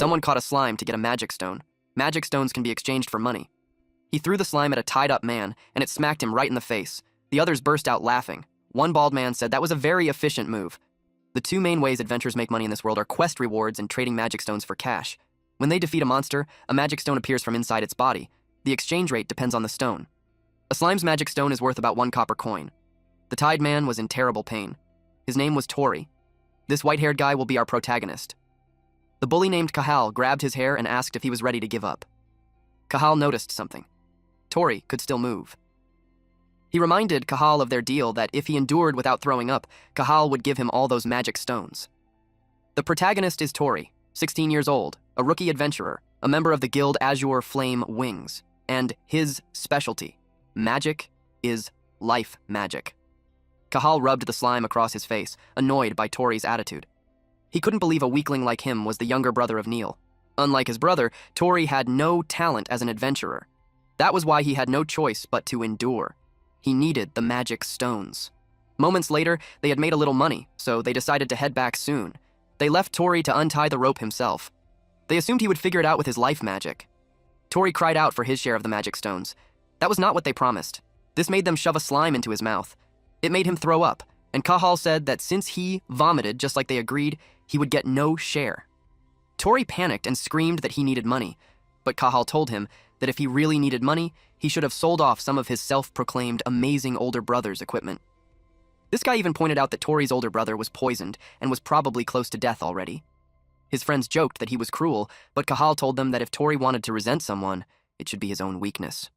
Someone caught a slime to get a magic stone. Magic stones can be exchanged for money. He threw the slime at a tied-up man, and it smacked him right in the face. The others burst out laughing. One bald man said that was a very efficient move. The two main ways adventurers make money in this world are quest rewards and trading magic stones for cash. When they defeat a monster, a magic stone appears from inside its body. The exchange rate depends on the stone. A slime's magic stone is worth about 1 copper coin. The tied man was in terrible pain. His name was Tori. This white-haired guy will be our protagonist. The bully named Kahal grabbed his hair and asked if he was ready to give up. Kahal noticed something. Tori could still move. He reminded Kahal of their deal that if he endured without throwing up, Kahal would give him all those magic stones. The protagonist is Tori, 16 years old, a rookie adventurer, a member of the guild Azure Flame Wings, and his specialty, magic, is life magic. Kahal rubbed the slime across his face, annoyed by Tori's attitude. He couldn't believe a weakling like him was the younger brother of Neil. Unlike his brother, Tori had no talent as an adventurer. That was why he had no choice but to endure. He needed the magic stones. Moments later, they had made a little money, so they decided to head back soon. They left Tori to untie the rope himself. They assumed he would figure it out with his life magic. Tori cried out for his share of the magic stones. That was not what they promised. This made them shove a slime into his mouth. It made him throw up, and Kahal said that since he vomited just like they agreed, he would get no share. Tori panicked and screamed that he needed money, but Kahal told him that if he really needed money, he should have sold off some of his self-proclaimed amazing older brother's equipment. This guy even pointed out that Tori's older brother was poisoned and was probably close to death already. His friends joked that he was cruel, but Kahal told them that if Tori wanted to resent someone, it should be his own weakness.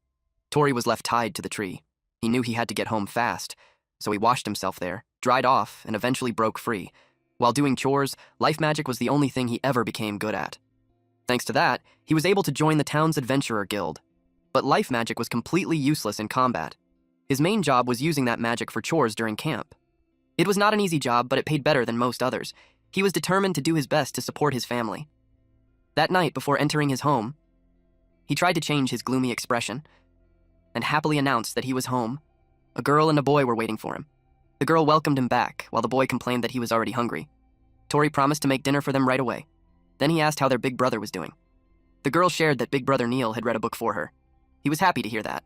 Tori was left tied to the tree. He knew he had to get home fast, so he washed himself there, dried off, and eventually broke free. While doing chores, life magic was the only thing he ever became good at. Thanks to that, he was able to join the town's adventurer guild. But life magic was completely useless in combat. His main job was using that magic for chores during camp. It was not an easy job, but it paid better than most others. He was determined to do his best to support his family. That night, before entering his home, he tried to change his gloomy expression and happily announced that he was home. A girl and a boy were waiting for him. The girl welcomed him back, while the boy complained that he was already hungry. Tori promised to make dinner for them right away. Then he asked how their big brother was doing. The girl shared that big brother Neil had read a book for her. He was happy to hear that.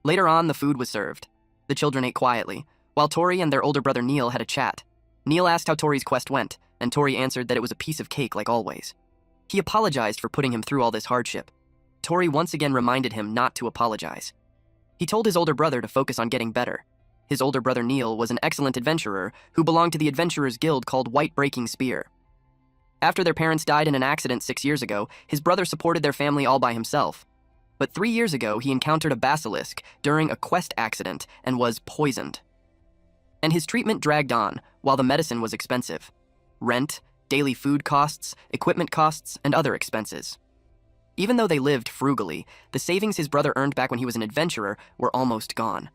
Later on, the food was served. The children ate quietly, while Tori and their older brother Neil had a chat. Neil asked how Tori's quest went, and Tori answered that it was a piece of cake like always. He apologized for putting him through all this hardship. Tori once again reminded him not to apologize. He told his older brother to focus on getting better. His older brother Neil was an excellent adventurer who belonged to the adventurers guild called White Breaking Spear. After their parents died in an accident 6 years ago, his brother supported their family all by himself. But 3 years ago, he encountered a basilisk during a quest accident and was poisoned. And his treatment dragged on, while the medicine was expensive. Rent, daily food costs, equipment costs, and other expenses. Even though they lived frugally, the savings his brother earned back when he was an adventurer were almost gone.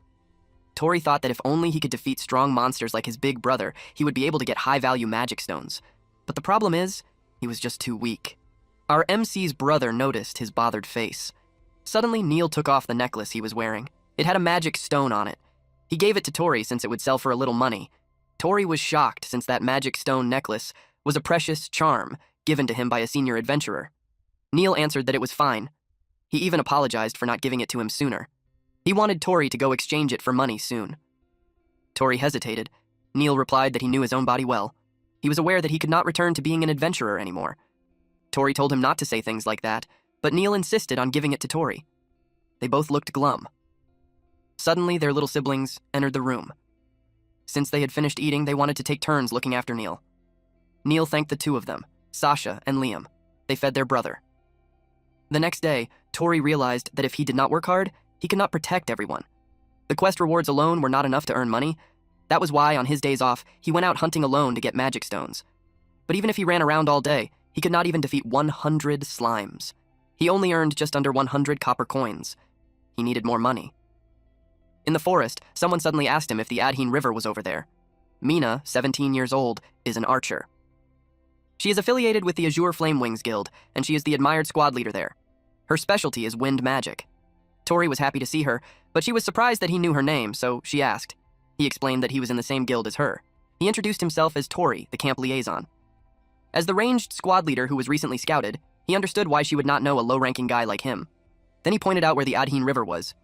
Tori thought that if only he could defeat strong monsters like his big brother, he would be able to get high-value magic stones. But the problem is, he was just too weak. Our MC's brother noticed his bothered face. Suddenly, Neil took off the necklace he was wearing. It had a magic stone on it. He gave it to Tori since it would sell for a little money. Tori was shocked since that magic stone necklace was a precious charm given to him by a senior adventurer. Neil answered that it was fine. He even apologized for not giving it to him sooner. He wanted Tori to go exchange it for money soon. Tori hesitated. Neil replied that he knew his own body well. He was aware that he could not return to being an adventurer anymore. Tori told him not to say things like that, but Neil insisted on giving it to Tori. They both looked glum. Suddenly, their little siblings entered the room. Since they had finished eating, they wanted to take turns looking after Neil. Neil thanked the two of them, Sasha and Liam. They fed their brother. The next day, Tori realized that if he did not work hard, he could not protect everyone. The quest rewards alone were not enough to earn money. That was why, on his days off, he went out hunting alone to get magic stones. But even if he ran around all day, he could not even defeat 100 slimes. He only earned just under 100 copper coins. He needed more money. In the forest, someone suddenly asked him if the Adheen River was over there. Mina, 17 years old, is an archer. She is affiliated with the Azure Flame Wings Guild, and she is the admired squad leader there. Her specialty is wind magic. Tori was happy to see her, but she was surprised that he knew her name, so she asked. He explained that he was in the same guild as her. He introduced himself as Tori, the camp liaison. As the ranged squad leader who was recently scouted, he understood why she would not know a low-ranking guy like him. Then he pointed out where the Adhin River was.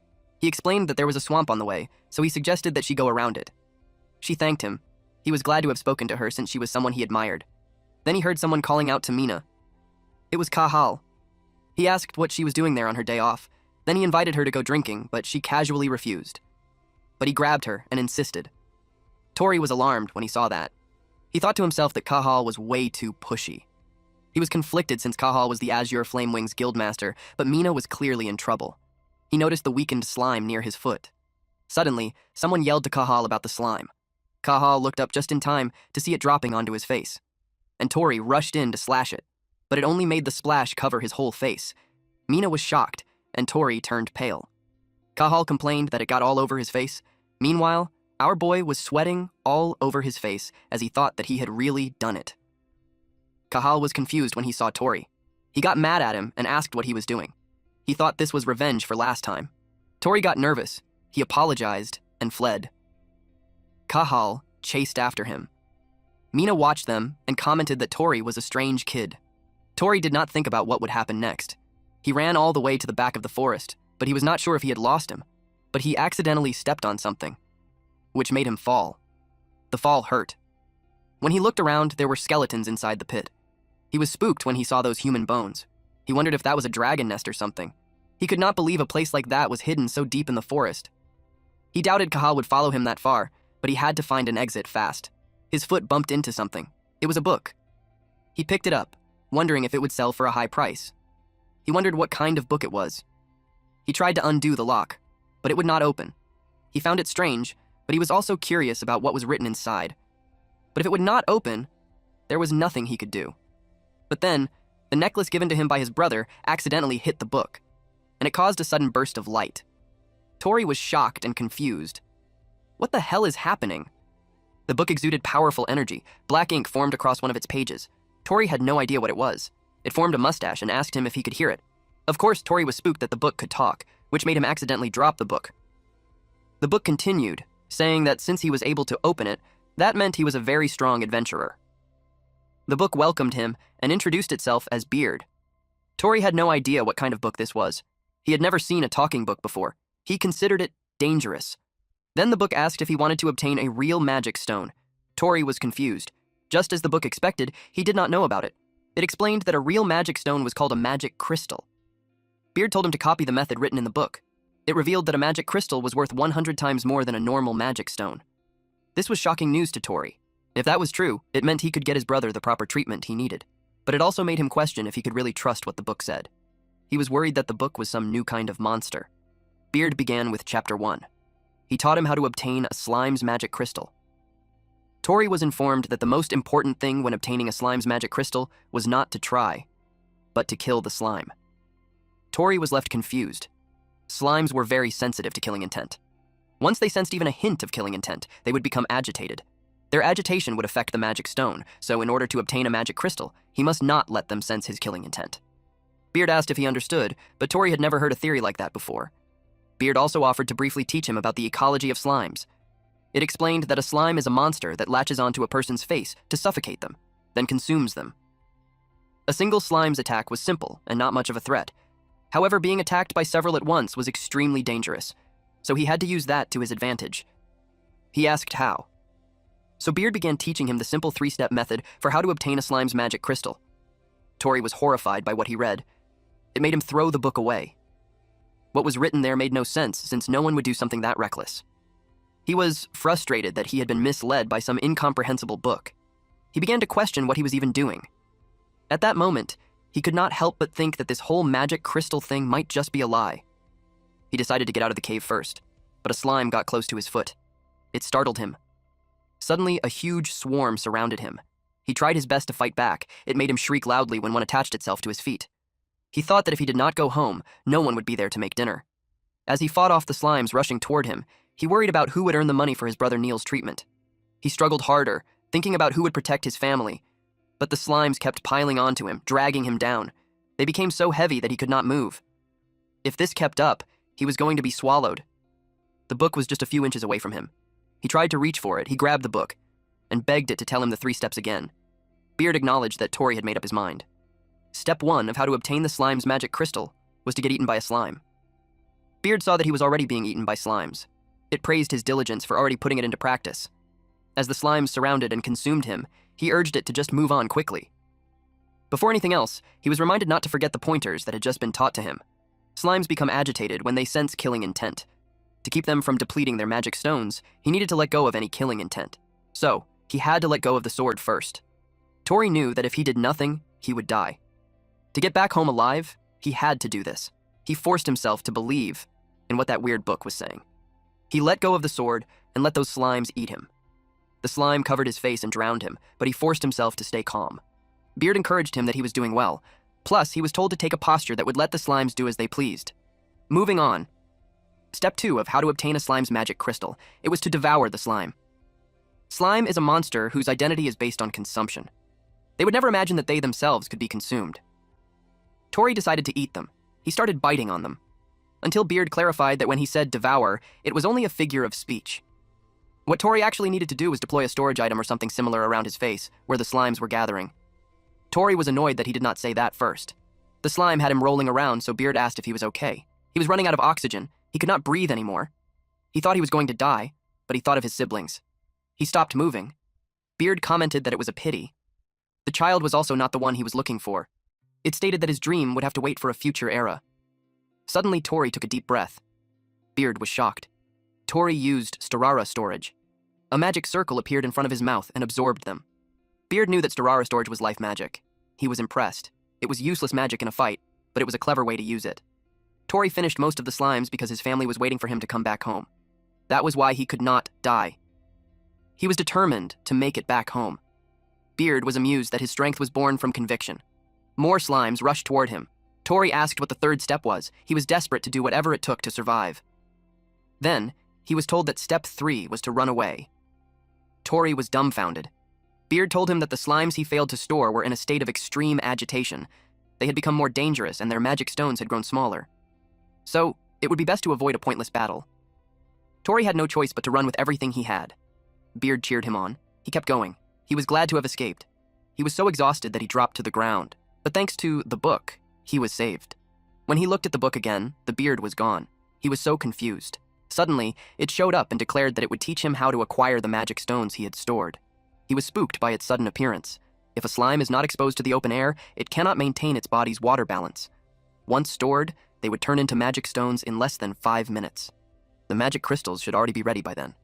He explained that there was a swamp on the way, so he suggested that she go around it. She thanked him. He was glad to have spoken to her since she was someone he admired. Then he heard someone calling out to Mina. It was Kahal. He asked what she was doing there on her day off. Then he invited her to go drinking, but she casually refused. But he grabbed her and insisted. Tori was alarmed when he saw that. He thought to himself that Kahal was way too pushy. He was conflicted since Kahal was the Azure Flamewings guildmaster, but Mina was clearly in trouble. He noticed the weakened slime near his foot. Suddenly, someone yelled to Kahal about the slime. Kahal looked up just in time to see it dropping onto his face. And Tori rushed in to slash it, but it only made the splash cover his whole face. Mina was shocked, and Tori turned pale. Kahal complained that it got all over his face. Meanwhile, our boy was sweating all over his face as he thought that he had really done it. Kahal was confused when he saw Tori. He got mad at him and asked what he was doing. He thought this was revenge for last time. Tori got nervous. He apologized and fled. Kahal chased after him. Mina watched them and commented that Tori was a strange kid. Tori did not think about what would happen next. He ran all the way to the back of the forest, but he was not sure if he had lost him. But he accidentally stepped on something, which made him fall. The fall hurt. When he looked around, there were skeletons inside the pit. He was spooked when he saw those human bones. He wondered if that was a dragon nest or something. He could not believe a place like that was hidden so deep in the forest. He doubted Kahal would follow him that far, but he had to find an exit fast. His foot bumped into something. It was a book. He picked it up, wondering if it would sell for a high price. He wondered what kind of book it was. He tried to undo the lock, but it would not open. He found it strange, but he was also curious about what was written inside. But if it would not open, there was nothing he could do. But then, the necklace given to him by his brother accidentally hit the book, and it caused a sudden burst of light. Tori was shocked and confused. What the hell is happening? The book exuded powerful energy. Black ink formed across one of its pages. Tori had no idea what it was. It formed a mustache and asked him if he could hear it. Of course, Tori was spooked that the book could talk, which made him accidentally drop the book. The book continued, saying that since he was able to open it, that meant he was a very strong adventurer. The book welcomed him and introduced itself as Beard. Tori had no idea what kind of book this was. He had never seen a talking book before. He considered it dangerous. Then the book asked if he wanted to obtain a real magic stone. Tori was confused. Just as the book expected, he did not know about it. It explained that a real magic stone was called a magic crystal. Beard told him to copy the method written in the book. It revealed that a magic crystal was worth 100 times more than a normal magic stone. This was shocking news to Tori. If that was true, it meant he could get his brother the proper treatment he needed. But it also made him question if he could really trust what the book said. He was worried that the book was some new kind of monster. Beard began with Chapter 1. He taught him how to obtain a slime's magic crystal. Tori was informed that the most important thing when obtaining a slime's magic crystal was not to try, but to kill the slime. Tori was left confused. Slimes were very sensitive to killing intent. Once they sensed even a hint of killing intent, they would become agitated. Their agitation would affect the magic stone, so in order to obtain a magic crystal, he must not let them sense his killing intent. Beard asked if he understood, but Tori had never heard a theory like that before. Beard also offered to briefly teach him about the ecology of slimes. It explained that a slime is a monster that latches onto a person's face to suffocate them, then consumes them. A single slime's attack was simple and not much of a threat. However, being attacked by several at once was extremely dangerous, so he had to use that to his advantage. He asked how. So Beard began teaching him the simple 3-step method for how to obtain a slime's magic crystal. Tori was horrified by what he read. It made him throw the book away. What was written there made no sense, since no one would do something that reckless. He was frustrated that he had been misled by some incomprehensible book. He began to question what he was even doing. At that moment, he could not help but think that this whole magic crystal thing might just be a lie. He decided to get out of the cave first, but a slime got close to his foot. It startled him. Suddenly, a huge swarm surrounded him. He tried his best to fight back. It made him shriek loudly when one attached itself to his feet. He thought that if he did not go home, no one would be there to make dinner. As he fought off the slimes rushing toward him, he worried about who would earn the money for his brother Neil's treatment. He struggled harder, thinking about who would protect his family. But the slimes kept piling onto him, dragging him down. They became so heavy that he could not move. If this kept up, he was going to be swallowed. The book was just a few inches away from him. He tried to reach for it. He grabbed the book and begged it to tell him the 3 steps again. Beard acknowledged that Tori had made up his mind. Step 1 of how to obtain the slime's magic crystal was to get eaten by a slime. Beard saw that he was already being eaten by slimes. It praised his diligence for already putting it into practice. As the slimes surrounded and consumed him, he urged it to just move on quickly. Before anything else, he was reminded not to forget the pointers that had just been taught to him. Slimes become agitated when they sense killing intent. To keep them from depleting their magic stones, he needed to let go of any killing intent. So, he had to let go of the sword first. Tori knew that if he did nothing, he would die. To get back home alive, he had to do this. He forced himself to believe in what that weird book was saying. He let go of the sword and let those slimes eat him. The slime covered his face and drowned him, but he forced himself to stay calm. Beard encouraged him that he was doing well. Plus, he was told to take a posture that would let the slimes do as they pleased. Moving on. Step 2 of how to obtain a slime's magic crystal. It was to devour the slime. Slime is a monster whose identity is based on consumption. They would never imagine that they themselves could be consumed. Tori decided to eat them. He started biting on them. Until Beard clarified that when he said devour, it was only a figure of speech. What Tori actually needed to do was deploy a storage item or something similar around his face, where the slimes were gathering. Tori was annoyed that he did not say that first. The slime had him rolling around, so Beard asked if he was okay. He was running out of oxygen. He could not breathe anymore. He thought he was going to die, but he thought of his siblings. He stopped moving. Beard commented that it was a pity. The child was also not the one he was looking for. It stated that his dream would have to wait for a future era. Suddenly, Tori took a deep breath. Beard was shocked. Tori used Starara storage. A magic circle appeared in front of his mouth and absorbed them. Beard knew that Starara storage was life magic. He was impressed. It was useless magic in a fight, but it was a clever way to use it. Tori finished most of the slimes because his family was waiting for him to come back home. That was why he could not die. He was determined to make it back home. Beard was amused that his strength was born from conviction. More slimes rushed toward him. Tori asked what the third step was. He was desperate to do whatever it took to survive. Then, he was told that step 3 was to run away. Tori was dumbfounded. Beard told him that the slimes he failed to store were in a state of extreme agitation. They had become more dangerous and their magic stones had grown smaller. So, it would be best to avoid a pointless battle. Tori had no choice but to run with everything he had. Beard cheered him on. He kept going. He was glad to have escaped. He was so exhausted that he dropped to the ground. But thanks to the book, he was saved. When he looked at the book again, the beard was gone. He was so confused. Suddenly, it showed up and declared that it would teach him how to acquire the magic stones he had stored. He was spooked by its sudden appearance. If a slime is not exposed to the open air, it cannot maintain its body's water balance. Once stored, they would turn into magic stones in less than 5 minutes. The magic crystals should already be ready by then.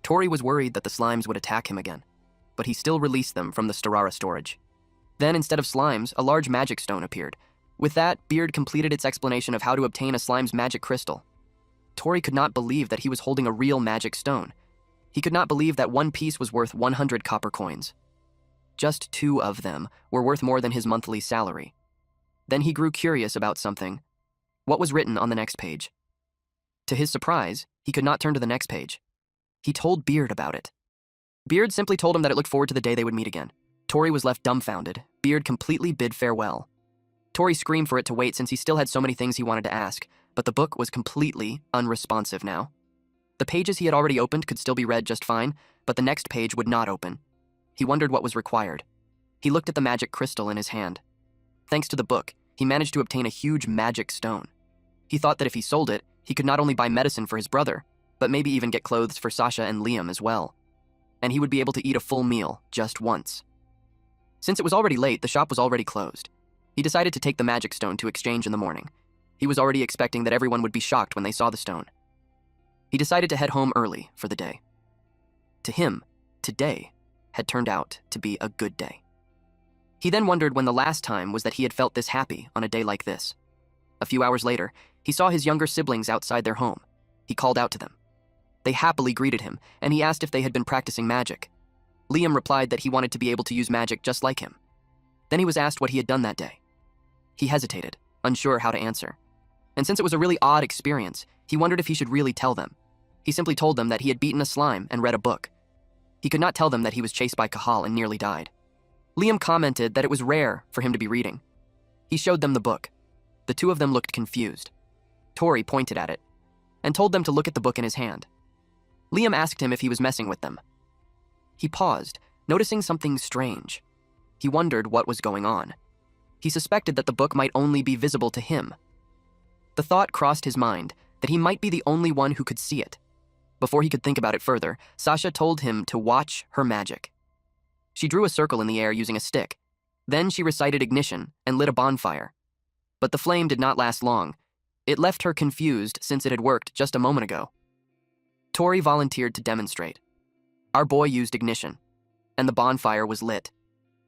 Tori was worried that the slimes would attack him again, but he still released them from the Starara storage. Then, instead of slimes, a large magic stone appeared. With that, Beard completed its explanation of how to obtain a slime's magic crystal. Tori could not believe that he was holding a real magic stone. He could not believe that one piece was worth 100 copper coins. Just 2 of them were worth more than his monthly salary. Then he grew curious about something. What was written on the next page? To his surprise, he could not turn to the next page. He told Beard about it. Beard simply told him that it looked forward to the day they would meet again. Tori was left dumbfounded. Beard completely bid farewell. Tori screamed for it to wait since he still had so many things he wanted to ask, but the book was completely unresponsive now. The pages he had already opened could still be read just fine, but the next page would not open. He wondered what was required. He looked at the magic crystal in his hand. Thanks to the book, he managed to obtain a huge magic stone. He thought that if he sold it, he could not only buy medicine for his brother, but maybe even get clothes for Sasha and Liam as well. And he would be able to eat a full meal just once. Since it was already late, the shop was already closed. He decided to take the magic stone to exchange in the morning. He was already expecting that everyone would be shocked when they saw the stone. He decided to head home early for the day. To him, today had turned out to be a good day. He then wondered when the last time was that he had felt this happy on a day like this. A few hours later, he saw his younger siblings outside their home. He called out to them. They happily greeted him, and he asked if they had been practicing magic. Liam replied that he wanted to be able to use magic just like him. Then he was asked what he had done that day. He hesitated, unsure how to answer. And since it was a really odd experience, he wondered if he should really tell them. He simply told them that he had beaten a slime and read a book. He could not tell them that he was chased by Kahal and nearly died. Liam commented that it was rare for him to be reading. He showed them the book. The 2 of them looked confused. Tori pointed at it and told them to look at the book in his hand. Liam asked him if he was messing with them. He paused, noticing something strange. He wondered what was going on. He suspected that the book might only be visible to him. The thought crossed his mind that he might be the only one who could see it. Before he could think about it further, Sasha told him to watch her magic. She drew a circle in the air using a stick. Then she recited ignition and lit a bonfire. But the flame did not last long. It left her confused since it had worked just a moment ago. Tori volunteered to demonstrate. Our boy used ignition, and the bonfire was lit.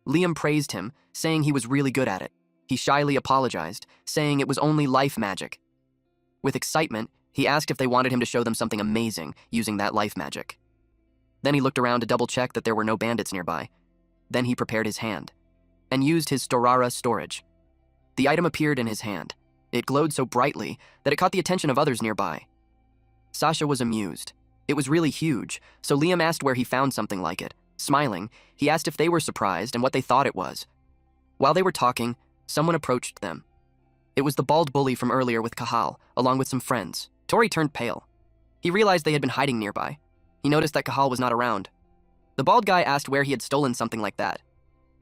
Liam praised him, saying he was really good at it. He shyly apologized, saying it was only life magic. With excitement, he asked if they wanted him to show them something amazing using that life magic. Then he looked around to double-check that there were no bandits nearby. Then he prepared his hand and used his Storara storage. The item appeared in his hand. It glowed so brightly that it caught the attention of others nearby. Sasha was amused. It was really huge, so Liam asked where he found something like it. Smiling, he asked if they were surprised and what they thought it was. While they were talking, someone approached them. It was the bald bully from earlier with Kahal, along with some friends. Tori turned pale. He realized they had been hiding nearby. He noticed that Kahal was not around. The bald guy asked where he had stolen something like that.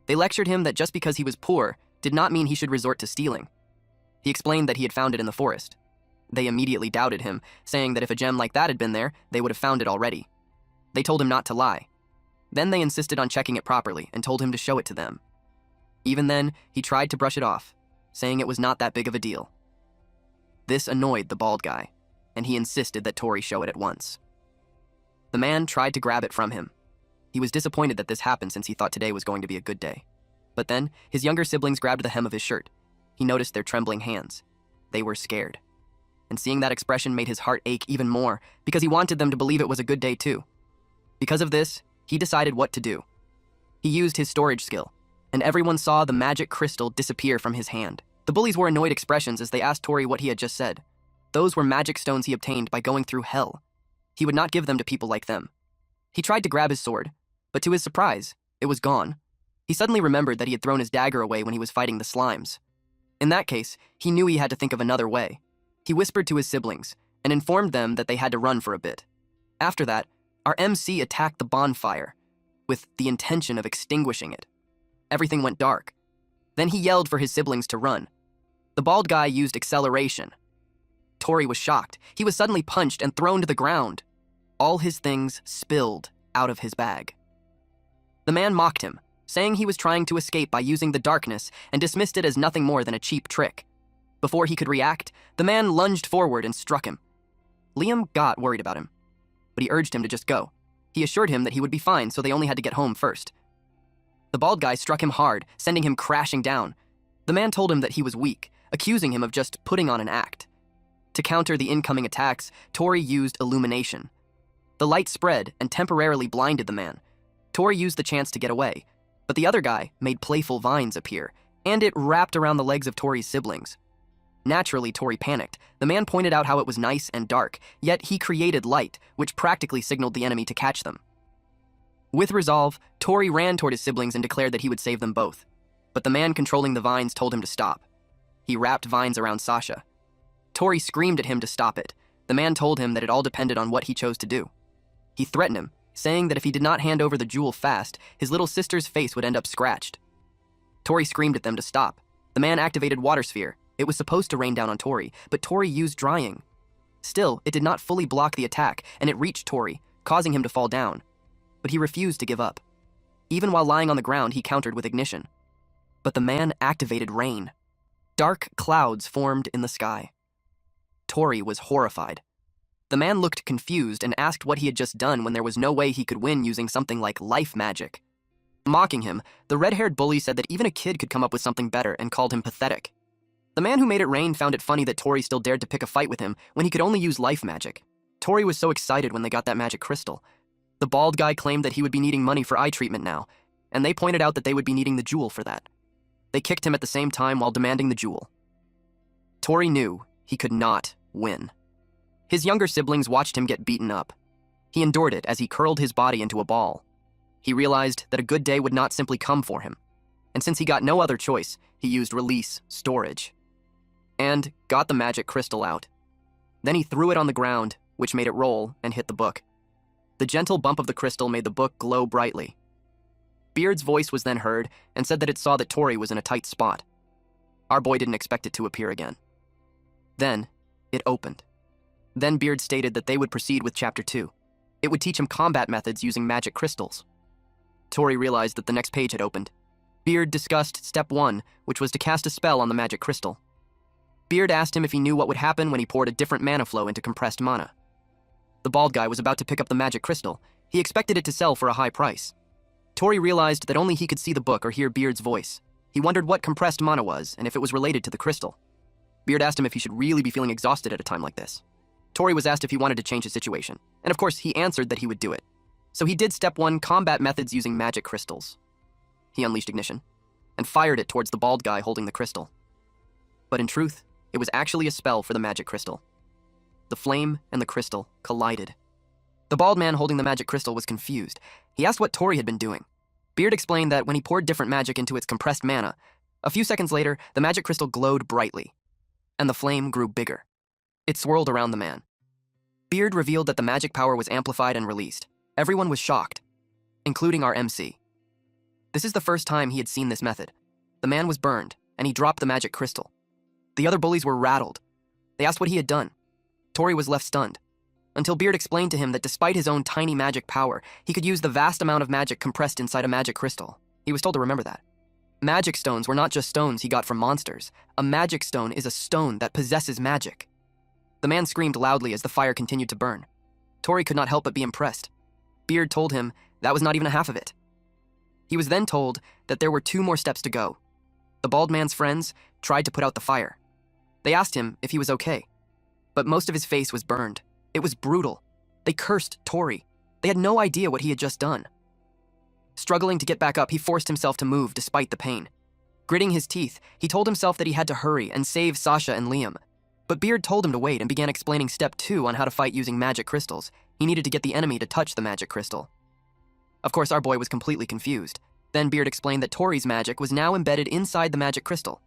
They lectured him that just because he was poor did not mean he should resort to stealing. He explained that he had found it in the forest. They immediately doubted him, saying that if a gem like that had been there, they would have found it already. They told him not to lie. Then they insisted on checking it properly and told him to show it to them. Even then, he tried to brush it off, saying it was not that big of a deal. This annoyed the bald guy, and he insisted that Tori show it at once. The man tried to grab it from him. He was disappointed that this happened since he thought today was going to be a good day. But then, his younger siblings grabbed the hem of his shirt. He noticed their trembling hands. They were scared. And seeing that expression made his heart ache even more because he wanted them to believe it was a good day too. Because of this, he decided what to do. He used his storage skill, and everyone saw the magic crystal disappear from his hand. The bullies wore annoyed expressions as they asked Tori what he had just said. Those were magic stones he obtained by going through hell. He would not give them to people like them. He tried to grab his sword, but to his surprise, it was gone. He suddenly remembered that he had thrown his dagger away when he was fighting the slimes. In that case, he knew he had to think of another way. He whispered to his siblings and informed them that they had to run for a bit. After that, our MC attacked the bonfire with the intention of extinguishing it. Everything went dark. Then he yelled for his siblings to run. The bald guy used acceleration. Tori was shocked. He was suddenly punched and thrown to the ground. All his things spilled out of his bag. The man mocked him, saying he was trying to escape by using the darkness and dismissed it as nothing more than a cheap trick. Before he could react, the man lunged forward and struck him. Liam got worried about him, but he urged him to just go. He assured him that he would be fine, so they only had to get home first. The bald guy struck him hard, sending him crashing down. The man told him that he was weak, accusing him of just putting on an act. To counter the incoming attacks, Tori used illumination. The light spread and temporarily blinded the man. Tori used the chance to get away, but the other guy made playful vines appear, and it wrapped around the legs of Tori's siblings. Naturally, Tori panicked. The man pointed out how it was nice and dark, yet he created light, which practically signaled the enemy to catch them. With resolve, Tori ran toward his siblings and declared that he would save them both. But the man controlling the vines told him to stop. He wrapped vines around Sasha. Tori screamed at him to stop it. The man told him that it all depended on what he chose to do. He threatened him, saying that if he did not hand over the jewel fast, his little sister's face would end up scratched. Tori screamed at them to stop. The man activated Water Sphere. It was supposed to rain down on Tori, but Tori used drying. Still, it did not fully block the attack, and it reached Tori, causing him to fall down. But he refused to give up. Even while lying on the ground, he countered with ignition. But the man activated rain. Dark clouds formed in the sky. Tori was horrified. The man looked confused and asked what he had just done when there was no way he could win using something like life magic. Mocking him, the red-haired bully said that even a kid could come up with something better and called him pathetic. The man who made it rain found it funny that Tori still dared to pick a fight with him when he could only use life magic. Tori was so excited when they got that magic crystal. The bald guy claimed that he would be needing money for eye treatment now, and they pointed out that they would be needing the jewel for that. They kicked him at the same time while demanding the jewel. Tori knew he could not win. His younger siblings watched him get beaten up. He endured it as he curled his body into a ball. He realized that a good day would not simply come for him, and since he got no other choice, he used release storage and got the magic crystal out. Then he threw it on the ground, which made it roll and hit the book. The gentle bump of the crystal made the book glow brightly. Beard's voice was then heard and said that it saw that Tori was in a tight spot. Our boy didn't expect it to appear again. Then, it opened. Then Beard stated that they would proceed with Chapter 2. It would teach him combat methods using magic crystals. Tori realized that the next page had opened. Beard discussed Step 1, which was to cast a spell on the magic crystal. Beard asked him if he knew what would happen when he poured a different mana flow into compressed mana. The bald guy was about to pick up the magic crystal. He expected it to sell for a high price. Tori realized that only he could see the book or hear Beard's voice. He wondered what compressed mana was and if it was related to the crystal. Beard asked him if he should really be feeling exhausted at a time like this. Tori was asked if he wanted to change his situation, and of course he answered that he would do it. So he did Step 1, combat methods using magic crystals. He unleashed ignition and fired it towards the bald guy holding the crystal. But in truth, it was actually a spell for the magic crystal. The flame and the crystal collided. The bald man holding the magic crystal was confused. He asked what Tori had been doing. Beard explained that when he poured different magic into its compressed mana, a few seconds later, the magic crystal glowed brightly, and the flame grew bigger. It swirled around the man. Beard revealed that the magic power was amplified and released. Everyone was shocked, including our MC. This is the first time he had seen this method. The man was burned, and he dropped the magic crystal. The other bullies were rattled. They asked what he had done. Tori was left stunned, until Beard explained to him that despite his own tiny magic power, he could use the vast amount of magic compressed inside a magic crystal. He was told to remember that. Magic stones were not just stones he got from monsters. A magic stone is a stone that possesses magic. The man screamed loudly as the fire continued to burn. Tori could not help but be impressed. Beard told him that was not even a half of it. He was then told that there were 2 more steps to go. The bald man's friends tried to put out the fire. They asked him if he was okay, but most of his face was burned. It was brutal. They cursed Tori. They had no idea what he had just done. Struggling to get back up, he forced himself to move despite the pain. Gritting his teeth, he told himself that he had to hurry and save Sasha and Liam. But Beard told him to wait and began explaining Step 2 on how to fight using magic crystals. He needed to get the enemy to touch the magic crystal. Of course, our boy was completely confused. Then Beard explained that Tori's magic was now embedded inside the magic crystal.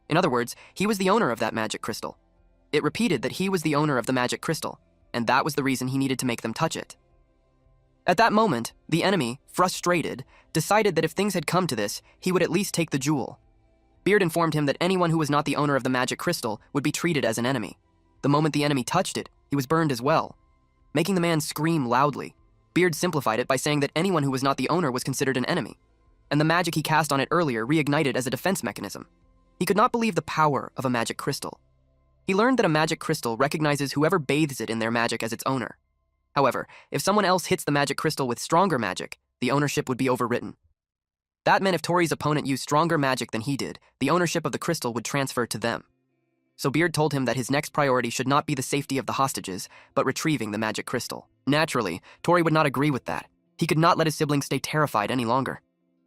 In other words, he was the owner of that magic crystal. It repeated that he was the owner of the magic crystal, and that was the reason he needed to make them touch it. At that moment, the enemy, frustrated, decided that if things had come to this, he would at least take the jewel. Beard informed him that anyone who was not the owner of the magic crystal would be treated as an enemy. The moment the enemy touched it, he was burned as well. Making the man scream loudly, Beard simplified it by saying that anyone who was not the owner was considered an enemy, and the magic he cast on it earlier reignited as a defense mechanism. He could not believe the power of a magic crystal. He learned that a magic crystal recognizes whoever bathes it in their magic as its owner. However, if someone else hits the magic crystal with stronger magic, the ownership would be overwritten. That meant if Tori's opponent used stronger magic than he did, the ownership of the crystal would transfer to them. So Beard told him that his next priority should not be the safety of the hostages, but retrieving the magic crystal. Naturally, Tori would not agree with that. He could not let his siblings stay terrified any longer.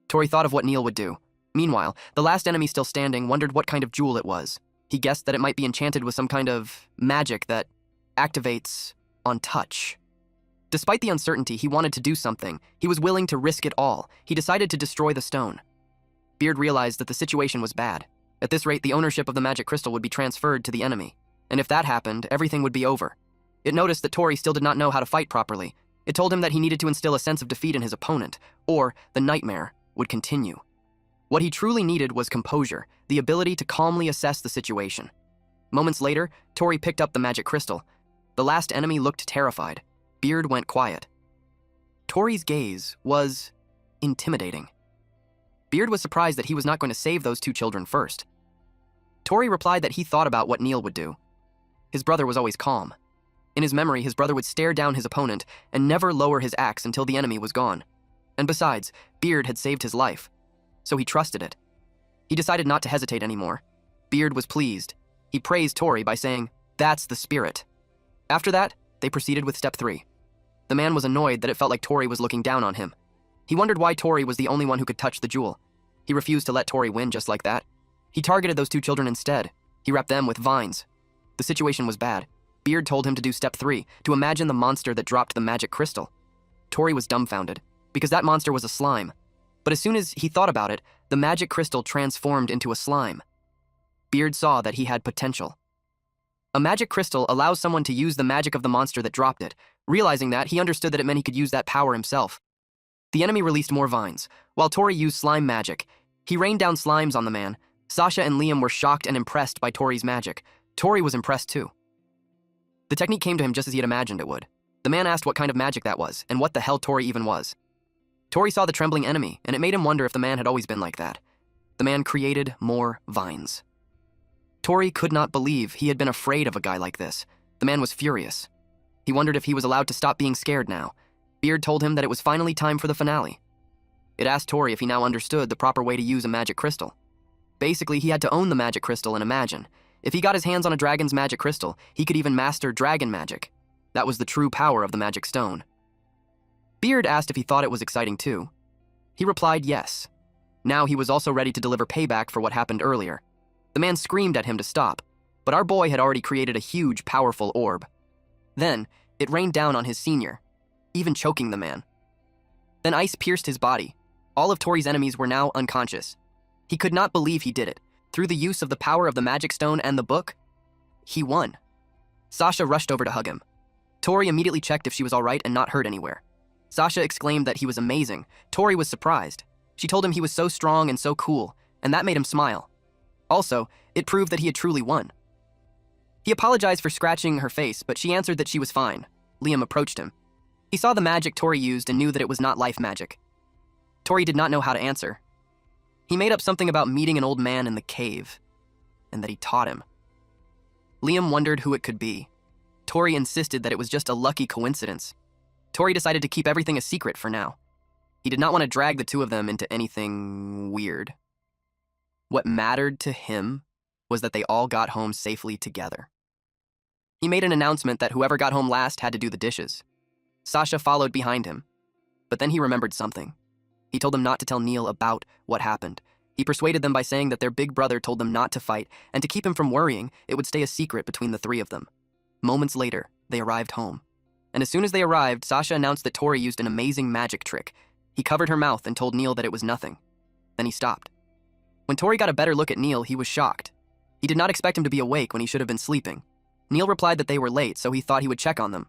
Tori thought of what Neil would do. Meanwhile, the last enemy still standing wondered what kind of jewel it was. He guessed that it might be enchanted with some kind of magic that activates on touch. Despite the uncertainty, he wanted to do something. He was willing to risk it all. He decided to destroy the stone. Beard realized that the situation was bad. At this rate, the ownership of the magic crystal would be transferred to the enemy. And if that happened, everything would be over. It noticed that Tori still did not know how to fight properly. It told him that he needed to instill a sense of defeat in his opponent, or the nightmare would continue. What he truly needed was composure, the ability to calmly assess the situation. Moments later, Tori picked up the magic crystal. The last enemy looked terrified. Beard went quiet. Tori's gaze was intimidating. Beard was surprised that he was not going to save those 2 children first. Tori replied that he thought about what Neil would do. His brother was always calm. In his memory, his brother would stare down his opponent and never lower his axe until the enemy was gone. And besides, Beard had saved his life, so he trusted it. He decided not to hesitate anymore. Beard was pleased. He praised Tori by saying, "That's the spirit." After that, they proceeded with Step 3. The man was annoyed that it felt like Tori was looking down on him. He wondered why Tori was the only one who could touch the jewel. He refused to let Tori win just like that. He targeted those 2 children instead. He wrapped them with vines. The situation was bad. Beard told him to do Step 3, to imagine the monster that dropped the magic crystal. Tori was dumbfounded, because that monster was a slime. But as soon as he thought about it, the magic crystal transformed into a slime. Beard saw that he had potential. A magic crystal allows someone to use the magic of the monster that dropped it. Realizing that, he understood that it meant he could use that power himself. The enemy released more vines. While Tori used slime magic, he rained down slimes on the man. Sasha and Liam were shocked and impressed by Tori's magic. Tori was impressed too. The technique came to him just as he had imagined it would. The man asked what kind of magic that was, and what the hell Tori even was. Tori saw the trembling enemy, and it made him wonder if the man had always been like that. The man created more vines. Tori could not believe he had been afraid of a guy like this. The man was furious. He wondered if he was allowed to stop being scared now. Beard told him that it was finally time for the finale. It asked Tori if he now understood the proper way to use a magic crystal. Basically, he had to own the magic crystal and imagine. If he got his hands on a dragon's magic crystal, he could even master dragon magic. That was the true power of the magic stone. Beard asked if he thought it was exciting too. He replied yes. Now he was also ready to deliver payback for what happened earlier. The man screamed at him to stop, but our boy had already created a huge, powerful orb. Then, it rained down on his senior, even choking the man. Then ice pierced his body. All of Tori's enemies were now unconscious. He could not believe he did it. Through the use of the power of the magic stone and the book, he won. Sasha rushed over to hug him. Tori immediately checked if she was all right and not hurt anywhere. Sasha exclaimed that he was amazing. Tori was surprised. She told him he was so strong and so cool, and that made him smile. Also, it proved that he had truly won. He apologized for scratching her face, but she answered that she was fine. Liam approached him. He saw the magic Tori used and knew that it was not life magic. Tori did not know how to answer. He made up something about meeting an old man in the cave, and that he taught him. Liam wondered who it could be. Tori insisted that it was just a lucky coincidence. Tori decided to keep everything a secret for now. He did not want to drag the two of them into anything weird. What mattered to him was that they all got home safely together. He made an announcement that whoever got home last had to do the dishes. Sasha followed behind him, but then he remembered something. He told them not to tell Neil about what happened. He persuaded them by saying that their big brother told them not to fight, and to keep him from worrying, it would stay a secret between the three of them. Moments later, they arrived home. And as soon as they arrived, Sasha announced that Tori used an amazing magic trick. He covered her mouth and told Neil that it was nothing. Then he stopped. When Tori got a better look at Neil, he was shocked. He did not expect him to be awake when he should have been sleeping. Neil replied that they were late, so he thought he would check on them.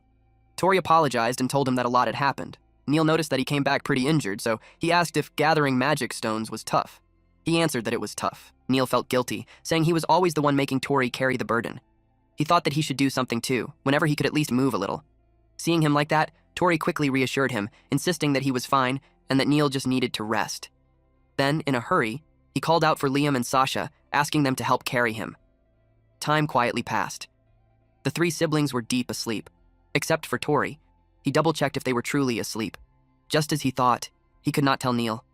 Tori apologized and told him that a lot had happened. Neil noticed that he came back pretty injured, so he asked if gathering magic stones was tough. He answered that it was tough. Neil felt guilty, saying he was always the one making Tori carry the burden. He thought that he should do something too, whenever he could at least move a little. Seeing him like that, Tori quickly reassured him, insisting that he was fine and that Neil just needed to rest. Then, in a hurry, he called out for Liam and Sasha, asking them to help carry him. Time quietly passed. The three siblings were deep asleep, except for Tori. He double-checked if they were truly asleep. Just as he thought, he could not tell Neil,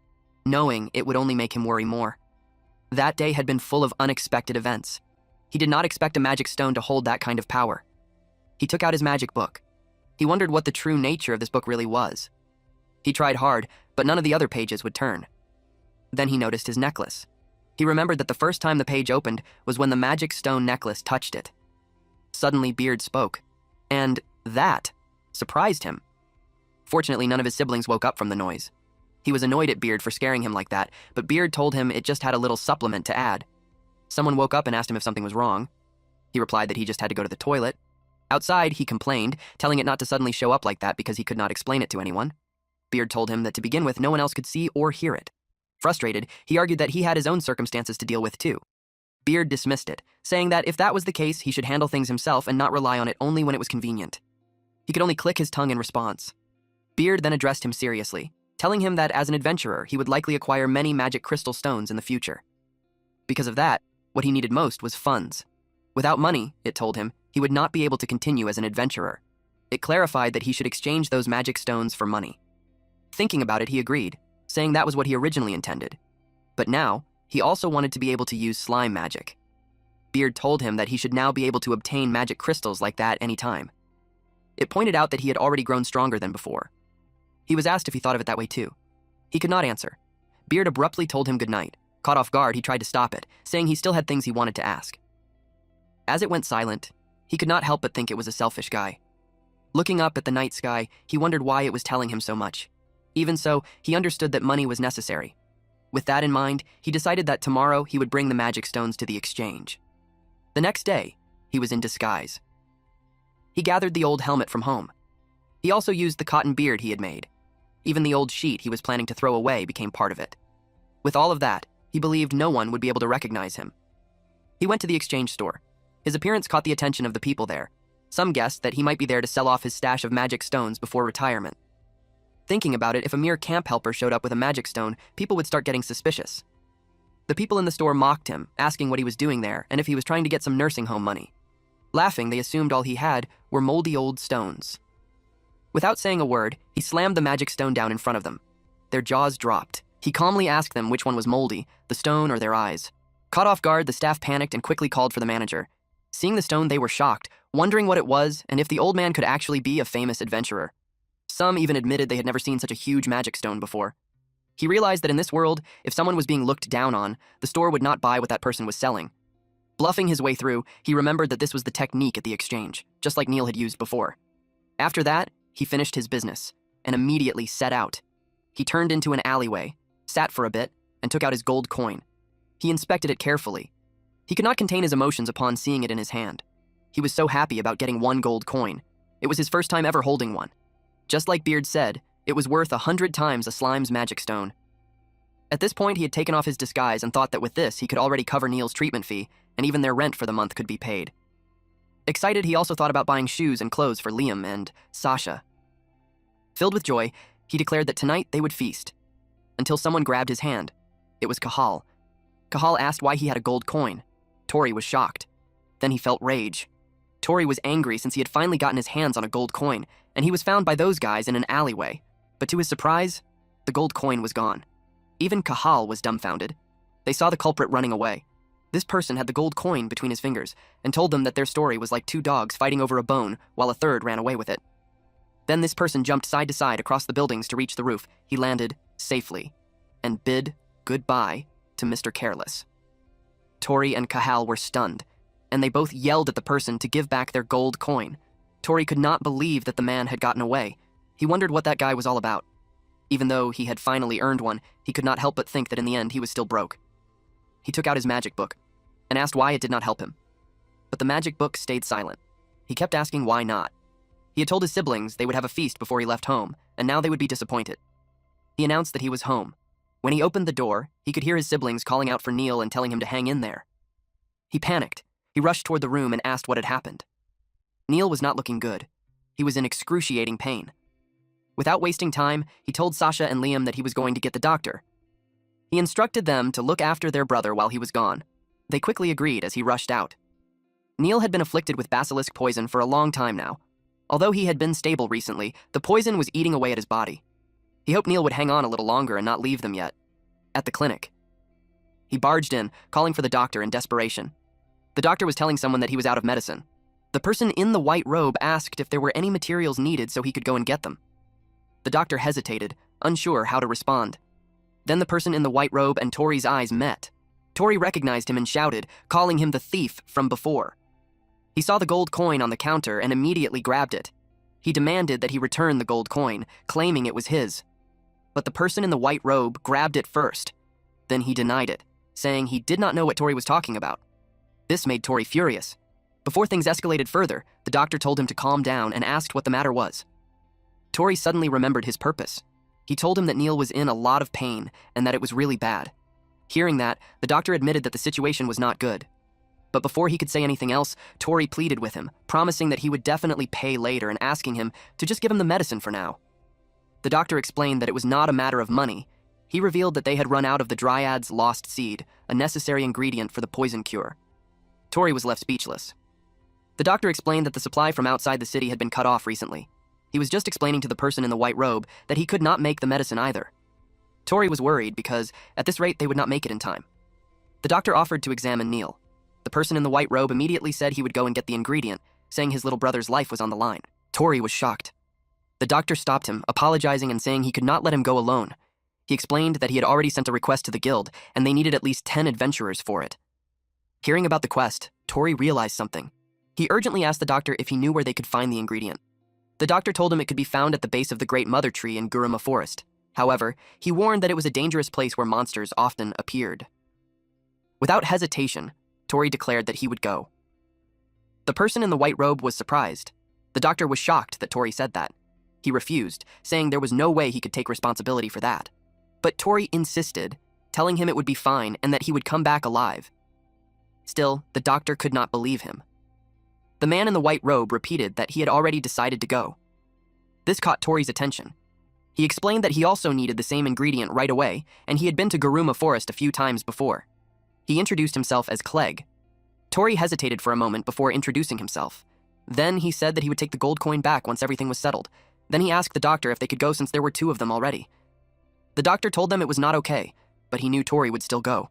knowing it would only make him worry more. That day had been full of unexpected events. He did not expect a magic stone to hold that kind of power. He took out his magic book. He wondered what the true nature of this book really was. He tried hard, but none of the other pages would turn. Then he noticed his necklace. He remembered that the first time the page opened was when the magic stone necklace touched it. Suddenly, Beard spoke, and that surprised him. Fortunately, none of his siblings woke up from the noise. He was annoyed at Beard for scaring him like that, but Beard told him it just had a little supplement to add. Someone woke up and asked him if something was wrong. He replied that he just had to go to the toilet. Outside, he complained, telling it not to suddenly show up like that because he could not explain it to anyone. Beard told him that to begin with, no one else could see or hear it. Frustrated, he argued that he had his own circumstances to deal with too. Beard dismissed it, saying that if that was the case, he should handle things himself and not rely on it only when it was convenient. He could only click his tongue in response. Beard then addressed him seriously, telling him that as an adventurer, he would likely acquire many magic crystal stones in the future. Because of that, what he needed most was funds. Without money, it told him, he would not be able to continue as an adventurer. It clarified that he should exchange those magic stones for money. Thinking about it, he agreed, saying that was what he originally intended. But now, he also wanted to be able to use slime magic. Beard told him that he should now be able to obtain magic crystals like that anytime. It pointed out that he had already grown stronger than before. He was asked if he thought of it that way too. He could not answer. Beard abruptly told him goodnight. Caught off guard, he tried to stop it, saying he still had things he wanted to ask. As it went silent, he could not help but think it was a selfish guy. Looking up at the night sky, he wondered why it was telling him so much. Even so, he understood that money was necessary. With that in mind, he decided that tomorrow he would bring the magic stones to the exchange. The next day, he was in disguise. He gathered the old helmet from home. He also used the cotton beard he had made. Even the old sheet he was planning to throw away became part of it. With all of that, he believed no one would be able to recognize him. He went to the exchange store. His appearance caught the attention of the people there. Some guessed that he might be there to sell off his stash of magic stones before retirement. Thinking about it, if a mere camp helper showed up with a magic stone, people would start getting suspicious. The people in the store mocked him, asking what he was doing there and if he was trying to get some nursing home money. Laughing, they assumed all he had were moldy old stones. Without saying a word, he slammed the magic stone down in front of them. Their jaws dropped. He calmly asked them which one was moldy, the stone or their eyes. Caught off guard, the staff panicked and quickly called for the manager. Seeing the stone, they were shocked, wondering what it was and if the old man could actually be a famous adventurer. Some even admitted they had never seen such a huge magic stone before. He realized that in this world, if someone was being looked down on, the store would not buy what that person was selling. Bluffing his way through, he remembered that this was the technique at the exchange, just like Neil had used before. After that, he finished his business and immediately set out. He turned into an alleyway, sat for a bit, and took out his gold coin. He inspected it carefully. He could not contain his emotions upon seeing it in his hand. He was so happy about getting one gold coin. It was his first time ever holding one. Just like Beard said, it was worth 100 times a slime's magic stone. At this point, he had taken off his disguise and thought that with this, he could already cover Neil's treatment fee, and even their rent for the month could be paid. Excited, he also thought about buying shoes and clothes for Liam and Sasha. Filled with joy, he declared that tonight they would feast. Until someone grabbed his hand. It was Cahal. Cahal asked why he had a gold coin. Tori was shocked. Then he felt rage. Tori was angry since he had finally gotten his hands on a gold coin, and he was found by those guys in an alleyway. But to his surprise, the gold coin was gone. Even Cahal was dumbfounded. They saw the culprit running away. This person had the gold coin between his fingers and told them that their story was like two dogs fighting over a bone while a third ran away with it. Then this person jumped side to side across the buildings to reach the roof. He landed safely and bid goodbye to Mr. Careless. Tori and Cahal were stunned, and they both yelled at the person to give back their gold coin. Tori could not believe that the man had gotten away. He wondered what that guy was all about. Even though he had finally earned one, he could not help but think that in the end he was still broke. He took out his magic book and asked why it did not help him. But the magic book stayed silent. He kept asking why not. He had told his siblings they would have a feast before he left home, and now they would be disappointed. He announced that he was home. When he opened the door, he could hear his siblings calling out for Neil and telling him to hang in there. He panicked. He rushed toward the room and asked what had happened. Neil was not looking good. He was in excruciating pain. Without wasting time, he told Sasha and Liam that he was going to get the doctor. He instructed them to look after their brother while he was gone. They quickly agreed as he rushed out. Neil had been afflicted with basilisk poison for a long time now. Although he had been stable recently, the poison was eating away at his body. He hoped Neil would hang on a little longer and not leave them yet. At the clinic, he barged in, calling for the doctor in desperation. The doctor was telling someone that he was out of medicine. The person in the white robe asked if there were any materials needed so he could go and get them. The doctor hesitated, unsure how to respond. Then the person in the white robe and Tori's eyes met. Tori recognized him and shouted, calling him the thief from before. He saw the gold coin on the counter and immediately grabbed it. He demanded that he return the gold coin, claiming it was his. But the person in the white robe grabbed it first. Then he denied it, saying he did not know what Tori was talking about. This made Tori furious. Before things escalated further, the doctor told him to calm down and asked what the matter was. Tori suddenly remembered his purpose. He told him that Neil was in a lot of pain and that it was really bad. Hearing that, the doctor admitted that the situation was not good. But before he could say anything else, Tori pleaded with him, promising that he would definitely pay later and asking him to just give him the medicine for now. The doctor explained that it was not a matter of money. He revealed that they had run out of the Dryad's lost seed, a necessary ingredient for the poison cure. Tori was left speechless. The doctor explained that the supply from outside the city had been cut off recently. He was just explaining to the person in the white robe that he could not make the medicine either. Tori was worried because, at this rate, they would not make it in time. The doctor offered to examine Neil. The person in the white robe immediately said he would go and get the ingredient, saying his little brother's life was on the line. Tori was shocked. The doctor stopped him, apologizing and saying he could not let him go alone. He explained that he had already sent a request to the guild, and they needed at least 10 adventurers for it. Hearing about the quest, Tori realized something. He urgently asked the doctor if he knew where they could find the ingredient. The doctor told him it could be found at the base of the Great Mother Tree in Guruma Forest. However, he warned that it was a dangerous place where monsters often appeared. Without hesitation, Tori declared that he would go. The person in the white robe was surprised. The doctor was shocked that Tori said that. He refused, saying there was no way he could take responsibility for that. But Tori insisted, telling him it would be fine and that he would come back alive. Still, the doctor could not believe him. The man in the white robe repeated that he had already decided to go. This caught Tori's attention. He explained that he also needed the same ingredient right away, and he had been to Garuma Forest a few times before. He introduced himself as Clegg. Tori hesitated for a moment before introducing himself. Then he said that he would take the gold coin back once everything was settled. Then he asked the doctor if they could go since there were two of them already. The doctor told them it was not okay, but he knew Tori would still go.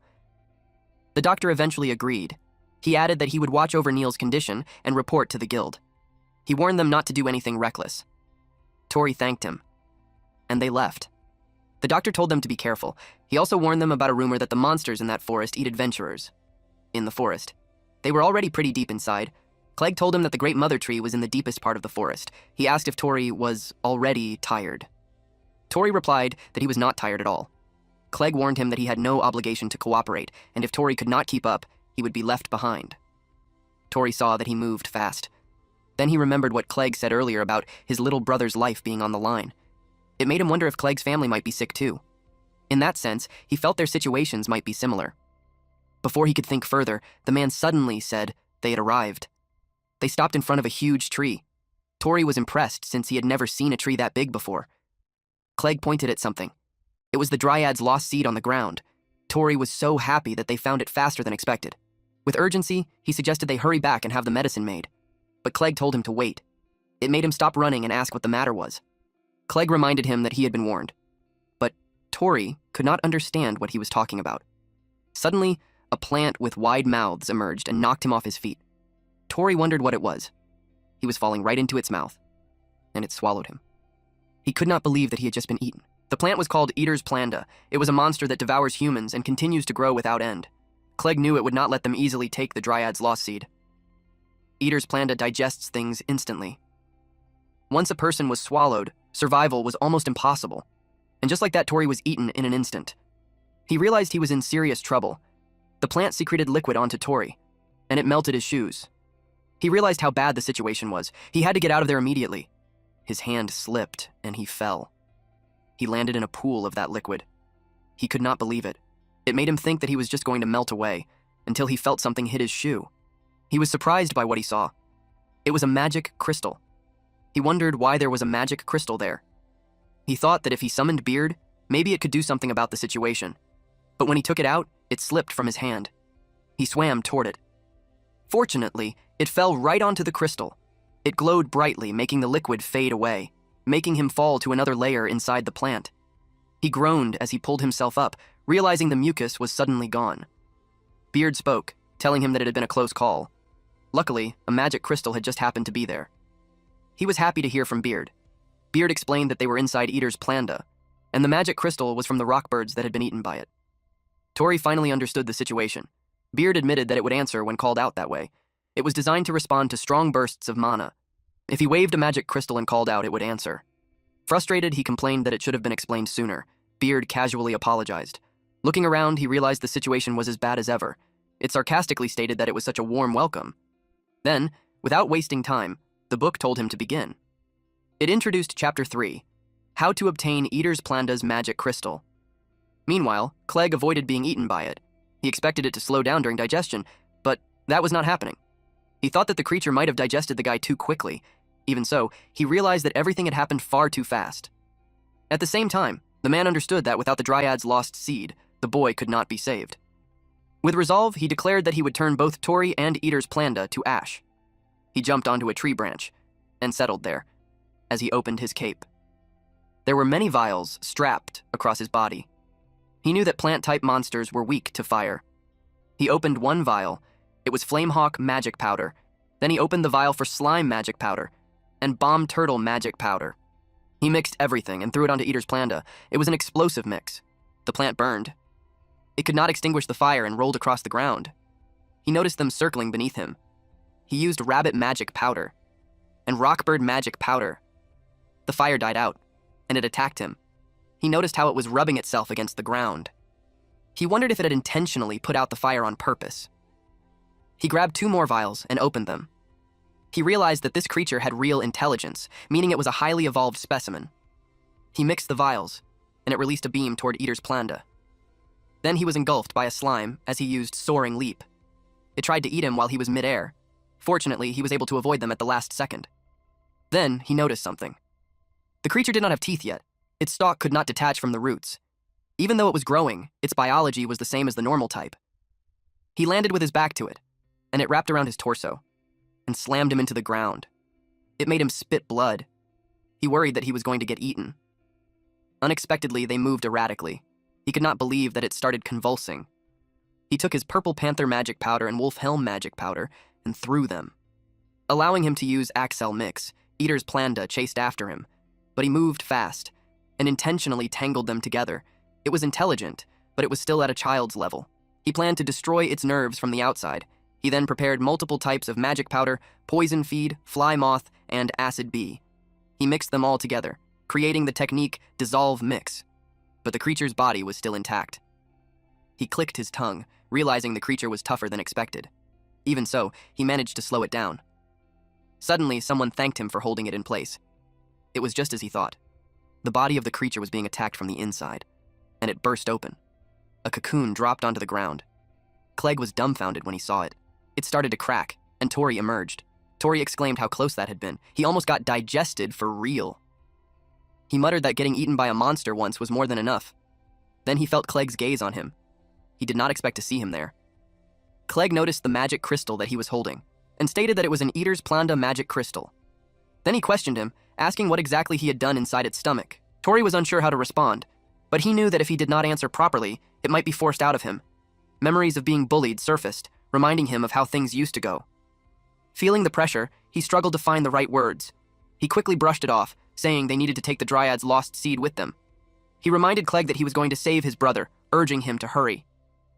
The doctor eventually agreed. He added that he would watch over Neil's condition and report to the guild. He warned them not to do anything reckless. Tori thanked him, and they left. The doctor told them to be careful. He also warned them about a rumor that the monsters in that forest eat adventurers. In the forest. They were already pretty deep inside. Clegg told him that the Great Mother Tree was in the deepest part of the forest. He asked if Tori was already tired. Tori replied that he was not tired at all. Clegg warned him that he had no obligation to cooperate, and if Tori could not keep up, he would be left behind. Tori saw that he moved fast. Then he remembered what Clegg said earlier about his little brother's life being on the line. It made him wonder if Clegg's family might be sick too. In that sense, he felt their situations might be similar. Before he could think further, the man suddenly said they had arrived. They stopped in front of a huge tree. Tori was impressed since he had never seen a tree that big before. Clegg pointed at something. It was the Dryad's lost seed on the ground. Tori was so happy that they found it faster than expected. With urgency, he suggested they hurry back and have the medicine made. But Clegg told him to wait. It made him stop running and ask what the matter was. Clegg reminded him that he had been warned. But Tori could not understand what he was talking about. Suddenly, a plant with wide mouths emerged and knocked him off his feet. Tori wondered what it was. He was falling right into its mouth, and it swallowed him. He could not believe that he had just been eaten. The plant was called Eater's Planda. It was a monster that devours humans and continues to grow without end. Clegg knew it would not let them easily take the Dryad's lost seed. Eater's Planda digests things instantly. Once a person was swallowed, survival was almost impossible. And just like that, Tori was eaten in an instant. He realized he was in serious trouble. The plant secreted liquid onto Tori, and it melted his shoes. He realized how bad the situation was. He had to get out of there immediately. His hand slipped, and he fell. He landed in a pool of that liquid. He could not believe it. It made him think that he was just going to melt away, until he felt something hit his shoe. He was surprised by what he saw. It was a magic crystal. He wondered why there was a magic crystal there. He thought that if he summoned Beard, maybe it could do something about the situation. But when he took it out, it slipped from his hand. He swam toward it. Fortunately, it fell right onto the crystal. It glowed brightly, making the liquid fade away, making him fall to another layer inside the plant. He groaned as he pulled himself up, realizing the mucus was suddenly gone. Beard spoke, telling him that it had been a close call. Luckily, a magic crystal had just happened to be there. He was happy to hear from Beard. Beard explained that they were inside Eater's Planda, and the magic crystal was from the rock birds that had been eaten by it. Tori finally understood the situation. Beard admitted that it would answer when called out that way. It was designed to respond to strong bursts of mana. If he waved a magic crystal and called out, it would answer. Frustrated, he complained that it should have been explained sooner. Beard casually apologized. Looking around, he realized the situation was as bad as ever. It sarcastically stated that it was such a warm welcome. Then, without wasting time, the book told him to begin. It introduced Chapter 3, How to Obtain Eater's Planda's Magic Crystal. Meanwhile, Clegg avoided being eaten by it. He expected it to slow down during digestion, but that was not happening. He thought that the creature might have digested the guy too quickly. Even so, he realized that everything had happened far too fast. At the same time, the man understood that without the Dryad's lost seed, the boy could not be saved. With resolve, he declared that he would turn both Tori and Eater's Planda to ash. He jumped onto a tree branch and settled there as he opened his cape. There were many vials strapped across his body. He knew that plant-type monsters were weak to fire. He opened one vial. It was Flamehawk magic powder. Then he opened the vial for slime magic powder and bomb turtle magic powder. He mixed everything and threw it onto Eater's Planda. It was an explosive mix. The plant burned. It could not extinguish the fire and rolled across the ground. He noticed them circling beneath him. He used rabbit magic powder and rockbird magic powder. The fire died out, and it attacked him. He noticed how it was rubbing itself against the ground. He wondered if it had intentionally put out the fire on purpose. He grabbed 2 more vials and opened them. He realized that this creature had real intelligence, meaning it was a highly evolved specimen. He mixed the vials, and it released a beam toward Eater's Planda. Then he was engulfed by a slime as he used Soaring Leap. It tried to eat him while he was midair. Fortunately, he was able to avoid them at the last second. Then he noticed something. The creature did not have teeth yet. Its stalk could not detach from the roots. Even though it was growing, its biology was the same as the normal type. He landed with his back to it, and it wrapped around his torso and slammed him into the ground. It made him spit blood. He worried that he was going to get eaten. Unexpectedly, they moved erratically. He could not believe that it started convulsing. He took his Purple Panther magic powder and Wolf Helm magic powder and threw them. Allowing him to use Axel Mix, Eater's Planda chased after him, but he moved fast and intentionally tangled them together. It was intelligent, but it was still at a child's level. He planned to destroy its nerves from the outside. He then prepared multiple types of magic powder, poison feed, fly moth, and acid bee. He mixed them all together, creating the technique Dissolve Mix. But the creature's body was still intact. He clicked his tongue, realizing the creature was tougher than expected. Even so, he managed to slow it down. Suddenly, someone thanked him for holding it in place. It was just as he thought. The body of the creature was being attacked from the inside, and it burst open. A cocoon dropped onto the ground. Clegg was dumbfounded when he saw it. It started to crack, and Tori emerged. Tori exclaimed how close that had been. He almost got digested for real. He muttered that getting eaten by a monster once was more than enough. Then he felt Clegg's gaze on him. He did not expect to see him there. Clegg noticed the magic crystal that he was holding, and stated that it was an Eater's Planda magic crystal. Then he questioned him, asking what exactly he had done inside its stomach. Tori was unsure how to respond, but he knew that if he did not answer properly, it might be forced out of him. Memories of being bullied surfaced, reminding him of how things used to go. Feeling the pressure, he struggled to find the right words. He quickly brushed it off, saying they needed to take the Dryad's lost seed with them. He reminded Clegg that he was going to save his brother, urging him to hurry.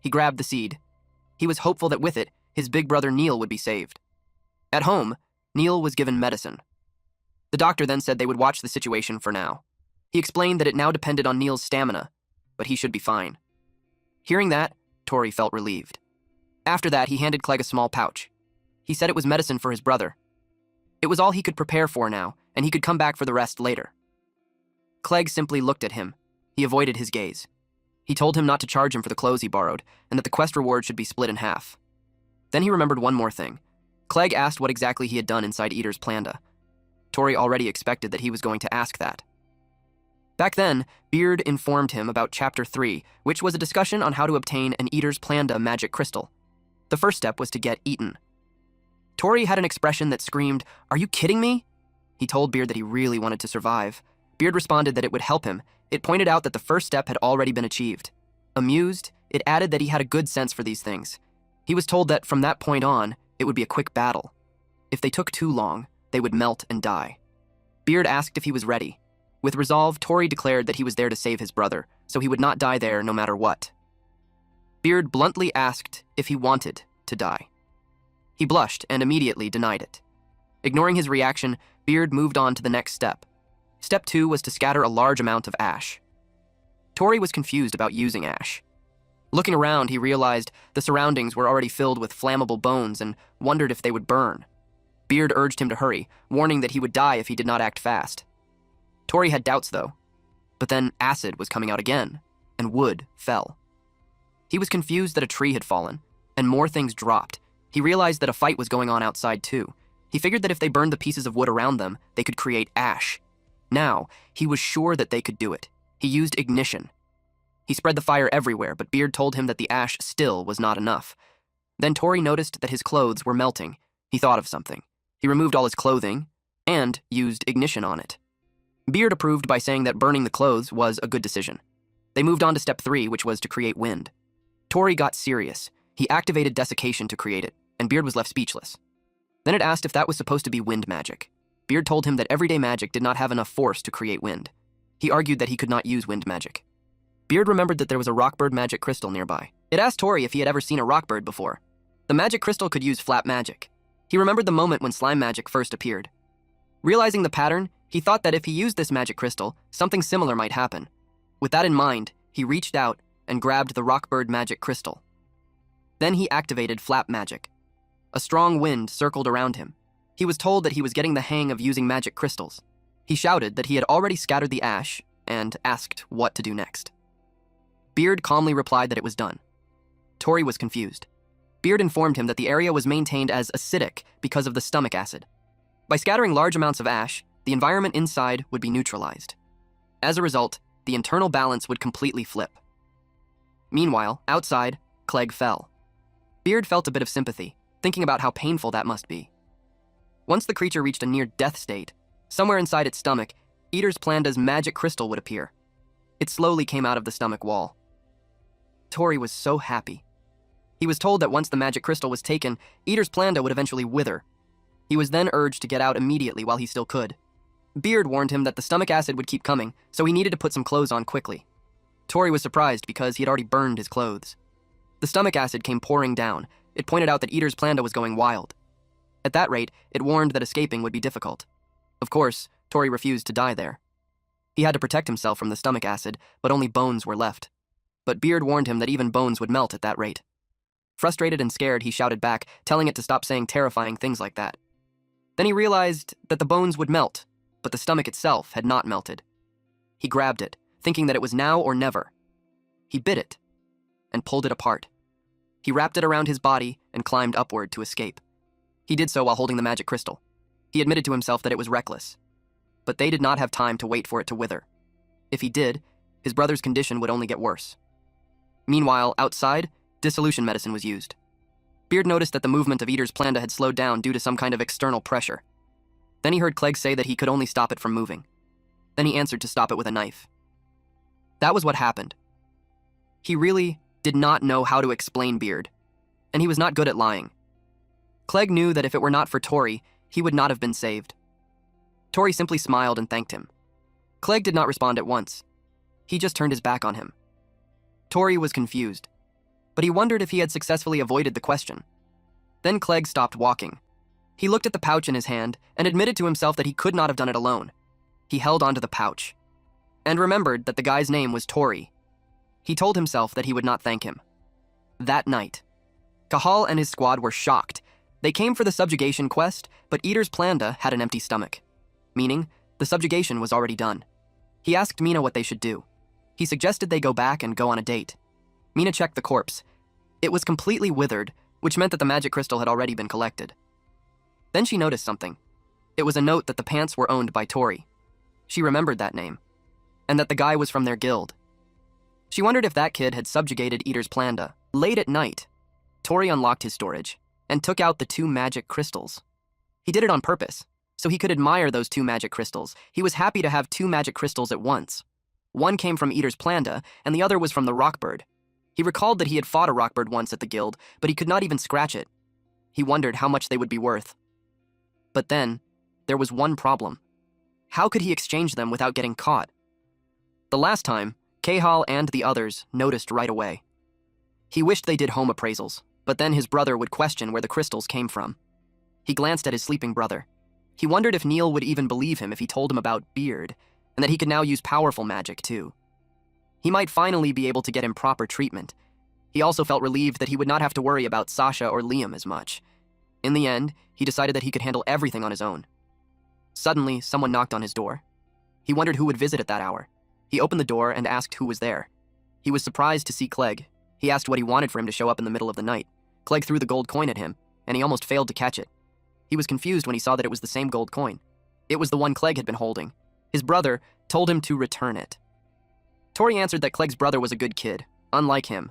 He grabbed the seed. He was hopeful that with it, his big brother Neil would be saved. At home, Neil was given medicine. The doctor then said they would watch the situation for now. He explained that it now depended on Neil's stamina, but he should be fine. Hearing that, Tori felt relieved. After that, he handed Clegg a small pouch. He said it was medicine for his brother. It was all he could prepare for now, and he could come back for the rest later. Clegg simply looked at him. He avoided his gaze. He told him not to charge him for the clothes he borrowed, and that the quest reward should be split in half. Then he remembered one more thing. Clegg asked what exactly he had done inside Eater's Planda. Tori already expected that he was going to ask that. Back then, Beard informed him about Chapter 3, which was a discussion on how to obtain an Eater's Planda magic crystal. The first step was to get eaten. Tori had an expression that screamed, "Are you kidding me?" He told Beard that he really wanted to survive. Beard responded that it would help him. It pointed out that the first step had already been achieved. Amused, it added that he had a good sense for these things. He was told that from that point on, it would be a quick battle. If they took too long, they would melt and die. Beard asked if he was ready. With resolve, Tori declared that he was there to save his brother, so he would not die there no matter what. Beard bluntly asked if he wanted to die. He blushed and immediately denied it. Ignoring his reaction, Beard moved on to the next step. Step 2 was to scatter a large amount of ash. Tori was confused about using ash. Looking around, he realized the surroundings were already filled with flammable bones and wondered if they would burn. Beard urged him to hurry, warning that he would die if he did not act fast. Tori had doubts, though. But then acid was coming out again, and wood fell. He was confused that a tree had fallen, and more things dropped. He realized that a fight was going on outside, too. He figured that if they burned the pieces of wood around them, they could create ash. Now, he was sure that they could do it. He used ignition. He spread the fire everywhere, but Beard told him that the ash still was not enough. Then Tori noticed that his clothes were melting. He thought of something. He removed all his clothing and used ignition on it. Beard approved by saying that burning the clothes was a good decision. They moved on to step 3, which was to create wind. Tori got serious. He activated desiccation to create it, and Beard was left speechless. Then it asked if that was supposed to be wind magic. Beard told him that everyday magic did not have enough force to create wind. He argued that he could not use wind magic. Beard remembered that there was a rockbird magic crystal nearby. It asked Tori if he had ever seen a rockbird before. The magic crystal could use flap magic. He remembered the moment when slime magic first appeared. Realizing the pattern, he thought that if he used this magic crystal, something similar might happen. With that in mind, he reached out and grabbed the rockbird magic crystal. Then he activated flap magic. A strong wind circled around him. He was told that he was getting the hang of using magic crystals. He shouted that he had already scattered the ash and asked what to do next. Beard calmly replied that it was done. Tori was confused. Beard informed him that the area was maintained as acidic because of the stomach acid. By scattering large amounts of ash, the environment inside would be neutralized. As a result, the internal balance would completely flip. Meanwhile, outside, Clegg fell. Beard felt a bit of sympathy, thinking about how painful that must be. Once the creature reached a near-death state, somewhere inside its stomach, Eater's Planda's magic crystal would appear. It slowly came out of the stomach wall. Tori was so happy. He was told that once the magic crystal was taken, Eater's Planda would eventually wither. He was then urged to get out immediately while he still could. Beard warned him that the stomach acid would keep coming, so he needed to put some clothes on quickly. Tori was surprised because he had already burned his clothes. The stomach acid came pouring down. It pointed out that Eater's Planda was going wild. At that rate, it warned that escaping would be difficult. Of course, Tori refused to die there. He had to protect himself from the stomach acid, but only bones were left. But Beard warned him that even bones would melt at that rate. Frustrated and scared, he shouted back, telling it to stop saying terrifying things like that. Then he realized that the bones would melt, but the stomach itself had not melted. He grabbed it, thinking that it was now or never. He bit it and pulled it apart. He wrapped it around his body and climbed upward to escape. He did so while holding the magic crystal. He admitted to himself that it was reckless. But they did not have time to wait for it to wither. If he did, his brother's condition would only get worse. Meanwhile, outside, dissolution medicine was used. Beard noticed that the movement of Eater's Planda had slowed down due to some kind of external pressure. Then he heard Clegg say that he could only stop it from moving. Then he answered to stop it with a knife. That was what happened. He really did not know how to explain Beard, and he was not good at lying. Clegg knew that if it were not for Tori, he would not have been saved. Tori simply smiled and thanked him. Clegg did not respond at once. He just turned his back on him. Tori was confused, but he wondered if he had successfully avoided the question. Then Clegg stopped walking. He looked at the pouch in his hand and admitted to himself that he could not have done it alone. He held onto the pouch and remembered that the guy's name was Tori. He told himself that he would not thank him. That night, Cahal and his squad were shocked. They came for the subjugation quest, but Eater's Planda had an empty stomach, meaning the subjugation was already done. He asked Mina what they should do. He suggested they go back and go on a date. Mina checked the corpse. It was completely withered, which meant that the magic crystal had already been collected. Then she noticed something. It was a note that the pants were owned by Tori. She remembered that name, and that the guy was from their guild. She wondered if that kid had subjugated Eater's Planda. Late at night, Tori unlocked his storage and took out the 2 magic crystals. He did it on purpose, so he could admire those 2 magic crystals. He was happy to have 2 magic crystals at once. One came from Eater's Planda, and the other was from the rockbird. He recalled that he had fought a rockbird once at the guild, but he could not even scratch it. He wondered how much they would be worth. But then, there was one problem. How could he exchange them without getting caught? The last time, Cahal and the others noticed right away. He wished they did home appraisals, but then his brother would question where the crystals came from. He glanced at his sleeping brother. He wondered if Neil would even believe him if he told him about Beard, and that he could now use powerful magic too. He might finally be able to get him proper treatment. He also felt relieved that he would not have to worry about Sasha or Liam as much. In the end, he decided that he could handle everything on his own. Suddenly, someone knocked on his door. He wondered who would visit at that hour. He opened the door and asked who was there. He was surprised to see Clegg. He asked what he wanted for him to show up in the middle of the night. Clegg threw the gold coin at him, and he almost failed to catch it. He was confused when he saw that it was the same gold coin. It was the one Clegg had been holding. His brother told him to return it. Tori answered that Clegg's brother was a good kid, unlike him.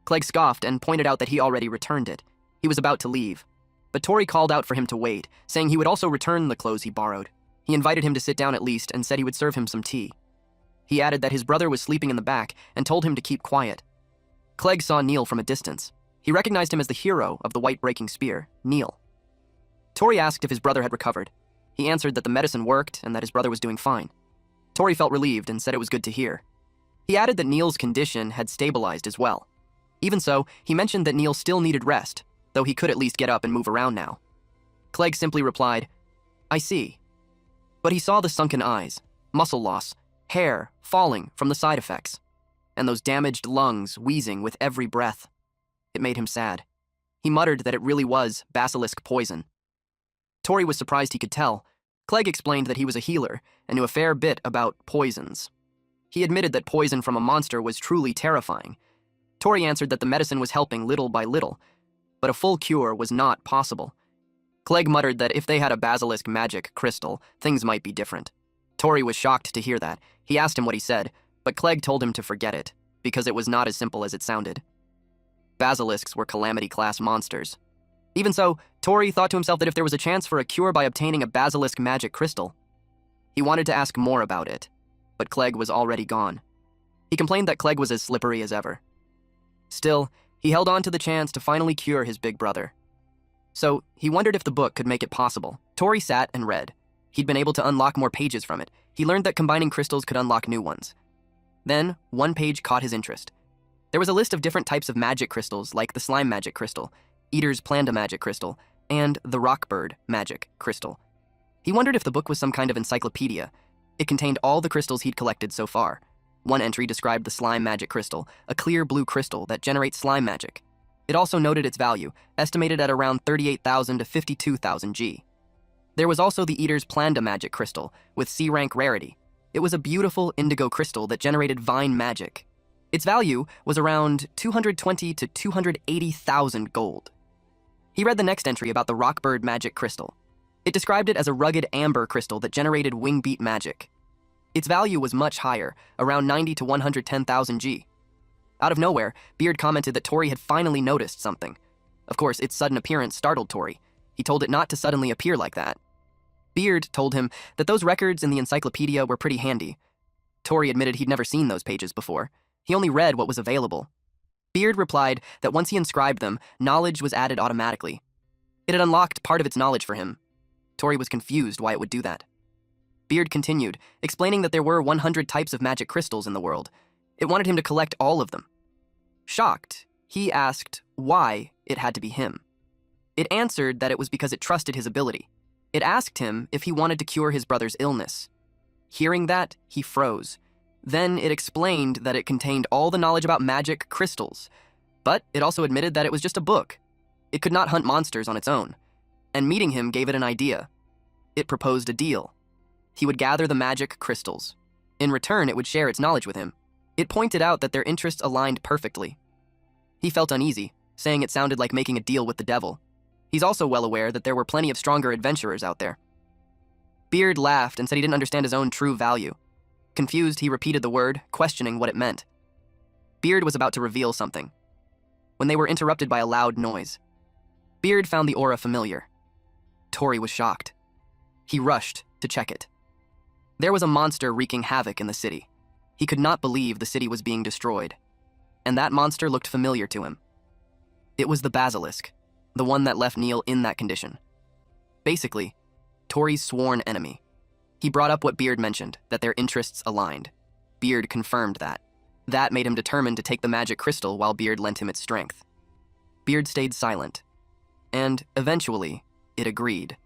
Clegg scoffed and pointed out that he already returned it. He was about to leave, but Tori called out for him to wait, saying he would also return the clothes he borrowed. He invited him to sit down at least and said he would serve him some tea. He added that his brother was sleeping in the back and told him to keep quiet. Clegg saw Neil from a distance. He recognized him as the hero of the white breaking spear, Neil. Tori asked if his brother had recovered. He answered that the medicine worked and that his brother was doing fine. Tori felt relieved and said it was good to hear. He added that Neil's condition had stabilized as well. Even so, he mentioned that Neil still needed rest, though he could at least get up and move around now. Clegg simply replied, "I see." But he saw the sunken eyes, muscle loss, hair falling from the side effects, and those damaged lungs wheezing with every breath. It made him sad. He muttered that it really was basilisk poison. Tori was surprised he could tell. Clegg explained that he was a healer and knew a fair bit about poisons. He admitted that poison from a monster was truly terrifying. Tori answered that the medicine was helping little by little, but a full cure was not possible. Clegg muttered that if they had a basilisk magic crystal, things might be different. Tori was shocked to hear that. He asked him what he said, but Clegg told him to forget it, because it was not as simple as it sounded. Basilisks were calamity-class monsters. Even so, Tori thought to himself that if there was a chance for a cure by obtaining a basilisk magic crystal, he wanted to ask more about it, but Clegg was already gone. He complained that Clegg was as slippery as ever. Still, he held on to the chance to finally cure his big brother. So, he wondered if the book could make it possible. Tori sat and read. He'd been able to unlock more pages from it. He learned that combining crystals could unlock new ones. Then, one page caught his interest. There was a list of different types of magic crystals, like the slime magic crystal, Eater's planda magic crystal, and the rockbird magic crystal. He wondered if the book was some kind of encyclopedia. It contained all the crystals he'd collected so far. One entry described the slime magic crystal, a clear blue crystal that generates slime magic. It also noted its value, estimated at around 38,000 to 52,000 G. There was also the Eater's planda magic crystal, with C-rank rarity. It was a beautiful indigo crystal that generated vine magic. Its value was around 220 to 280,000 gold. He read the next entry about the rockbird magic crystal. It described it as a rugged amber crystal that generated wingbeat magic. Its value was much higher, around 90 to 110,000 G. Out of nowhere, Beard commented that Tori had finally noticed something. Of course, its sudden appearance startled Tori. He told it not to suddenly appear like that. Beard told him that those records in the encyclopedia were pretty handy. Tori admitted he'd never seen those pages before. He only read what was available. Beard replied that once he inscribed them, knowledge was added automatically. It had unlocked part of its knowledge for him. Tori was confused why it would do that. Beard continued, explaining that there were 100 types of magic crystals in the world. It wanted him to collect all of them. Shocked, he asked why it had to be him. It answered that it was because it trusted his ability. It asked him if he wanted to cure his brother's illness. Hearing that, he froze. Then it explained that it contained all the knowledge about magic crystals, but it also admitted that it was just a book. It could not hunt monsters on its own, and meeting him gave it an idea. It proposed a deal. He would gather the magic crystals. In return, it would share its knowledge with him. It pointed out that their interests aligned perfectly. He felt uneasy, saying it sounded like making a deal with the devil. He's also well aware that there were plenty of stronger adventurers out there. Beard laughed and said he didn't understand his own true value. Confused, he repeated the word, questioning what it meant. Beard was about to reveal something, when they were interrupted by a loud noise. Beard found the aura familiar. Tori was shocked. He rushed to check it. There was a monster wreaking havoc in the city. He could not believe the city was being destroyed. And that monster looked familiar to him. It was the basilisk, the one that left Neil in that condition. Basically, Tori's sworn enemy. He brought up what Beard mentioned, that their interests aligned. Beard confirmed that. That made him determined to take the magic crystal while Beard lent him its strength. Beard stayed silent, and eventually, it agreed.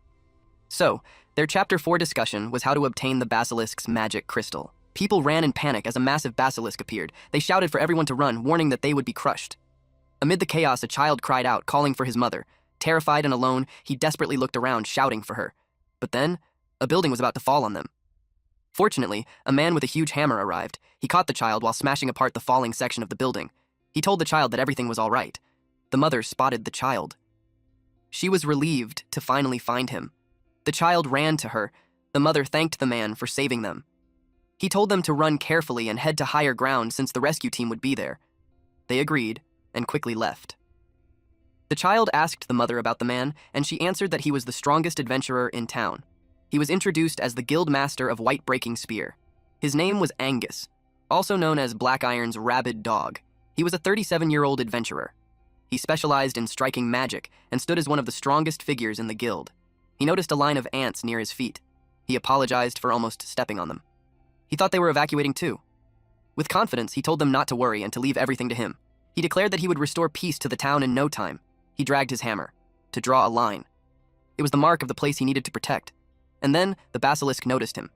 So, their Chapter 4 discussion was how to obtain the basilisk's magic crystal. People ran in panic as a massive basilisk appeared. They shouted for everyone to run, warning that they would be crushed. Amid the chaos, a child cried out, calling for his mother. Terrified and alone, he desperately looked around, shouting for her. But then, a building was about to fall on them. Fortunately, a man with a huge hammer arrived. He caught the child while smashing apart the falling section of the building. He told the child that everything was all right. The mother spotted the child. She was relieved to finally find him. The child ran to her. The mother thanked the man for saving them. He told them to run carefully and head to higher ground since the rescue team would be there. They agreed and quickly left. The child asked the mother about the man, and she answered that he was the strongest adventurer in town. He was introduced as the Guild Master of White Breaking Spear. His name was Angus, also known as Black Iron's rabid dog. He was a 37-year-old adventurer. He specialized in striking magic and stood as one of the strongest figures in the guild. He noticed a line of ants near his feet. He apologized for almost stepping on them. He thought they were evacuating too. With confidence, he told them not to worry and to leave everything to him. He declared that he would restore peace to the town in no time. He dragged his hammer to draw a line. It was the mark of the place he needed to protect. And then the basilisk noticed him.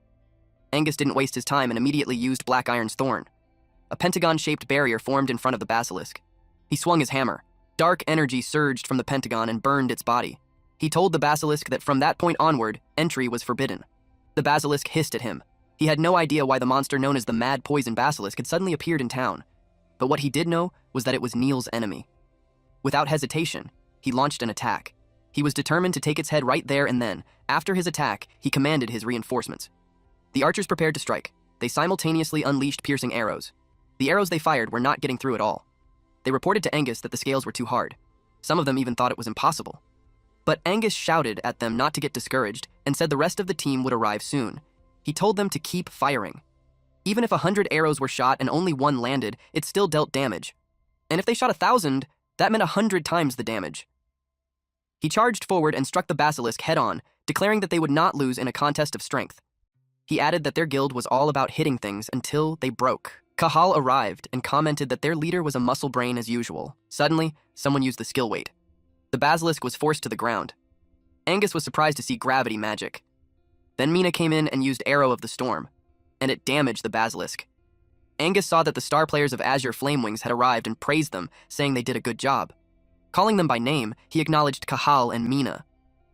Angus didn't waste his time and immediately used Black Iron's thorn. A pentagon-shaped barrier formed in front of the basilisk. He swung his hammer. Dark energy surged from the pentagon and burned its body. He told the basilisk that from that point onward, entry was forbidden. The basilisk hissed at him. He had no idea why the monster known as the Mad Poison Basilisk had suddenly appeared in town. But what he did know was that it was Neil's enemy. Without hesitation, he launched an attack. He was determined to take its head right there and then. After his attack, he commanded his reinforcements. The archers prepared to strike. They simultaneously unleashed piercing arrows. The arrows they fired were not getting through at all. They reported to Angus that the scales were too hard. Some of them even thought it was impossible. But Angus shouted at them not to get discouraged and said the rest of the team would arrive soon. He told them to keep firing. Even if 100 arrows were shot and only one landed, it still dealt damage. And if they shot 1,000, that meant 100 times the damage. He charged forward and struck the basilisk head-on, declaring that they would not lose in a contest of strength. He added that their guild was all about hitting things until they broke. Cahal arrived and commented that their leader was a muscle brain as usual. Suddenly, someone used the skill weight. The basilisk was forced to the ground. Angus was surprised to see gravity magic. Then Mina came in and used Arrow of the Storm, and it damaged the basilisk. Angus saw that the star players of Azure Flamewings had arrived and praised them, saying they did a good job. Calling them by name, he acknowledged Cahal and Mina.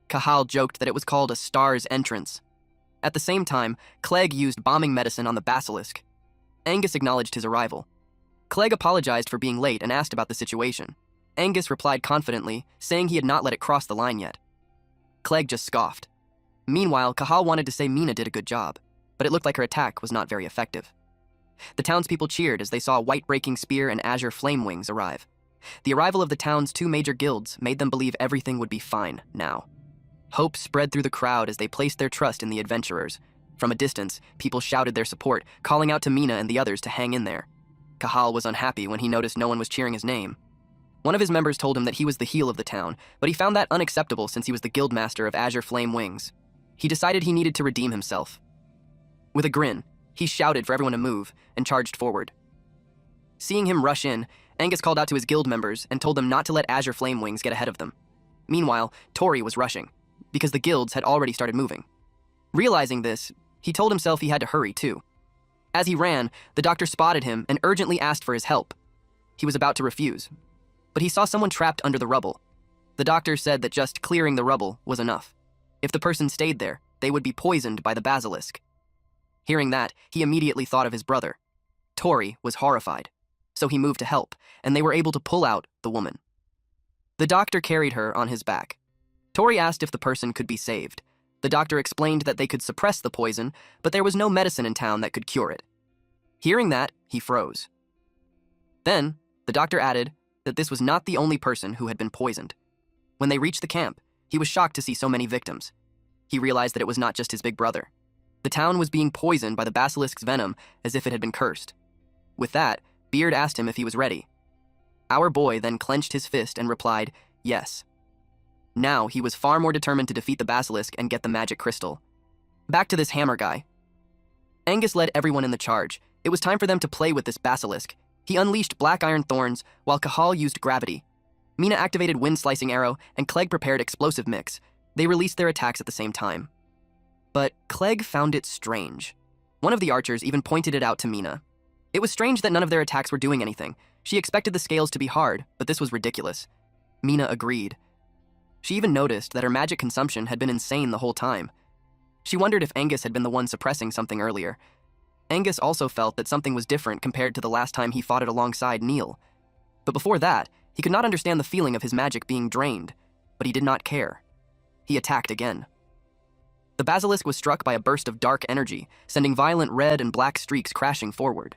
Cahal joked that it was called a star's entrance. At the same time, Clegg used bombing medicine on the basilisk. Angus acknowledged his arrival. Clegg apologized for being late and asked about the situation. Angus replied confidently, saying he had not let it cross the line yet. Clegg just scoffed. Meanwhile, Cahal wanted to say Mina did a good job, but it looked like her attack was not very effective. The townspeople cheered as they saw White-Breaking Spear and Azure Flamewings arrive. The arrival of the town's two major guilds made them believe everything would be fine now. Hope spread through the crowd as they placed their trust in the adventurers. From a distance, people shouted their support, calling out to Mina and the others to hang in there. Cahal was unhappy when he noticed no one was cheering his name. One of his members told him that he was the heel of the town, but he found that unacceptable since he was the guildmaster of Azure Flame Wings. He decided he needed to redeem himself. With a grin, he shouted for everyone to move and charged forward. Seeing him rush in, Angus called out to his guild members and told them not to let Azure Flame Wings get ahead of them. Meanwhile, Tori was rushing, because the guilds had already started moving. Realizing this, he told himself he had to hurry too. As he ran, the doctor spotted him and urgently asked for his help. He was about to refuse, but he saw someone trapped under the rubble. The doctor said that just clearing the rubble was enough. If the person stayed there, they would be poisoned by the basilisk. Hearing that, he immediately thought of his brother. Tori was horrified, so he moved to help, and they were able to pull out the woman. The doctor carried her on his back. Tori asked if the person could be saved. The doctor explained that they could suppress the poison, but there was no medicine in town that could cure it. Hearing that, he froze. Then, the doctor added that this was not the only person who had been poisoned. When they reached the camp, he was shocked to see so many victims. He realized that it was not just his big brother. The town was being poisoned by the basilisk's venom as if it had been cursed. With that, Beard asked him if he was ready. Our boy then clenched his fist and replied, yes. Now he was far more determined to defeat the basilisk and get the magic crystal. Back to this hammer guy. Angus led everyone in the charge. It was time for them to play with this basilisk. He unleashed black iron thorns, while Cahal used gravity. Mina activated wind-slicing arrow, and Clegg prepared explosive mix. They released their attacks at the same time. But Clegg found it strange. One of the archers even pointed it out to Mina. It was strange that none of their attacks were doing anything. She expected the scales to be hard, but this was ridiculous. Mina agreed. She even noticed that her magic consumption had been insane the whole time. She wondered if Angus had been the one suppressing something earlier. Angus also felt that something was different compared to the last time he fought it alongside Neil. But before that, he could not understand the feeling of his magic being drained, but he did not care. He attacked again. The basilisk was struck by a burst of dark energy, sending violent red and black streaks crashing forward.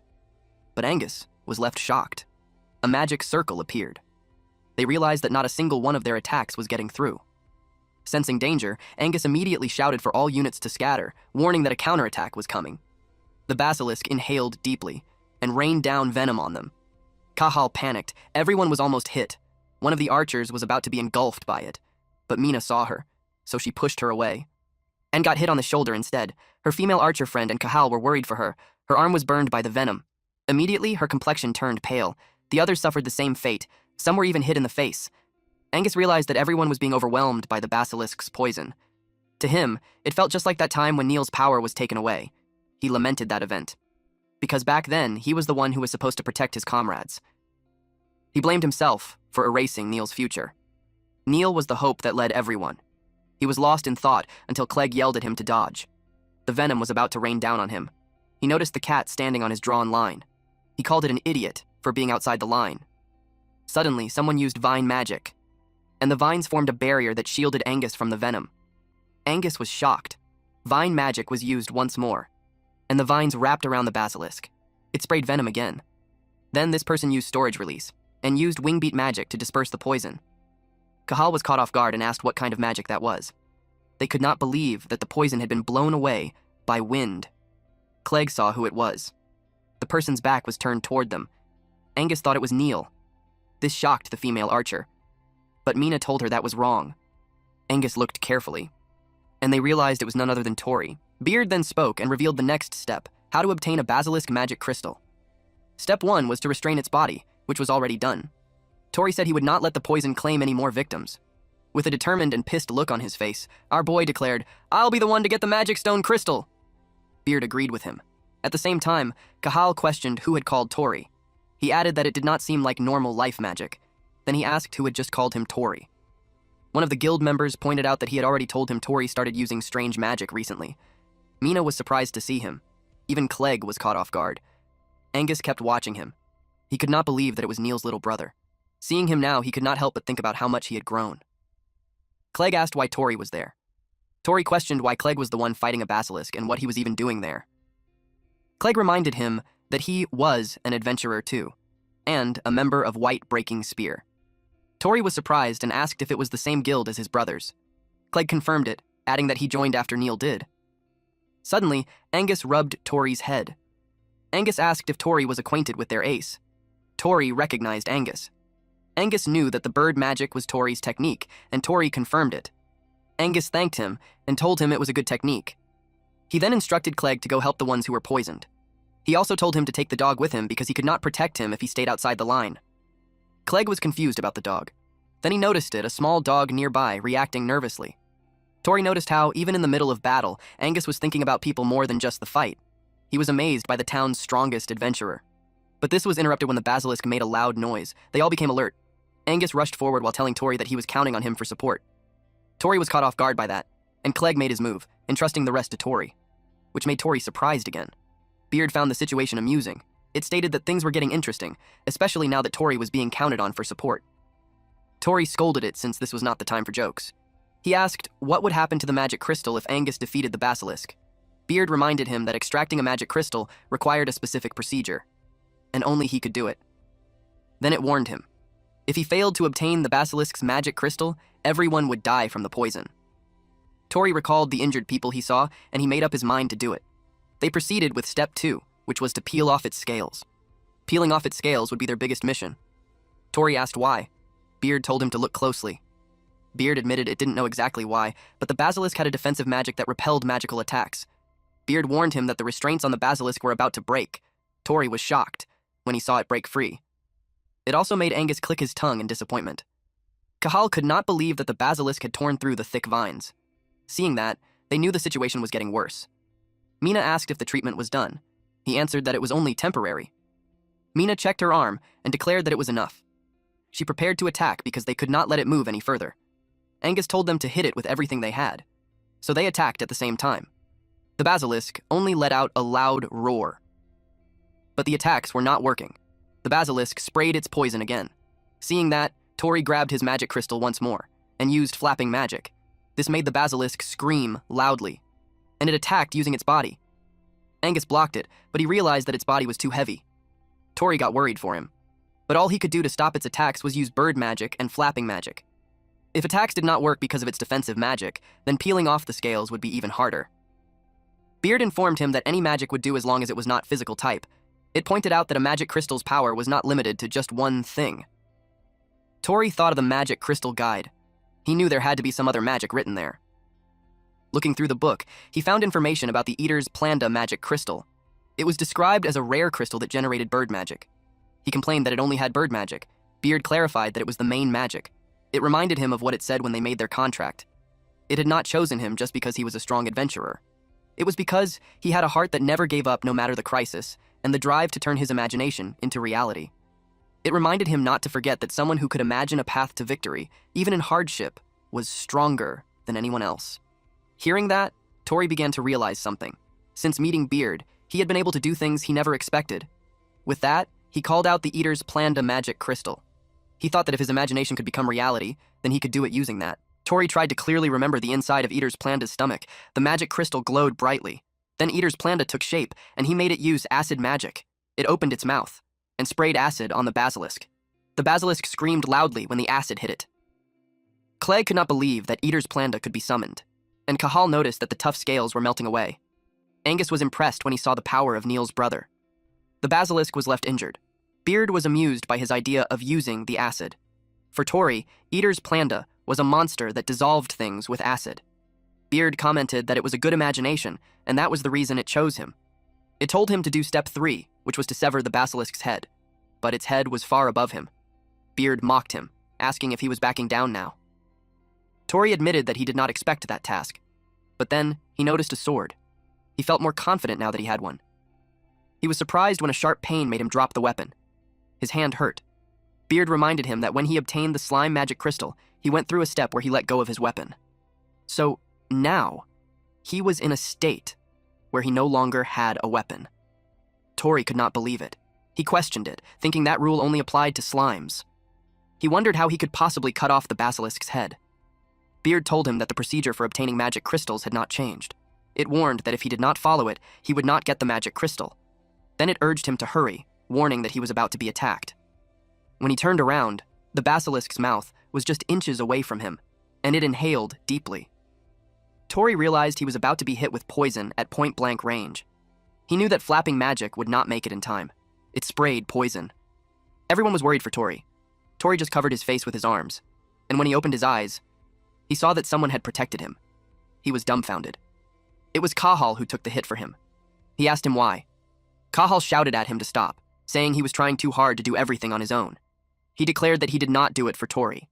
But Angus was left shocked. A magic circle appeared. They realized that not a single one of their attacks was getting through. Sensing danger, Angus immediately shouted for all units to scatter, warning that a counterattack was coming. The basilisk inhaled deeply and rained down venom on them. Cahal panicked. Everyone was almost hit. One of the archers was about to be engulfed by it, but Mina saw her, so she pushed her away and got hit on the shoulder instead. Her female archer friend and Cahal were worried for her. Her arm was burned by the venom. Immediately, her complexion turned pale. The others suffered the same fate. Some were even hit in the face. Angus realized that everyone was being overwhelmed by the basilisk's poison. To him, it felt just like that time when Neil's power was taken away. He lamented that event, because back then, he was the one who was supposed to protect his comrades. He blamed himself for erasing Neil's future. Neil was the hope that led everyone. He was lost in thought until Clegg yelled at him to dodge. The venom was about to rain down on him. He noticed the cat standing on his drawn line. He called it an idiot for being outside the line. Suddenly, someone used vine magic, and the vines formed a barrier that shielded Angus from the venom. Angus was shocked. Vine magic was used once more, and the vines wrapped around the basilisk. It sprayed venom again. Then this person used storage release, and used wingbeat magic to disperse the poison. Cahal was caught off guard and asked what kind of magic that was. They could not believe that the poison had been blown away by wind. Clegg saw who it was. The person's back was turned toward them. Angus thought it was Neil. This shocked the female archer, but Mina told her that was wrong. Angus looked carefully, and they realized it was none other than Tori. Beard then spoke and revealed the next step, how to obtain a basilisk magic crystal. Step 1 was to restrain its body, which was already done. Tori said he would not let the poison claim any more victims. With a determined and pissed look on his face, our boy declared, "I'll be the one to get the magic stone crystal." Beard agreed with him. At the same time, Cahal questioned who had called Tori. He added that it did not seem like normal life magic. Then he asked who had just called him Tori. One of the guild members pointed out that he had already told him Tori started using strange magic recently. Mina was surprised to see him. Even Clegg was caught off guard. Angus kept watching him. He could not believe that it was Neil's little brother. Seeing him now, he could not help but think about how much he had grown. Clegg asked why Tori was there. Tori questioned why Clegg was the one fighting a basilisk and what he was even doing there. Clegg reminded him that he was an adventurer too, and a member of White Breaking Spear. Tori was surprised and asked if it was the same guild as his brothers. Clegg confirmed it, adding that he joined after Neil did. Suddenly, Angus rubbed Tori's head. Angus asked if Tori was acquainted with their ace. Tori recognized Angus. Angus knew that the bird magic was Tori's technique, and Tori confirmed it. Angus thanked him and told him it was a good technique. He then instructed Clegg to go help the ones who were poisoned. He also told him to take the dog with him because he could not protect him if he stayed outside the line. Clegg was confused about the dog. Then he noticed it, a small dog nearby, reacting nervously. Tori noticed how, even in the middle of battle, Angus was thinking about people more than just the fight. He was amazed by the town's strongest adventurer. But this was interrupted when the basilisk made a loud noise. They all became alert. Angus rushed forward while telling Tori that he was counting on him for support. Tori was caught off guard by that, and Clegg made his move, entrusting the rest to Tori, which made Tori surprised again. Beard found the situation amusing. It stated that things were getting interesting, especially now that Tori was being counted on for support. Tori scolded it since this was not the time for jokes. He asked what would happen to the magic crystal if Angus defeated the basilisk. Beard reminded him that extracting a magic crystal required a specific procedure, and only he could do it. Then it warned him. If he failed to obtain the basilisk's magic crystal, everyone would die from the poison. Tori recalled the injured people he saw, and he made up his mind to do it. They proceeded with step 2, which was to peel off its scales. Peeling off its scales would be their biggest mission. Tori asked why. Beard told him to look closely. Beard admitted it didn't know exactly why, but the basilisk had a defensive magic that repelled magical attacks. Beard warned him that the restraints on the basilisk were about to break. Tori was shocked when he saw it break free. It also made Angus click his tongue in disappointment. Cahal could not believe that the basilisk had torn through the thick vines. Seeing that, they knew the situation was getting worse. Mina asked if the treatment was done. He answered that it was only temporary. Mina checked her arm and declared that it was enough. She prepared to attack because they could not let it move any further. Angus told them to hit it with everything they had, so they attacked at the same time. The basilisk only let out a loud roar. But the attacks were not working. The basilisk sprayed its poison again. Seeing that, Tori grabbed his magic crystal once more and used flapping magic. This made the basilisk scream loudly, and it attacked using its body. Angus blocked it, but he realized that its body was too heavy. Tori got worried for him, but all he could do to stop its attacks was use bird magic and flapping magic. If attacks did not work because of its defensive magic, then peeling off the scales would be even harder. Beard informed him that any magic would do as long as it was not physical type. It pointed out that a magic crystal's power was not limited to just one thing. Tori thought of the magic crystal guide. He knew there had to be some other magic written there. Looking through the book, he found information about the Eater's Planda magic crystal. It was described as a rare crystal that generated bird magic. He complained that it only had bird magic. Beard clarified that it was the main magic. It reminded him of what it said when they made their contract. It had not chosen him just because he was a strong adventurer. It was because he had a heart that never gave up no matter the crisis, and the drive to turn his imagination into reality. It reminded him not to forget that someone who could imagine a path to victory, even in hardship, was stronger than anyone else. Hearing that, Tori began to realize something. Since meeting Beard, he had been able to do things he never expected. With that, he called out the Eater's planned a magic crystal. He thought that if his imagination could become reality, then he could do it using that. Tori tried to clearly remember the inside of Eater's Planda's stomach. The magic crystal glowed brightly. Then Eater's Planda took shape, and he made it use acid magic. It opened its mouth and sprayed acid on the basilisk. The basilisk screamed loudly when the acid hit it. Clegg could not believe that Eater's Planda could be summoned, and Cahal noticed that the tough scales were melting away. Angus was impressed when he saw the power of Neil's brother. The basilisk was left injured. Beard was amused by his idea of using the acid. For Tori, Eater's Planda was a monster that dissolved things with acid. Beard commented that it was a good imagination, and that was the reason it chose him. It told him to do step 3, which was to sever the basilisk's head, but its head was far above him. Beard mocked him, asking if he was backing down now. Tori admitted that he did not expect that task, but then he noticed a sword. He felt more confident now that he had one. He was surprised when a sharp pain made him drop the weapon. His hand hurt. Beard reminded him that when he obtained the slime magic crystal, he went through a step where he let go of his weapon. So now, he was in a state where he no longer had a weapon. Tori could not believe it. He questioned it, thinking that rule only applied to slimes. He wondered how he could possibly cut off the basilisk's head. Beard told him that the procedure for obtaining magic crystals had not changed. It warned that if he did not follow it, he would not get the magic crystal. Then it urged him to hurry, warning that he was about to be attacked. When he turned around, the basilisk's mouth was just inches away from him, and it inhaled deeply. Tori realized he was about to be hit with poison at point-blank range. He knew that flapping magic would not make it in time. It sprayed poison. Everyone was worried for Tori. Tori just covered his face with his arms, and when he opened his eyes, he saw that someone had protected him. He was dumbfounded. It was Cahal who took the hit for him. He asked him why. Cahal shouted at him to stop, saying he was trying too hard to do everything on his own. He declared that he did not do it for Tori.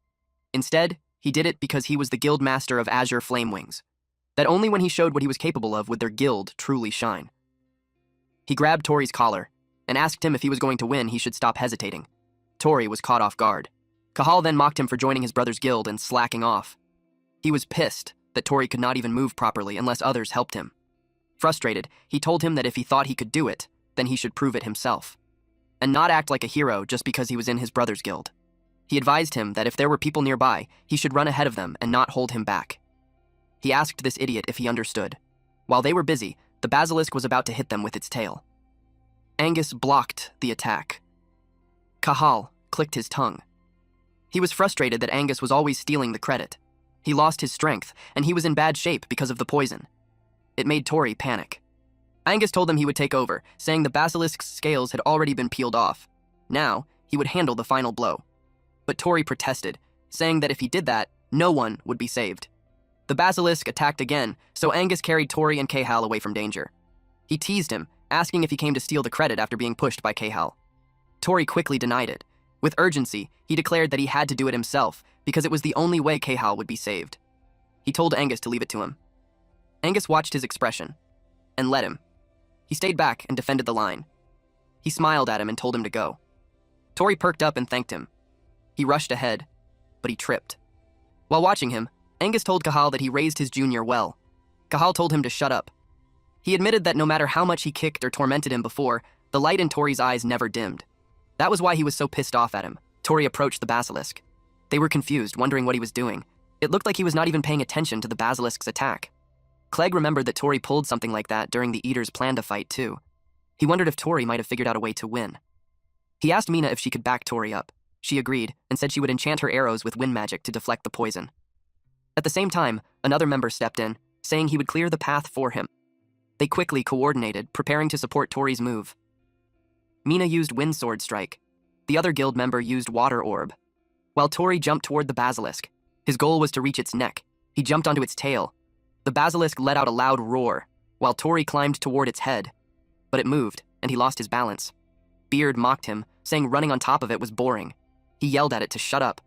Instead, he did it because he was the guild master of Azure Flamewings, that only when he showed what he was capable of would their guild truly shine. He grabbed Tori's collar and asked him if he was going to win, he should stop hesitating. Tori was caught off guard. Cahal then mocked him for joining his brother's guild and slacking off. He was pissed that Tori could not even move properly unless others helped him. Frustrated, he told him that if he thought he could do it, then he should prove it himself, and not act like a hero just because he was in his brother's guild. He advised him that if there were people nearby, he should run ahead of them and not hold him back. He asked this idiot if he understood. While they were busy, the basilisk was about to hit them with its tail. Angus blocked the attack. Cahal clicked his tongue. He was frustrated that Angus was always stealing the credit. He lost his strength, and he was in bad shape because of the poison. It made Tori panic. Angus told him he would take over, saying the basilisk's scales had already been peeled off. Now, he would handle the final blow. But Tori protested, saying that if he did that, no one would be saved. The basilisk attacked again, so Angus carried Tori and Cahal away from danger. He teased him, asking if he came to steal the credit after being pushed by Cahal. Tori quickly denied it. With urgency, he declared that he had to do it himself, because it was the only way Cahal would be saved. He told Angus to leave it to him. Angus watched his expression, and let him. He stayed back and defended the line. He smiled at him and told him to go. Tori perked up and thanked him. He rushed ahead, but he tripped. While watching him, Angus told Cahal that he raised his junior well. Cahal told him to shut up. He admitted that no matter how much he kicked or tormented him before, the light in Tori's eyes never dimmed. That was why he was so pissed off at him. Tori approached the basilisk. They were confused, wondering what he was doing. It looked like he was not even paying attention to the basilisk's attack. Clegg remembered that Tori pulled something like that during the Eater's Planda fight, too. He wondered if Tori might have figured out a way to win. He asked Mina if she could back Tori up. She agreed, and said she would enchant her arrows with wind magic to deflect the poison. At the same time, another member stepped in, saying he would clear the path for him. They quickly coordinated, preparing to support Tori's move. Mina used Wind Sword Strike. The other guild member used Water Orb. While Tori jumped toward the basilisk, his goal was to reach its neck. He jumped onto its tail. The basilisk let out a loud roar, while Tori climbed toward its head. But it moved, and he lost his balance. Beard mocked him, saying running on top of it was boring. He yelled at it to shut up.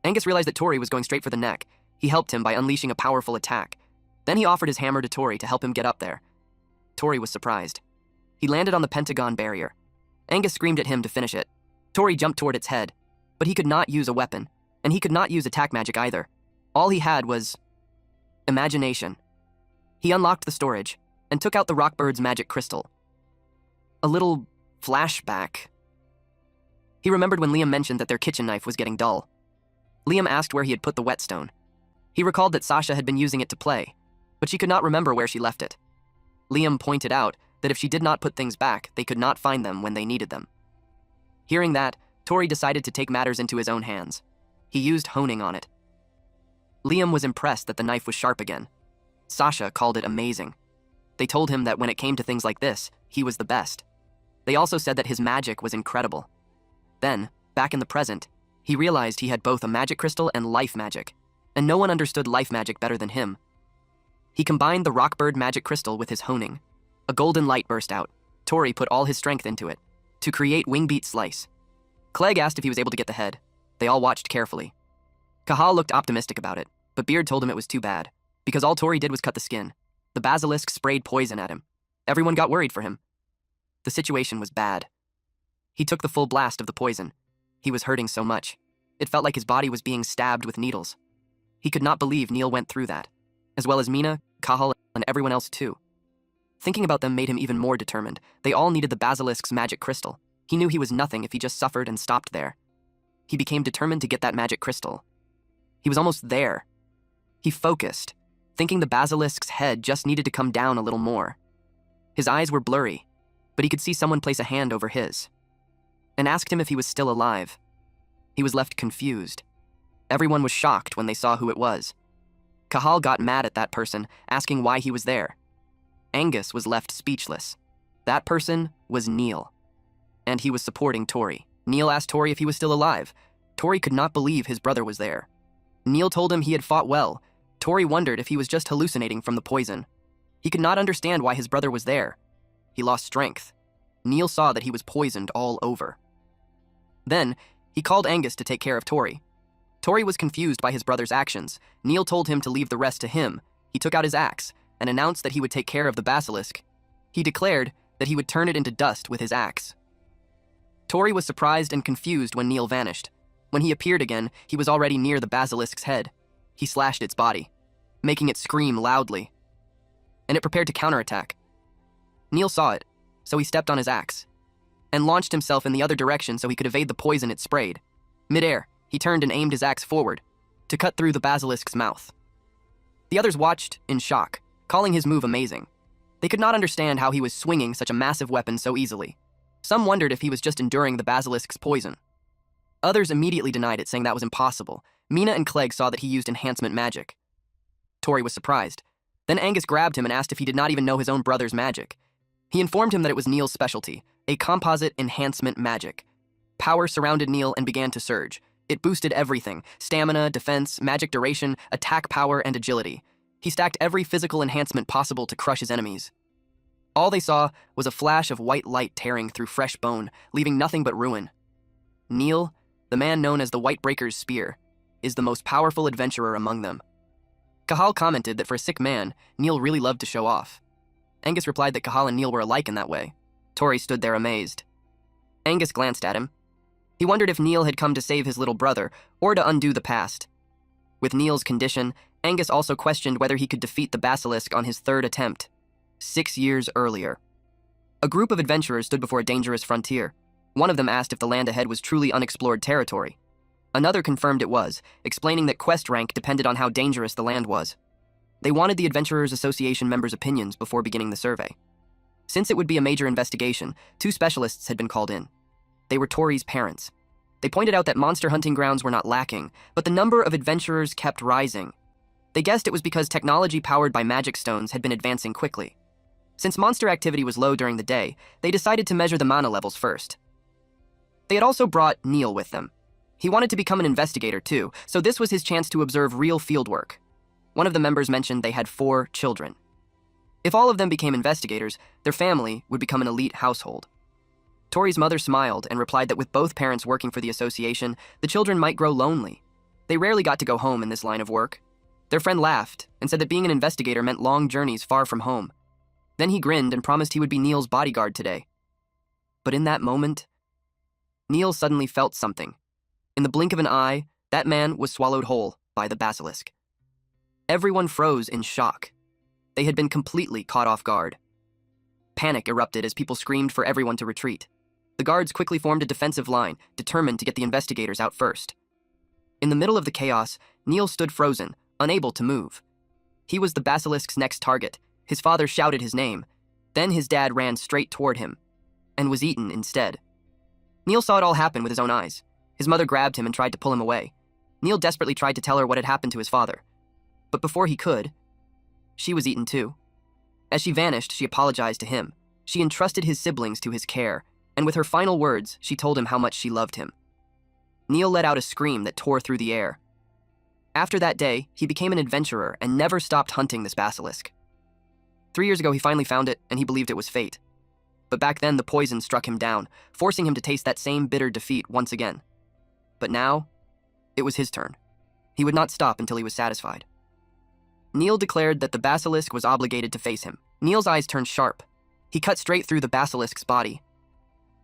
Angus realized that Tori was going straight for the neck. He helped him by unleashing a powerful attack. Then he offered his hammer to Tori to help him get up there. Tori was surprised. He landed on the pentagon barrier. Angus screamed at him to finish it. Tori jumped toward its head, but he could not use a weapon, and he could not use attack magic either. All he had was Imagination. He unlocked the storage and took out the Rockbird's magic crystal. A little flashback. He remembered when Liam mentioned that their kitchen knife was getting dull. Liam asked where he had put the whetstone. He recalled that Sasha had been using it to play, but she could not remember where she left it. Liam pointed out that if she did not put things back, they could not find them when they needed them. Hearing that, Tori decided to take matters into his own hands. He used honing on it. Liam was impressed that the knife was sharp again. Sasha called it amazing. They told him that when it came to things like this, he was the best. They also said that his magic was incredible. Then, back in the present, he realized he had both a magic crystal and life magic, and no one understood life magic better than him. He combined the Rockbird magic crystal with his honing. A golden light burst out. Tori put all his strength into it, to create Wingbeat Slice. Clegg asked if he was able to get the head. They all watched carefully. Cahal looked optimistic about it, but Beard told him it was too bad, because all Tori did was cut the skin. The basilisk sprayed poison at him. Everyone got worried for him. The situation was bad. He took the full blast of the poison. He was hurting so much. It felt like his body was being stabbed with needles. He could not believe Neil went through that, as well as Mina, Cahal, and everyone else too. Thinking about them made him even more determined. They all needed the basilisk's magic crystal. He knew he was nothing if he just suffered and stopped there. He became determined to get that magic crystal. He was almost there. He focused, thinking the basilisk's head just needed to come down a little more. His eyes were blurry, but he could see someone place a hand over his, and asked him if he was still alive. He was left confused. Everyone was shocked when they saw who it was. Cahal got mad at that person, asking why he was there. Angus was left speechless. That person was Neil, and he was supporting Tori. Neil asked Tori if he was still alive. Tori could not believe his brother was there. Neil told him he had fought well. Tori wondered if he was just hallucinating from the poison. He could not understand why his brother was there. He lost strength. Neil saw that he was poisoned all over. Then, he called Angus to take care of Tori. Tori was confused by his brother's actions. Neil told him to leave the rest to him. He took out his axe and announced that he would take care of the basilisk. He declared that he would turn it into dust with his axe. Tori was surprised and confused when Neil vanished. When he appeared again, he was already near the basilisk's head. He slashed its body, making it scream loudly, and it prepared to counterattack. Neil saw it, so he stepped on his axe and launched himself in the other direction so he could evade the poison it sprayed. Mid-air, he turned and aimed his axe forward to cut through the basilisk's mouth. The others watched in shock, calling his move amazing. They could not understand how he was swinging such a massive weapon so easily. Some wondered if he was just enduring the basilisk's poison. Others immediately denied it, saying that was impossible. Mina and Clegg saw that he used enhancement magic. Tori was surprised. Then Angus grabbed him and asked if he did not even know his own brother's magic. He informed him that it was Neil's specialty, a composite enhancement magic. Power surrounded Neil and began to surge. It boosted everything: stamina, defense, magic duration, attack power, and agility. He stacked every physical enhancement possible to crush his enemies. All they saw was a flash of white light tearing through fresh bone, leaving nothing but ruin. Neil, the man known as the White Breaker's Spear, is the most powerful adventurer among them. Cahal commented that for a sick man, Neil really loved to show off. Angus replied that Cahal and Neil were alike in that way. Tori stood there amazed. Angus glanced at him. He wondered if Neil had come to save his little brother, or to undo the past. With Neil's condition, Angus also questioned whether he could defeat the basilisk on his third attempt, 6 years earlier. A group of adventurers stood before a dangerous frontier. One of them asked if the land ahead was truly unexplored territory. Another confirmed it was, explaining that quest rank depended on how dangerous the land was. They wanted the Adventurers Association members' opinions before beginning the survey. Since it would be a major investigation, 2 specialists had been called in. They were Tori's parents. They pointed out that monster hunting grounds were not lacking, but the number of adventurers kept rising. They guessed it was because technology powered by magic stones had been advancing quickly. Since monster activity was low during the day, they decided to measure the mana levels first. They had also brought Neil with them. He wanted to become an investigator too, so this was his chance to observe real fieldwork. One of the members mentioned they had 4 children. If all of them became investigators, their family would become an elite household. Tori's mother smiled and replied that with both parents working for the association, the children might grow lonely. They rarely got to go home in this line of work. Their friend laughed and said that being an investigator meant long journeys far from home. Then he grinned and promised he would be Neil's bodyguard today. But in that moment, Neil suddenly felt something. In the blink of an eye, that man was swallowed whole by the basilisk. Everyone froze in shock. They had been completely caught off guard. Panic erupted as people screamed for everyone to retreat. The guards quickly formed a defensive line, determined to get the investigators out first. In the middle of the chaos, Neil stood frozen, unable to move. He was the basilisk's next target. His father shouted his name. Then his dad ran straight toward him, and was eaten instead. Neil saw it all happen with his own eyes. His mother grabbed him and tried to pull him away. Neil desperately tried to tell her what had happened to his father. But before he could, she was eaten too. As she vanished, she apologized to him. She entrusted his siblings to his care, and with her final words, she told him how much she loved him. Neil let out a scream that tore through the air. After that day, he became an adventurer and never stopped hunting this basilisk. 3 years ago, he finally found it, and he believed it was fate. But back then, the poison struck him down, forcing him to taste that same bitter defeat once again. But now, it was his turn. He would not stop until he was satisfied. Neil declared that the basilisk was obligated to face him. Neil's eyes turned sharp. He cut straight through the basilisk's body.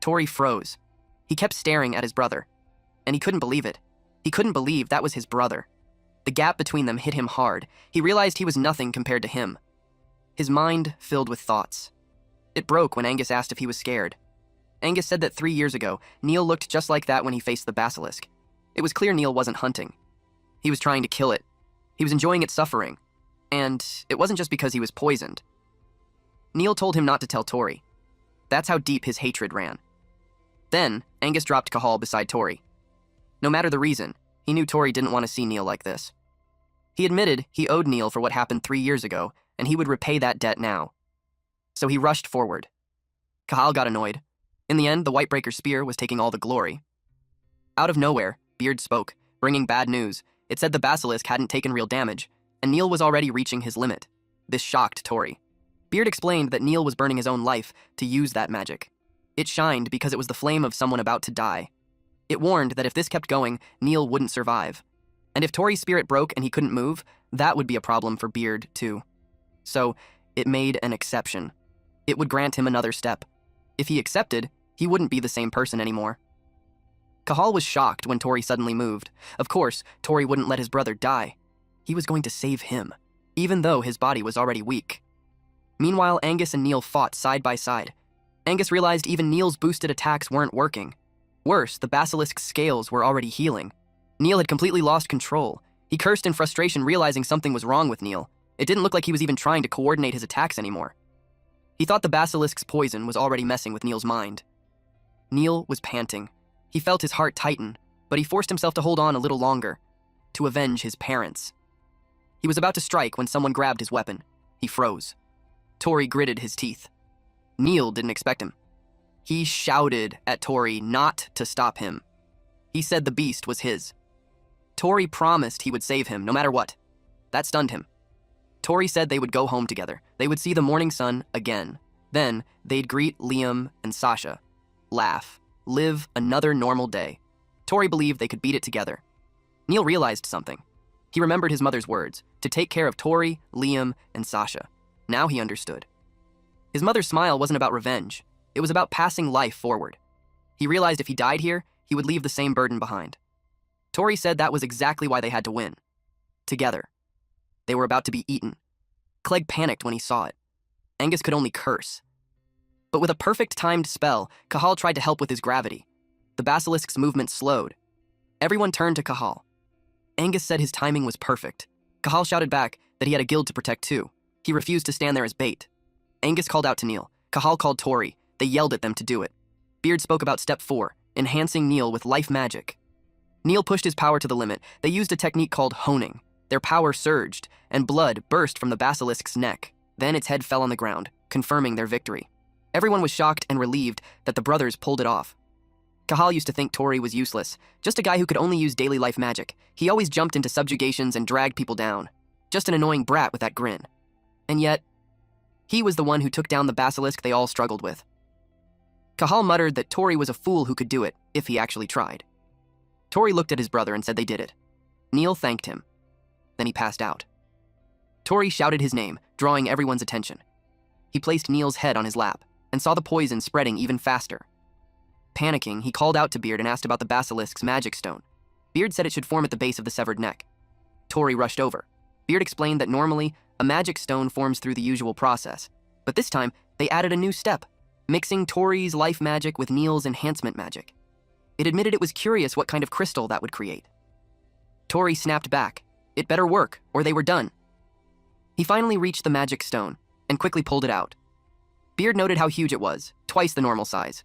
Tori froze. He kept staring at his brother, and he couldn't believe it. He couldn't believe that was his brother. The gap between them hit him hard. He realized he was nothing compared to him. His mind filled with thoughts. It broke when Angus asked if he was scared. Angus said that 3 years ago, Neil looked just like that when he faced the basilisk. It was clear Neil wasn't hunting. He was trying to kill it. He was enjoying its suffering. And it wasn't just because he was poisoned. Neil told him not to tell Tori. That's how deep his hatred ran. Then, Angus dropped Cahal beside Tori. No matter the reason, he knew Tori didn't want to see Neil like this. He admitted he owed Neil for what happened 3 years ago, and he would repay that debt now. So he rushed forward. Cahal got annoyed. In the end, the Whitebreaker spear was taking all the glory. Out of nowhere, Beard spoke, bringing bad news. It said the basilisk hadn't taken real damage, and Neil was already reaching his limit. This shocked Tori. Beard explained that Neil was burning his own life to use that magic. It shined because it was the flame of someone about to die. It warned that if this kept going, Neil wouldn't survive. And if Tori's spirit broke and he couldn't move, that would be a problem for Beard, too. So, it made an exception. It would grant him another step. If he accepted, he wouldn't be the same person anymore. Cahal was shocked when Tori suddenly moved. Of course, Tori wouldn't let his brother die. He was going to save him, even though his body was already weak. Meanwhile, Angus and Neil fought side by side. Angus realized even Neil's boosted attacks weren't working. Worse, the basilisk's scales were already healing. Neil had completely lost control. He cursed in frustration, realizing something was wrong with Neil. It didn't look like he was even trying to coordinate his attacks anymore. He thought the basilisk's poison was already messing with Neil's mind. Neil was panting. He felt his heart tighten, but he forced himself to hold on a little longer, to avenge his parents. He was about to strike when someone grabbed his weapon. He froze. Tori gritted his teeth. Neil didn't expect him. He shouted at Tori not to stop him. He said the beast was his. Tori promised he would save him, no matter what. That stunned him. Tori said they would go home together. They would see the morning sun again. Then, they'd greet Liam and Sasha, laugh, live another normal day. Tori believed they could beat it together. Neil realized something. He remembered his mother's words, to take care of Tori, Liam, and Sasha. Now he understood. His mother's smile wasn't about revenge. It was about passing life forward. He realized if he died here, he would leave the same burden behind. Tori said that was exactly why they had to win. Together. They were about to be eaten. Clegg panicked when he saw it. Angus could only curse. But with a perfect timed spell, Cahal tried to help with his gravity. The basilisk's movement slowed. Everyone turned to Cahal. Angus said his timing was perfect. Cahal shouted back that he had a guild to protect too. He refused to stand there as bait. Angus called out to Neil. Cahal called Tori. They yelled at them to do it. Beard spoke about step 4, enhancing Neil with life magic. Neil pushed his power to the limit. They used a technique called honing. Their power surged, and blood burst from the basilisk's neck. Then its head fell on the ground, confirming their victory. Everyone was shocked and relieved that the brothers pulled it off. Cahal used to think Tori was useless, just a guy who could only use daily life magic. He always jumped into subjugations and dragged people down. Just an annoying brat with that grin. And yet, he was the one who took down the basilisk they all struggled with. Cahal muttered that Tori was a fool who could do it, if he actually tried. Tori looked at his brother and said they did it. Neil thanked him. Then he passed out. Tori shouted his name, drawing everyone's attention. He placed Neil's head on his lap, and saw the poison spreading even faster. Panicking, he called out to Beard and asked about the basilisk's magic stone. Beard said it should form at the base of the severed neck. Tori rushed over. Beard explained that normally, a magic stone forms through the usual process, but this time, they added a new step, mixing Tori's life magic with Neil's enhancement magic. It admitted it was curious what kind of crystal that would create. Tori snapped back. It better work, or they were done. He finally reached the magic stone, and quickly pulled it out. Beard noted how huge it was, twice the normal size.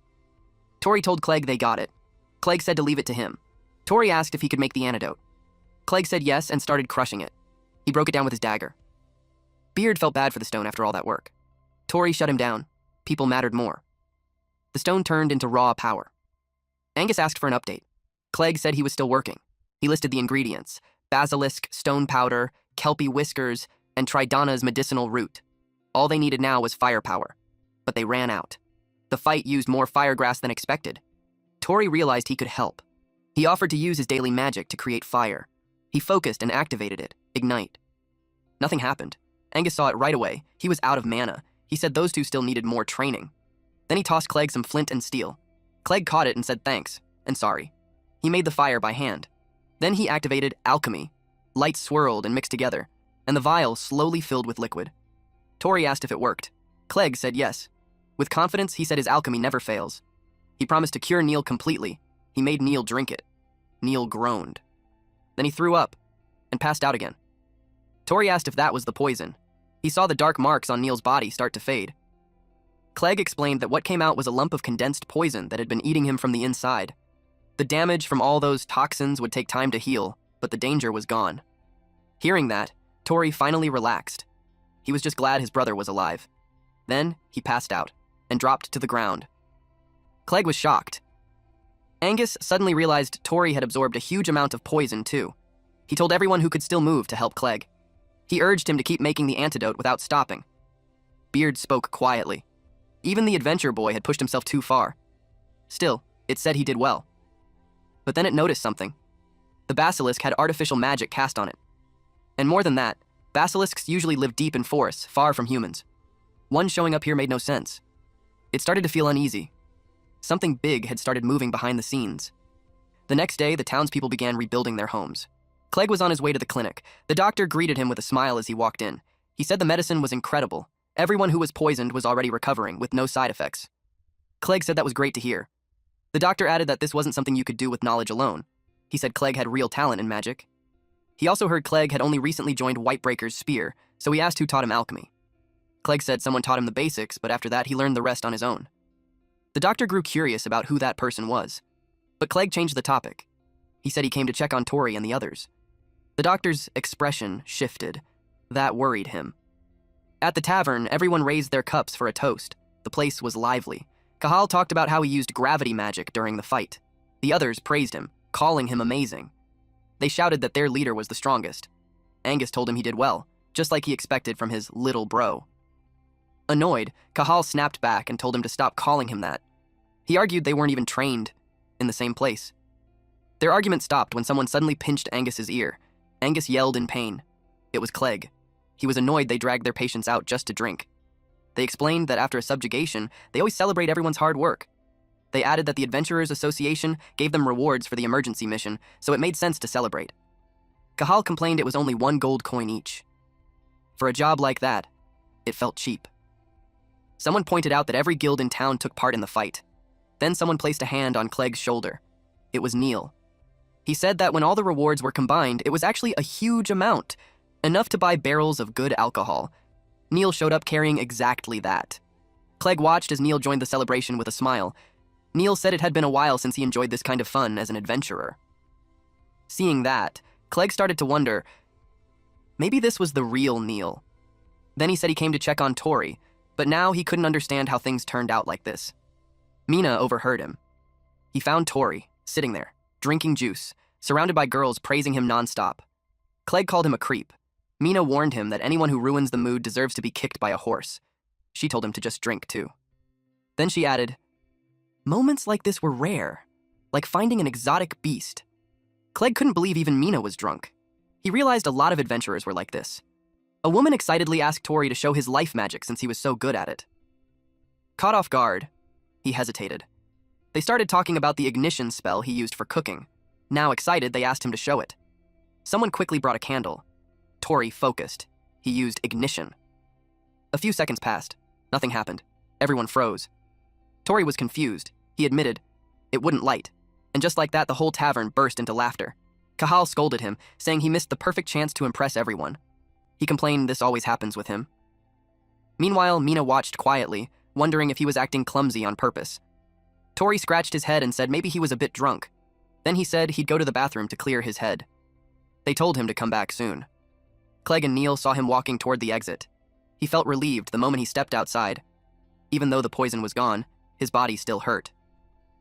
Tori told Clegg they got it. Clegg said to leave it to him. Tori asked if he could make the antidote. Clegg said yes and started crushing it. He broke it down with his dagger. Beard felt bad for the stone after all that work. Tori shut him down. People mattered more. The stone turned into raw power. Angus asked for an update. Clegg said he was still working. He listed the ingredients: basilisk, stone powder, kelpie whiskers, and Tridana's medicinal root. All they needed now was firepower. But they ran out. The fight used more firegrass than expected. Tori realized he could help. He offered to use his daily magic to create fire. He focused and activated it, ignite. Nothing happened. Angus saw it right away. He was out of mana. He said those two still needed more training. Then he tossed Clegg some flint and steel. Clegg caught it and said thanks, and sorry. He made the fire by hand. Then he activated alchemy. Lights swirled and mixed together, and the vial slowly filled with liquid. Tori asked if it worked. Clegg said yes. With confidence, he said his alchemy never fails. He promised to cure Neil completely. He made Neil drink it. Neil groaned. Then he threw up and passed out again. Tori asked if that was the poison. He saw the dark marks on Neil's body start to fade. Clegg explained that what came out was a lump of condensed poison that had been eating him from the inside. The damage from all those toxins would take time to heal, but the danger was gone. Hearing that, Tori finally relaxed. He was just glad his brother was alive. Then he passed out and dropped to the ground. Clegg was shocked. Angus suddenly realized Tori had absorbed a huge amount of poison too. He told everyone who could still move to help Clegg. He urged him to keep making the antidote without stopping. Beard spoke quietly. Even the adventure boy had pushed himself too far. Still, it said he did well. But then it noticed something. The basilisk had artificial magic cast on it. And more than that, basilisks usually live deep in forests, far from humans. One showing up here made no sense. It started to feel uneasy. Something big had started moving behind the scenes. The next day, the townspeople began rebuilding their homes. Clegg was on his way to the clinic. The doctor greeted him with a smile as he walked in. He said the medicine was incredible. Everyone who was poisoned was already recovering, with no side effects. Clegg said that was great to hear. The doctor added that this wasn't something you could do with knowledge alone. He said Clegg had real talent in magic. He also heard Clegg had only recently joined Whitebreaker's spear, so he asked who taught him alchemy. Clegg said someone taught him the basics, but after that he learned the rest on his own. The doctor grew curious about who that person was, but Clegg changed the topic. He said he came to check on Tori and the others. The doctor's expression shifted. That worried him. At the tavern, everyone raised their cups for a toast. The place was lively. Cahal talked about how he used gravity magic during the fight. The others praised him, calling him amazing. They shouted that their leader was the strongest. Angus told him he did well, just like he expected from his little bro. Annoyed, Cahal snapped back and told him to stop calling him that. He argued they weren't even trained in the same place. Their argument stopped when someone suddenly pinched Angus's ear. Angus yelled in pain. It was Clegg. He was annoyed they dragged their patients out just to drink. They explained that after a subjugation, they always celebrate everyone's hard work. They added that the Adventurers Association gave them rewards for the emergency mission, so it made sense to celebrate. Cahal complained it was only 1 gold coin each. For a job like that, it felt cheap. Someone pointed out that every guild in town took part in the fight. Then someone placed a hand on Clegg's shoulder. It was Neil. He said that when all the rewards were combined, it was actually a huge amount, enough to buy barrels of good alcohol. Neil showed up carrying exactly that. Clegg watched as Neil joined the celebration with a smile. Neil said it had been a while since he enjoyed this kind of fun as an adventurer. Seeing that, Clegg started to wonder, maybe this was the real Neil. Then he said he came to check on Tori, but now he couldn't understand how things turned out like this. Mina overheard him. He found Tori, sitting there, drinking juice, surrounded by girls praising him nonstop. Clegg called him a creep. Mina warned him that anyone who ruins the mood deserves to be kicked by a horse. She told him to just drink too. Then she added, moments like this were rare, like finding an exotic beast. Clegg couldn't believe even Mina was drunk. He realized a lot of adventurers were like this. A woman excitedly asked Tori to show his life magic since he was so good at it. Caught off guard, he hesitated. They started talking about the ignition spell he used for cooking. Now excited, they asked him to show it. Someone quickly brought a candle. Tori focused. He used ignition. A few seconds passed. Nothing happened. Everyone froze. Tori was confused. He admitted it wouldn't light. And just like that, the whole tavern burst into laughter. Kahal scolded him, saying he missed the perfect chance to impress everyone. He complained this always happens with him. Meanwhile, Mina watched quietly, wondering if he was acting clumsy on purpose. Tori scratched his head and said maybe he was a bit drunk. Then he said he'd go to the bathroom to clear his head. They told him to come back soon. Clegg and Neil saw him walking toward the exit. He felt relieved the moment he stepped outside. Even though the poison was gone, his body still hurt.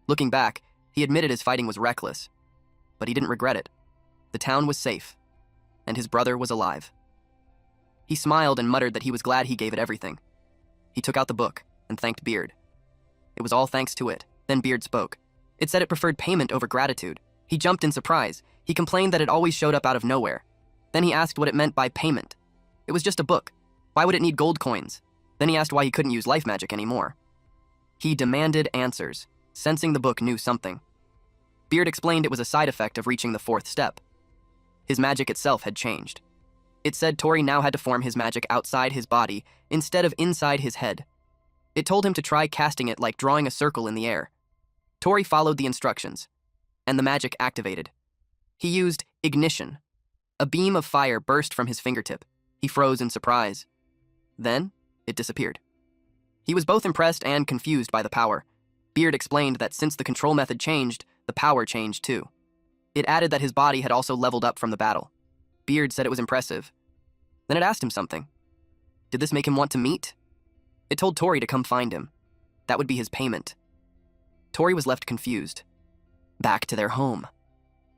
Looking back, he admitted his fighting was reckless, but he didn't regret it. The town was safe, and his brother was alive. He smiled and muttered that he was glad he gave it everything. He took out the book and thanked Beard. It was all thanks to it. Then Beard spoke. It said it preferred payment over gratitude. He jumped in surprise. He complained that it always showed up out of nowhere. Then he asked what it meant by payment. It was just a book. Why would it need gold coins? Then he asked why he couldn't use life magic anymore. He demanded answers, sensing the book knew something. Beard explained it was a side effect of reaching the 4th step. His magic itself had changed. It said Tori now had to form his magic outside his body instead of inside his head. It told him to try casting it like drawing a circle in the air. Tori followed the instructions, and the magic activated. He used ignition. A beam of fire burst from his fingertip. He froze in surprise. Then, it disappeared. He was both impressed and confused by the power. Beard explained that since the control method changed, the power changed too. It added that his body had also leveled up from the battle. Beard said it was impressive. Then it asked him something. Did this make him want to meet? It told Tori to come find him. That would be his payment. Tori was left confused. Back to their home.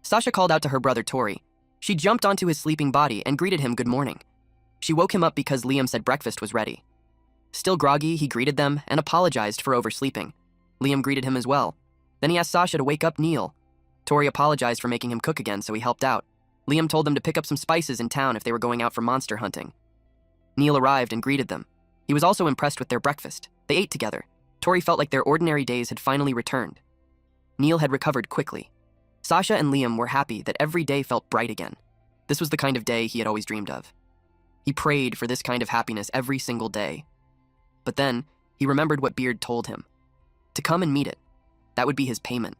Sasha called out to her brother Tori. She jumped onto his sleeping body and greeted him good morning. She woke him up because Liam said breakfast was ready. Still groggy, he greeted them and apologized for oversleeping. Liam greeted him as well. Then he asked Sasha to wake up Neil. Tori apologized for making him cook again, so he helped out. Liam told them to pick up some spices in town if they were going out for monster hunting. Neil arrived and greeted them. He was also impressed with their breakfast. They ate together. Tori felt like their ordinary days had finally returned. Neil had recovered quickly. Sasha and Liam were happy that every day felt bright again. This was the kind of day he had always dreamed of. He prayed for this kind of happiness every single day. But then, he remembered what Beard told him. To come and meet it. That would be his payment.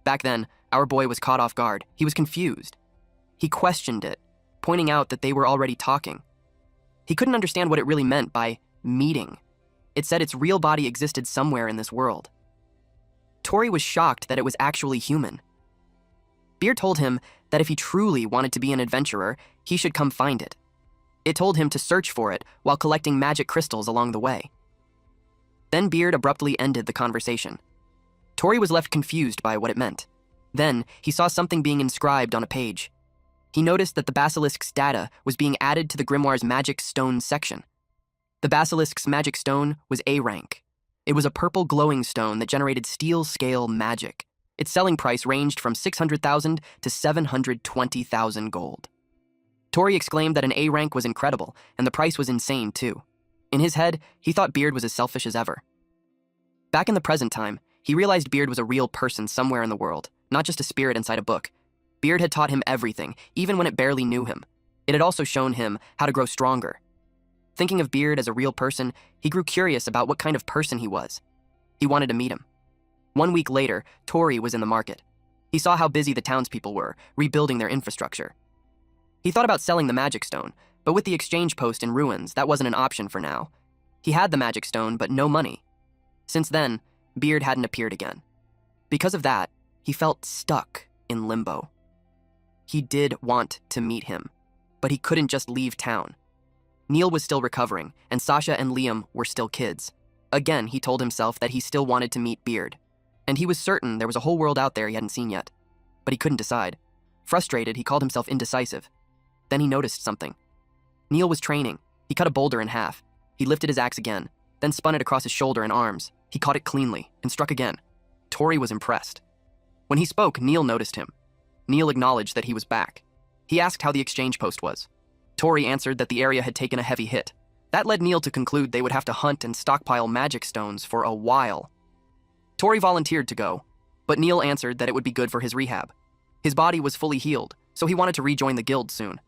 Back then, our boy was caught off guard. He was confused. He questioned it, pointing out that they were already talking. He couldn't understand what it really meant by meeting. It said its real body existed somewhere in this world. Tori was shocked that it was actually human. Beard told him that if he truly wanted to be an adventurer, he should come find it. It told him to search for it while collecting magic crystals along the way. Then Beard abruptly ended the conversation. Tori was left confused by what it meant. Then, he saw something being inscribed on a page. He noticed that the basilisk's data was being added to the grimoire's magic stone section. The basilisk's magic stone was A rank. It was a purple glowing stone that generated steel-scale magic. Its selling price ranged from 600,000 to 720,000 gold. Tori exclaimed that an A rank was incredible, and the price was insane too. In his head, he thought Beard was as selfish as ever. Back in the present time, he realized Beard was a real person somewhere in the world, not just a spirit inside a book. Beard had taught him everything, even when it barely knew him. It had also shown him how to grow stronger. Thinking of Beard as a real person, he grew curious about what kind of person he was. He wanted to meet him. 1 week later, Tori was in the market. He saw how busy the townspeople were, rebuilding their infrastructure. He thought about selling the magic stone, but with the exchange post in ruins, that wasn't an option for now. He had the magic stone, but no money. Since then, Beard hadn't appeared again. Because of that, he felt stuck in limbo. He did want to meet him, but he couldn't just leave town. Neil was still recovering, and Sasha and Liam were still kids. Again, he told himself that he still wanted to meet Beard, and he was certain there was a whole world out there he hadn't seen yet. But he couldn't decide. Frustrated, he called himself indecisive. Then he noticed something. Neil was training. He cut a boulder in half. He lifted his axe again, then spun it across his shoulder and arms. He caught it cleanly and struck again. Tori was impressed. When he spoke, Neil noticed him. Neil acknowledged that he was back. He asked how the exchange post was. Tori answered that the area had taken a heavy hit. That led Neil to conclude they would have to hunt and stockpile magic stones for a while. Tori volunteered to go, but Neil answered that it would be good for his rehab. His body was fully healed, so he wanted to rejoin the guild soon.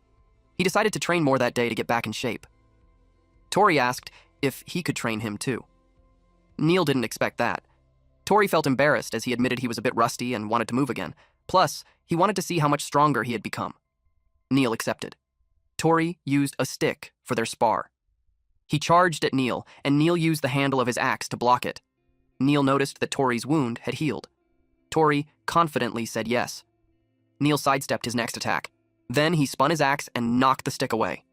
He decided to train more that day to get back in shape. Tori asked if he could train him too. Neil didn't expect that. Tori felt embarrassed as he admitted he was a bit rusty and wanted to move again. Plus, he wanted to see how much stronger he had become. Neil accepted. Tori used a stick for their spar. He charged at Neil, and Neil used the handle of his axe to block it. Neil noticed that Tori's wound had healed. Tori confidently said yes. Neil sidestepped his next attack. Then he spun his axe and knocked the stick away.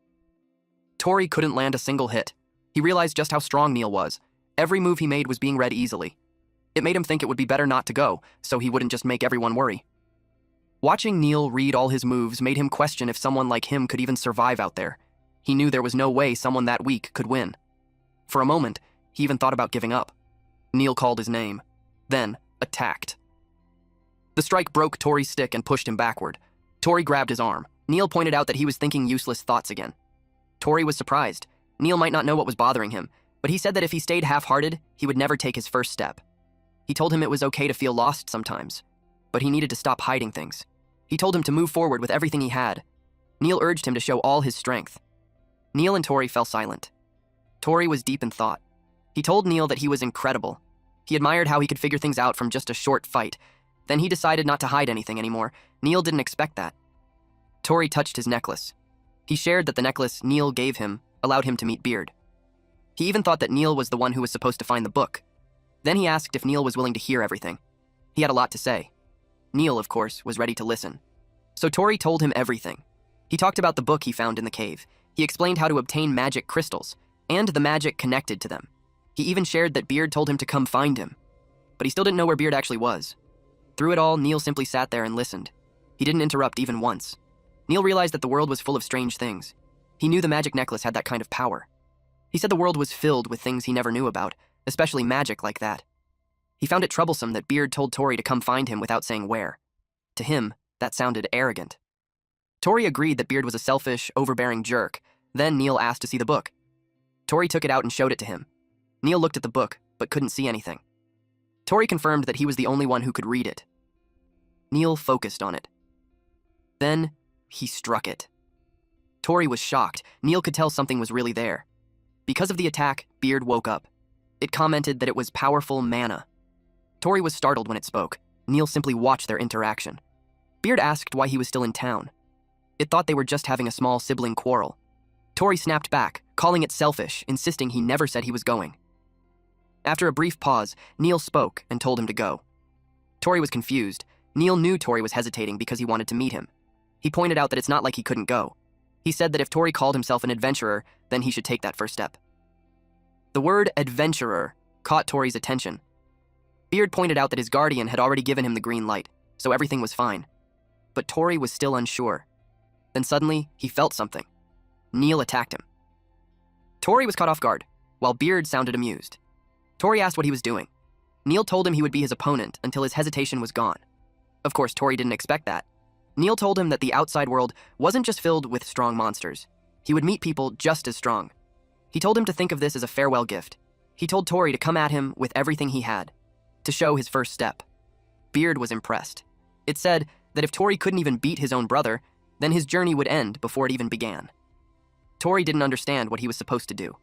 Tori couldn't land a single hit. He realized just how strong Neil was. Every move he made was being read easily. It made him think it would be better not to go, so he wouldn't just make everyone worry. Watching Neil read all his moves made him question if someone like him could even survive out there. He knew there was no way someone that weak could win. For a moment, he even thought about giving up. Neil called his name, then attacked. The strike broke Tori's stick and pushed him backward. Tori grabbed his arm. Neil pointed out that he was thinking useless thoughts again. Tori was surprised. Neil might not know what was bothering him, but he said that if he stayed half-hearted, he would never take his first step. He told him it was okay to feel lost sometimes, but he needed to stop hiding things. He told him to move forward with everything he had. Neil urged him to show all his strength. Neil and Tori fell silent. Tori was deep in thought. He told Neil that he was incredible. He admired how he could figure things out from just a short fight. Then he decided not to hide anything anymore. Neil didn't expect that. Tori touched his necklace. He shared that the necklace Neil gave him allowed him to meet Beard. He even thought that Neil was the one who was supposed to find the book. Then he asked if Neil was willing to hear everything. He had a lot to say. Neil, of course, was ready to listen. So Tori told him everything. He talked about the book he found in the cave. He explained how to obtain magic crystals, and the magic connected to them. He even shared that Beard told him to come find him. But he still didn't know where Beard actually was. Through it all, Neil simply sat there and listened. He didn't interrupt even once. Neil realized that the world was full of strange things. He knew the magic necklace had that kind of power. He said the world was filled with things he never knew about, especially magic like that. He found it troublesome that Beard told Tori to come find him without saying where. To him, that sounded arrogant. Tori agreed that Beard was a selfish, overbearing jerk. Then Neil asked to see the book. Tori took it out and showed it to him. Neil looked at the book, but couldn't see anything. Tori confirmed that he was the only one who could read it. Neil focused on it. Then, he struck it. Tori was shocked. Neil could tell something was really there. Because of the attack, Beard woke up. It commented that it was powerful mana. Tori was startled when it spoke. Neil simply watched their interaction. Beard asked why he was still in town. It thought they were just having a small sibling quarrel. Tori snapped back, calling it selfish, insisting he never said he was going. After a brief pause, Neil spoke and told him to go. Tori was confused. Neil knew Tori was hesitating because he wanted to meet him. He pointed out that it's not like he couldn't go. He said that if Tori called himself an adventurer, then he should take that first step. The word adventurer caught Tori's attention. Beard pointed out that his guardian had already given him the green light, so everything was fine. But Tori was still unsure. Then suddenly, he felt something. Neil attacked him. Tori was caught off guard, while Beard sounded amused. Tori asked what he was doing. Neil told him he would be his opponent until his hesitation was gone. Of course, Tori didn't expect that. Neil told him that the outside world wasn't just filled with strong monsters. He would meet people just as strong. He told him to think of this as a farewell gift. He told Tori to come at him with everything he had, to show his first step. Beard was impressed. It said that if Tori couldn't even beat his own brother, then his journey would end before it even began. Tori didn't understand what he was supposed to do.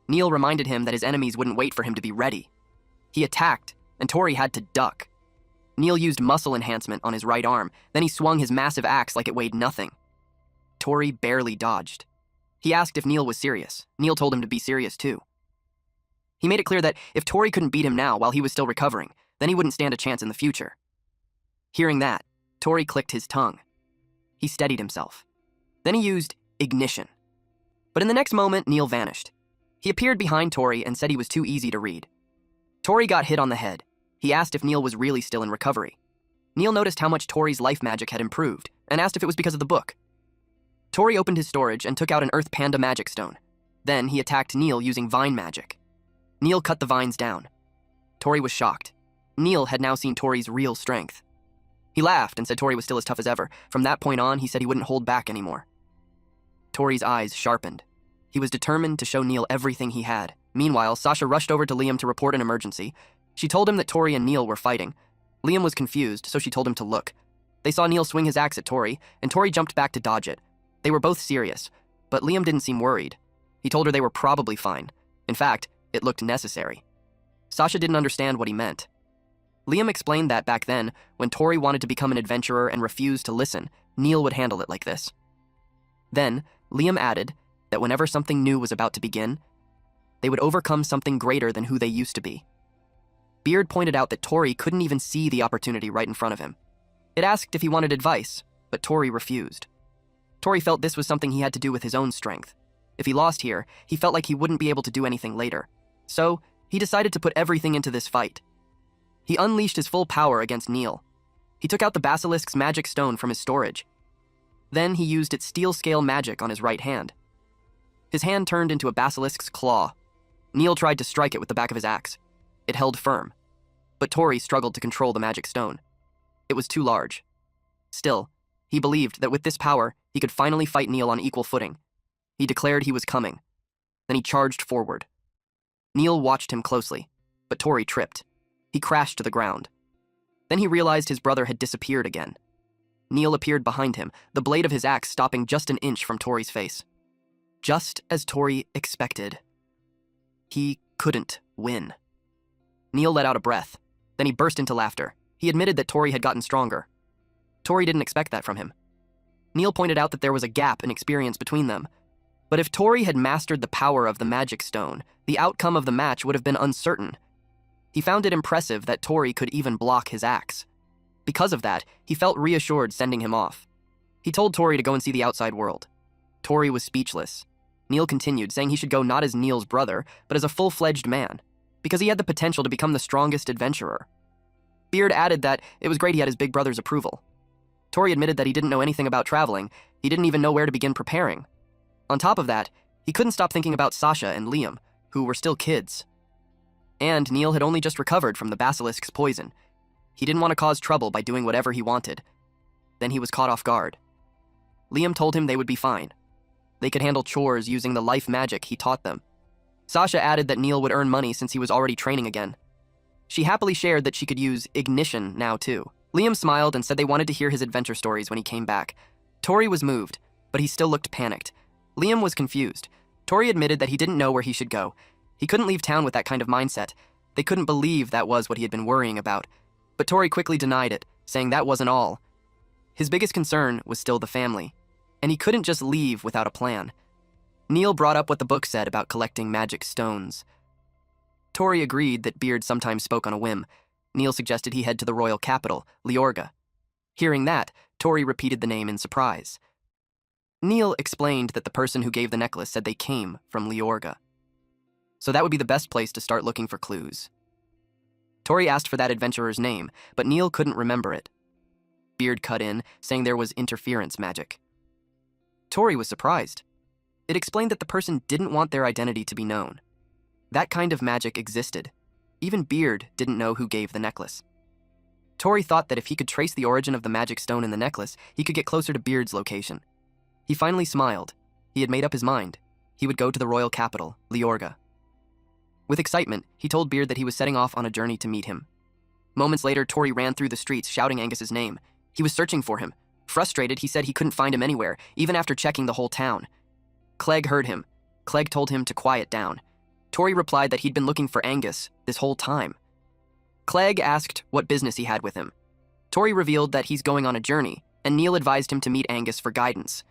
Neil reminded him that his enemies wouldn't wait for him to be ready. He attacked, and Tori had to duck. Neil used muscle enhancement on his right arm, then he swung his massive axe like it weighed nothing. Tori barely dodged. He asked if Neil was serious. Neil told him to be serious too. He made it clear that if Tori couldn't beat him now while he was still recovering, then he wouldn't stand a chance in the future. Hearing that, Tori clicked his tongue. He steadied himself. Then he used ignition. But in the next moment, Neil vanished. He appeared behind Tori and said he was too easy to read. Tori got hit on the head. He asked if Neil was really still in recovery. Neil noticed how much Tori's life magic had improved and asked if it was because of the book. Tori opened his storage and took out an Earth Panda magic stone. Then he attacked Neil using vine magic. Neil cut the vines down. Tori was shocked. Neil had now seen Tori's real strength. He laughed and said Tori was still as tough as ever. From that point on, he said he wouldn't hold back anymore. Tori's eyes sharpened. He was determined to show Neil everything he had. Meanwhile, Sasha rushed over to Liam to report an emergency. She told him that Tori and Neil were fighting. Liam was confused, so she told him to look. They saw Neil swing his axe at Tori, and Tori jumped back to dodge it. They were both serious, but Liam didn't seem worried. He told her they were probably fine. In fact, it looked necessary. Sasha didn't understand what he meant. Liam explained that back then, when Tori wanted to become an adventurer and refused to listen, Neil would handle it like this. Then, Liam added that whenever something new was about to begin, they would overcome something greater than who they used to be. Beard pointed out that Tori couldn't even see the opportunity right in front of him. It asked if he wanted advice, but Tori refused. Tori felt this was something he had to do with his own strength. If he lost here, he felt like he wouldn't be able to do anything later. So, he decided to put everything into this fight. He unleashed his full power against Neil. He took out the basilisk's magic stone from his storage. Then he used its steel scale magic on his right hand. His hand turned into a basilisk's claw. Neil tried to strike it with the back of his axe. It held firm. But Tori struggled to control the magic stone. It was too large. Still, he believed that with this power, he could finally fight Neil on equal footing. He declared he was coming. Then he charged forward. Neil watched him closely, but Tori tripped. He crashed to the ground. Then he realized his brother had disappeared again. Neil appeared behind him, the blade of his axe stopping just an inch from Tori's face. Just as Tori expected. He couldn't win. Neil let out a breath. Then he burst into laughter. He admitted that Tori had gotten stronger. Tori didn't expect that from him. Neil pointed out that there was a gap in experience between them. But if Tori had mastered the power of the magic stone, the outcome of the match would have been uncertain. He found it impressive that Tori could even block his axe. Because of that, he felt reassured sending him off. He told Tori to go and see the outside world. Tori was speechless. Neil continued, saying he should go not as Neil's brother, but as a full-fledged man, because he had the potential to become the strongest adventurer. Beard added that it was great he had his big brother's approval. Tori admitted that he didn't know anything about traveling. He didn't even know where to begin preparing. On top of that, he couldn't stop thinking about Sasha and Liam, who were still kids. And Neil had only just recovered from the basilisk's poison. He didn't want to cause trouble by doing whatever he wanted. Then he was caught off guard. Liam told him they would be fine. They could handle chores using the life magic he taught them. Sasha added that Neil would earn money since he was already training again. She happily shared that she could use ignition now too. Liam smiled and said they wanted to hear his adventure stories when he came back. Tori was moved, but he still looked panicked. Liam was confused. Tori admitted that he didn't know where he should go. He couldn't leave town with that kind of mindset. They couldn't believe that was what he had been worrying about. But Tori quickly denied it, saying that wasn't all. His biggest concern was still the family, and he couldn't just leave without a plan. Neil brought up what the book said about collecting magic stones. Tori agreed that Beard sometimes spoke on a whim. Neil suggested he head to the royal capital, Leorga. Hearing that, Tori repeated the name in surprise. Neil explained that the person who gave the necklace said they came from Leorga. So that would be the best place to start looking for clues. Tori asked for that adventurer's name, but Neil couldn't remember it. Beard cut in, saying there was interference magic. Tori was surprised. It explained that the person didn't want their identity to be known. That kind of magic existed. Even Beard didn't know who gave the necklace. Tori thought that if he could trace the origin of the magic stone in the necklace, he could get closer to Beard's location. He finally smiled. He had made up his mind. He would go to the royal capital, Leorga. With excitement, he told Beard that he was setting off on a journey to meet him. Moments later, Tori ran through the streets shouting Angus's name. He was searching for him. Frustrated, he said he couldn't find him anywhere, even after checking the whole town. Clegg heard him. Clegg told him to quiet down. Tori replied that he'd been looking for Angus this whole time. Clegg asked what business he had with him. Tori revealed that he's going on a journey, and Neil advised him to meet Angus for guidance.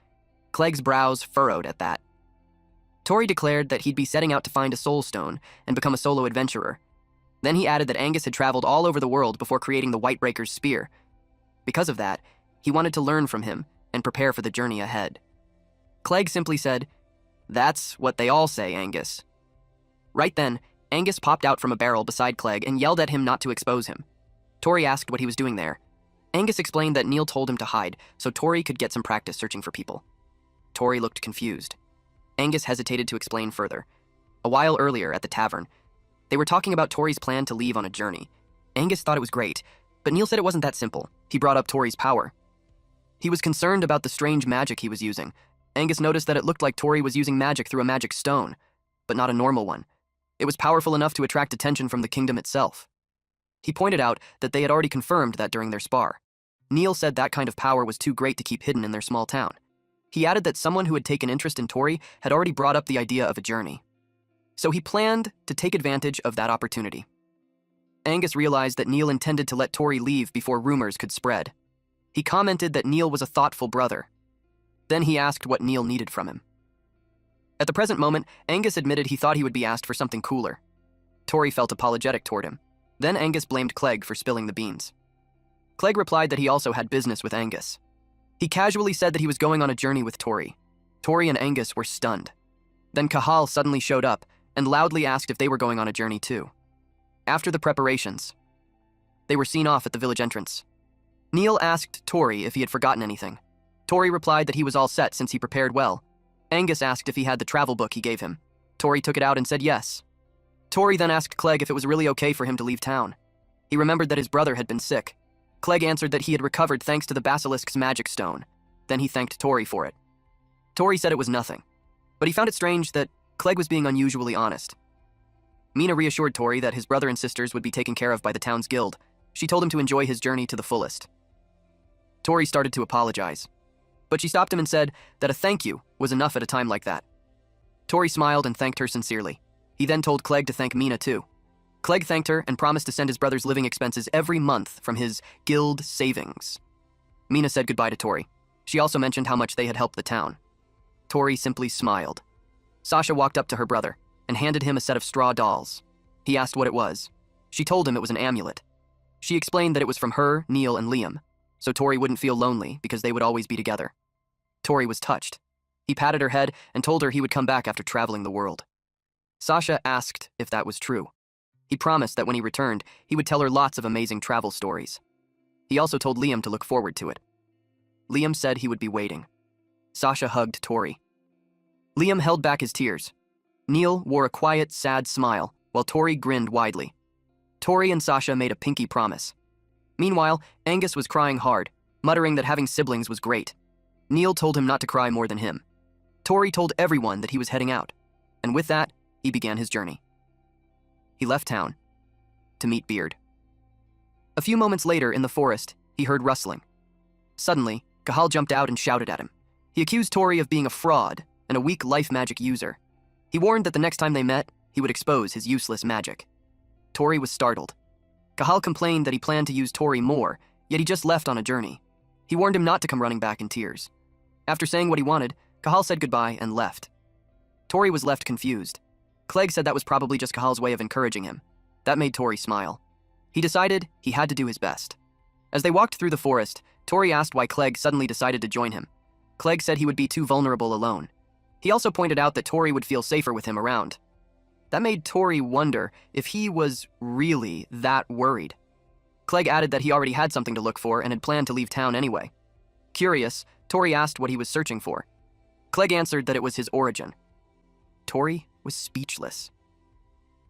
Clegg's brows furrowed at that. Tori declared that he'd be setting out to find a soul stone and become a solo adventurer. Then he added that Angus had traveled all over the world before creating the Whitebreaker's spear. Because of that, he wanted to learn from him and prepare for the journey ahead. Clegg simply said, "That's what they all say, Angus." Right then, Angus popped out from a barrel beside Clegg and yelled at him not to expose him. Tori asked what he was doing there. Angus explained that Neil told him to hide so Tori could get some practice searching for people. Tori looked confused. Angus hesitated to explain further. A while earlier, at the tavern, they were talking about Tori's plan to leave on a journey. Angus thought it was great, but Neil said it wasn't that simple. He brought up Tori's power. He was concerned about the strange magic he was using. Angus noticed that it looked like Tori was using magic through a magic stone, but not a normal one. It was powerful enough to attract attention from the kingdom itself. He pointed out that they had already confirmed that during their spar. Neil said that kind of power was too great to keep hidden in their small town. He added that someone who had taken interest in Tori had already brought up the idea of a journey. So he planned to take advantage of that opportunity. Angus realized that Neil intended to let Tori leave before rumors could spread. He commented that Neil was a thoughtful brother. Then he asked what Neil needed from him. At the present moment, Angus admitted he thought he would be asked for something cooler. Tori felt apologetic toward him. Then Angus blamed Clegg for spilling the beans. Clegg replied that he also had business with Angus. He casually said that he was going on a journey with Tori. Tori and Angus were stunned. Then Cahal suddenly showed up and loudly asked if they were going on a journey too. After the preparations, they were seen off at the village entrance. Neil asked Tori if he had forgotten anything. Tori replied that he was all set since he prepared well. Angus asked if he had the travel book he gave him. Tori took it out and said yes. Tori then asked Clegg if it was really okay for him to leave town. He remembered that his brother had been sick. Clegg answered that he had recovered thanks to the basilisk's magic stone. Then he thanked Tori for it. Tori said it was nothing, but he found it strange that Clegg was being unusually honest. Mina reassured Tori that his brother and sisters would be taken care of by the town's guild. She told him to enjoy his journey to the fullest. Tori started to apologize, but she stopped him and said that a thank you was enough at a time like that. Tori smiled and thanked her sincerely. He then told Clegg to thank Mina too. Clegg thanked her and promised to send his brother's living expenses every month from his guild savings. Mina said goodbye to Tori. She also mentioned how much they had helped the town. Tori simply smiled. Sasha walked up to her brother and handed him a set of straw dolls. He asked what it was. She told him it was an amulet. She explained that it was from her, Neil, and Liam, so Tori wouldn't feel lonely because they would always be together. Tori was touched. He patted her head and told her he would come back after traveling the world. Sasha asked if that was true. He promised that when he returned, he would tell her lots of amazing travel stories. He also told Liam to look forward to it. Liam said he would be waiting. Sasha hugged Tori. Liam held back his tears. Neil wore a quiet, sad smile, while Tori grinned widely. Tori and Sasha made a pinky promise. Meanwhile, Angus was crying hard, muttering that having siblings was great. Neil told him not to cry more than him. Tori told everyone that he was heading out, and with that, he began his journey. He left town to meet Beard. A few moments later in the forest, he heard rustling. Suddenly, Cahal jumped out and shouted at him. He accused Tori of being a fraud and a weak life magic user. He warned that the next time they met, he would expose his useless magic. Tori was startled. Cahal complained that he planned to use Tori more, yet he just left on a journey. He warned him not to come running back in tears. After saying what he wanted, Cahal said goodbye and left. Tori was left confused. Clegg said that was probably just Cahal's way of encouraging him. That made Tori smile. He decided he had to do his best. As they walked through the forest, Tori asked why Clegg suddenly decided to join him. Clegg said he would be too vulnerable alone. He also pointed out that Tori would feel safer with him around. That made Tori wonder if he was really that worried. Clegg added that he already had something to look for and had planned to leave town anyway. Curious, Tori asked what he was searching for. Clegg answered that it was his origin. Tori was speechless.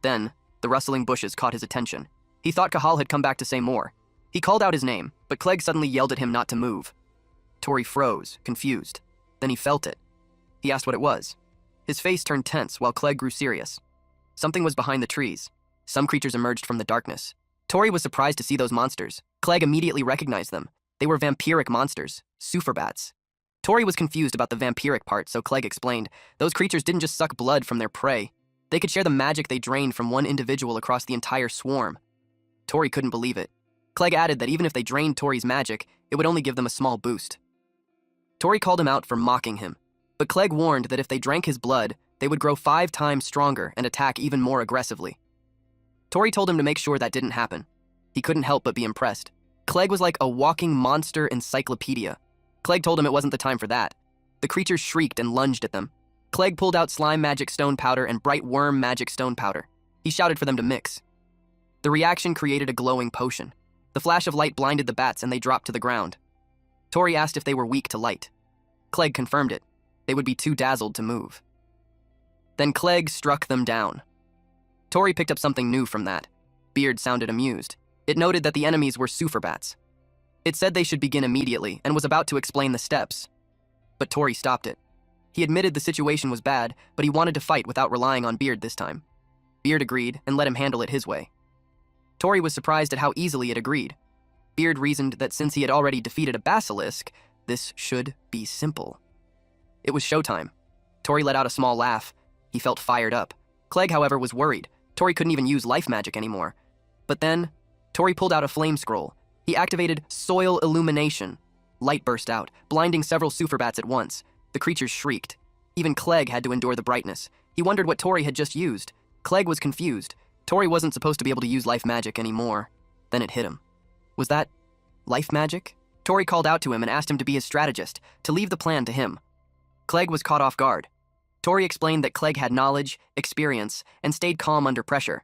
Then, the rustling bushes caught his attention. He thought Cahal had come back to say more. He called out his name, but Clegg suddenly yelled at him not to move. Tori froze, confused. Then he felt it. He asked what it was. His face turned tense while Clegg grew serious. Something was behind the trees. Some creatures emerged from the darkness. Tori was surprised to see those monsters. Clegg immediately recognized them. They were vampiric monsters, Superbats. Tori was confused about the vampiric part, so Clegg explained, those creatures didn't just suck blood from their prey. They could share the magic they drained from one individual across the entire swarm. Tori couldn't believe it. Clegg added that even if they drained Tori's magic, it would only give them a small boost. Tori called him out for mocking him, but Clegg warned that if they drank his blood, they would grow 5 times stronger and attack even more aggressively. Tori told him to make sure that didn't happen. He couldn't help but be impressed. Clegg was like a walking monster encyclopedia. Clegg told him it wasn't the time for that. The creatures shrieked and lunged at them. Clegg pulled out slime magic stone powder and bright worm magic stone powder. He shouted for them to mix. The reaction created a glowing potion. The flash of light blinded the bats and they dropped to the ground. Tori asked if they were weak to light. Clegg confirmed it. They would be too dazzled to move. Then Clegg struck them down. Tori picked up something new from that. Beard sounded amused. It noted that the enemies were Superbats. It said they should begin immediately and was about to explain the steps. But Tori stopped it. He admitted the situation was bad, but he wanted to fight without relying on Beard this time. Beard agreed and let him handle it his way. Tori was surprised at how easily it agreed. Beard reasoned that since he had already defeated a basilisk, this should be simple. It was showtime. Tori let out a small laugh. He felt fired up. Clegg, however, was worried. Tori couldn't even use life magic anymore. But then, Tori pulled out a flame scroll. He activated Soil Illumination. Light burst out, blinding several superbats at once. The creatures shrieked. Even Clegg had to endure the brightness. He wondered what Tori had just used. Clegg was confused. Tori wasn't supposed to be able to use life magic anymore. Then it hit him. Was that life magic? Tori called out to him and asked him to be his strategist, to leave the plan to him. Clegg was caught off guard. Tori explained that Clegg had knowledge, experience, and stayed calm under pressure.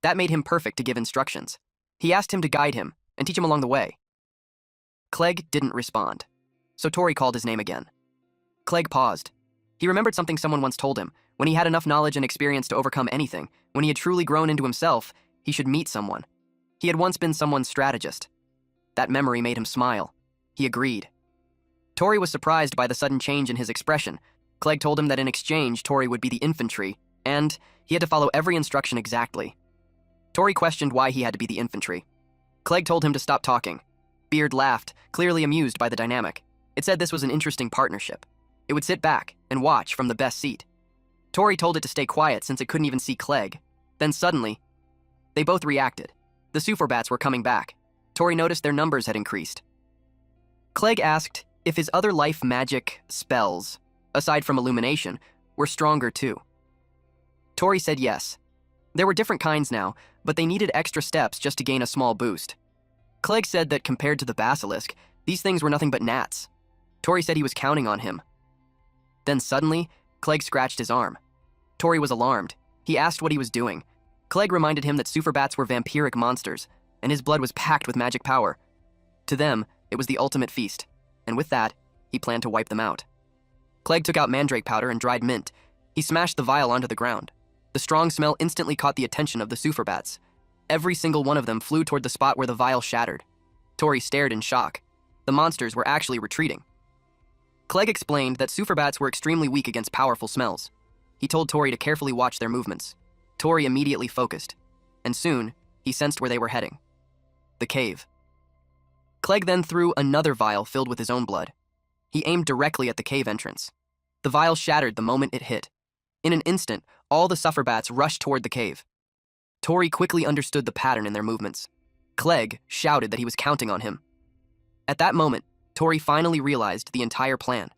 That made him perfect to give instructions. He asked him to guide him and teach him along the way. Clegg didn't respond, so Tori called his name again. Clegg paused. He remembered something someone once told him. When he had enough knowledge and experience to overcome anything, when he had truly grown into himself, he should meet someone. He had once been someone's strategist. That memory made him smile. He agreed. Tori was surprised by the sudden change in his expression. Clegg told him that in exchange, Tori would be the infantry, and he had to follow every instruction exactly. Tori questioned why he had to be the infantry. Clegg told him to stop talking. Beard laughed, clearly amused by the dynamic. It said this was an interesting partnership. It would sit back and watch from the best seat. Tori told it to stay quiet since it couldn't even see Clegg. Then suddenly, they both reacted. The superbats were coming back. Tori noticed their numbers had increased. Clegg asked if his other life magic spells, aside from illumination, were stronger too. Tori said yes. There were different kinds now, but they needed extra steps just to gain a small boost. Clegg said that compared to the basilisk, these things were nothing but gnats. Tori said he was counting on him. Then suddenly, Clegg scratched his arm. Tori was alarmed. He asked what he was doing. Clegg reminded him that superbats were vampiric monsters, and his blood was packed with magic power. To them, it was the ultimate feast, and with that, he planned to wipe them out. Clegg took out mandrake powder and dried mint. He smashed the vial onto the ground. The strong smell instantly caught the attention of the superbats. Every single one of them flew toward the spot where the vial shattered. Tori stared in shock. The monsters were actually retreating. Clegg explained that superbats were extremely weak against powerful smells. He told Tori to carefully watch their movements. Tori immediately focused, and soon, he sensed where they were heading. The cave. Clegg then threw another vial filled with his own blood. He aimed directly at the cave entrance. The vial shattered the moment it hit. In an instant, all the sufferbats rushed toward the cave. Tori quickly understood the pattern in their movements. Clegg shouted that he was counting on him. At that moment, Tori finally realized the entire plan.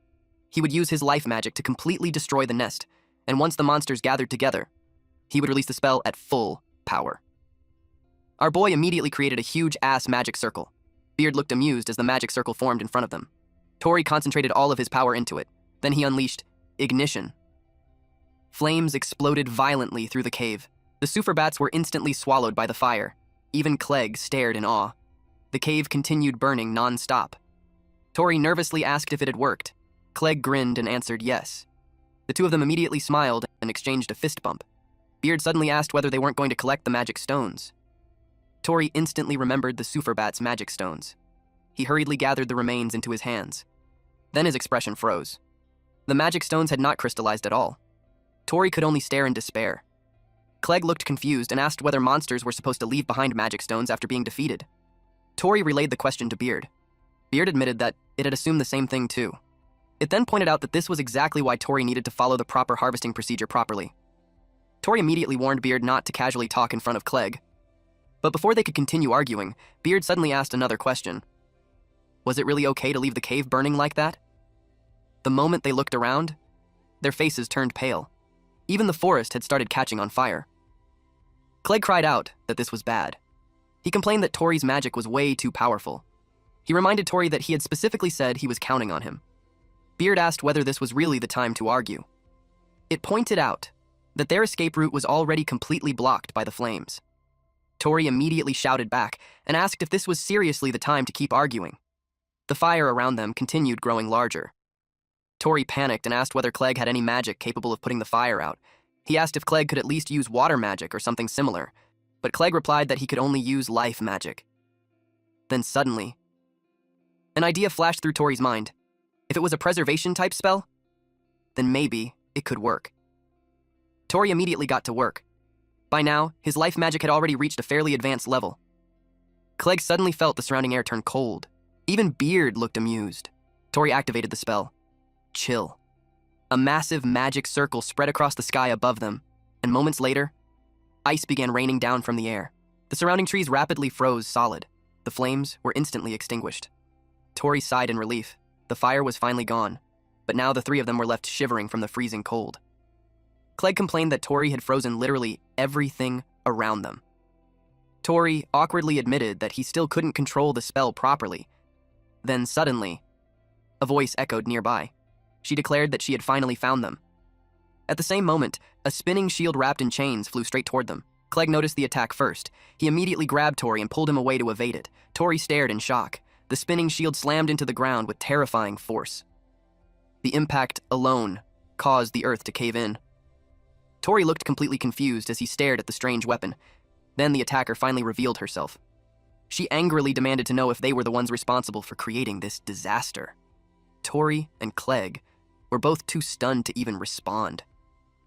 He would use his life magic to completely destroy the nest, and once the monsters gathered together, he would release the spell at full power. Our boy immediately created a huge-ass magic circle. Beard looked amused as the magic circle formed in front of them. Tori concentrated all of his power into it. Then he unleashed ignition. Flames exploded violently through the cave. The superbats were instantly swallowed by the fire. Even Clegg stared in awe. The cave continued burning non-stop. Tori nervously asked if it had worked. Clegg grinned and answered yes. The two of them immediately smiled and exchanged a fist bump. Beard suddenly asked whether they weren't going to collect the magic stones. Tori instantly remembered the superbats' magic stones. He hurriedly gathered the remains into his hands. Then his expression froze. The magic stones had not crystallized at all. Tori could only stare in despair. Clegg looked confused and asked whether monsters were supposed to leave behind magic stones after being defeated. Tori relayed the question to Beard. Beard admitted that it had assumed the same thing too. It then pointed out that this was exactly why Tori needed to follow the proper harvesting procedure properly. Tori immediately warned Beard not to casually talk in front of Clegg. But before they could continue arguing, Beard suddenly asked another question. Was it really okay to leave the cave burning like that? The moment they looked around, their faces turned pale. Even the forest had started catching on fire. Clegg cried out that this was bad. He complained that Tori's magic was way too powerful. He reminded Tori that he had specifically said he was counting on him. Beard asked whether this was really the time to argue. It pointed out that their escape route was already completely blocked by the flames. Tori immediately shouted back and asked if this was seriously the time to keep arguing. The fire around them continued growing larger. Tori panicked and asked whether Clegg had any magic capable of putting the fire out. He asked if Clegg could at least use water magic or something similar, but Clegg replied that he could only use life magic. Then suddenly, an idea flashed through Tori's mind. If it was a preservation-type spell, then maybe it could work. Tori immediately got to work. By now, his life magic had already reached a fairly advanced level. Clegg suddenly felt the surrounding air turn cold. Even Beard looked amused. Tori activated the spell. Chill. A massive magic circle spread across the sky above them, and moments later, ice began raining down from the air. The surrounding trees rapidly froze solid. The flames were instantly extinguished. Tori sighed in relief. The fire was finally gone, but now the three of them were left shivering from the freezing cold. Clegg complained that Tori had frozen literally everything around them. Tori awkwardly admitted that he still couldn't control the spell properly. Then suddenly, a voice echoed nearby. She declared that she had finally found them. At the same moment, a spinning shield wrapped in chains flew straight toward them. Clegg noticed the attack first. He immediately grabbed Tori and pulled him away to evade it. Tori stared in shock. The spinning shield slammed into the ground with terrifying force. The impact alone caused the earth to cave in. Tori looked completely confused as he stared at the strange weapon. Then the attacker finally revealed herself. She angrily demanded to know if they were the ones responsible for creating this disaster. Tori and Clegg were both too stunned to even respond.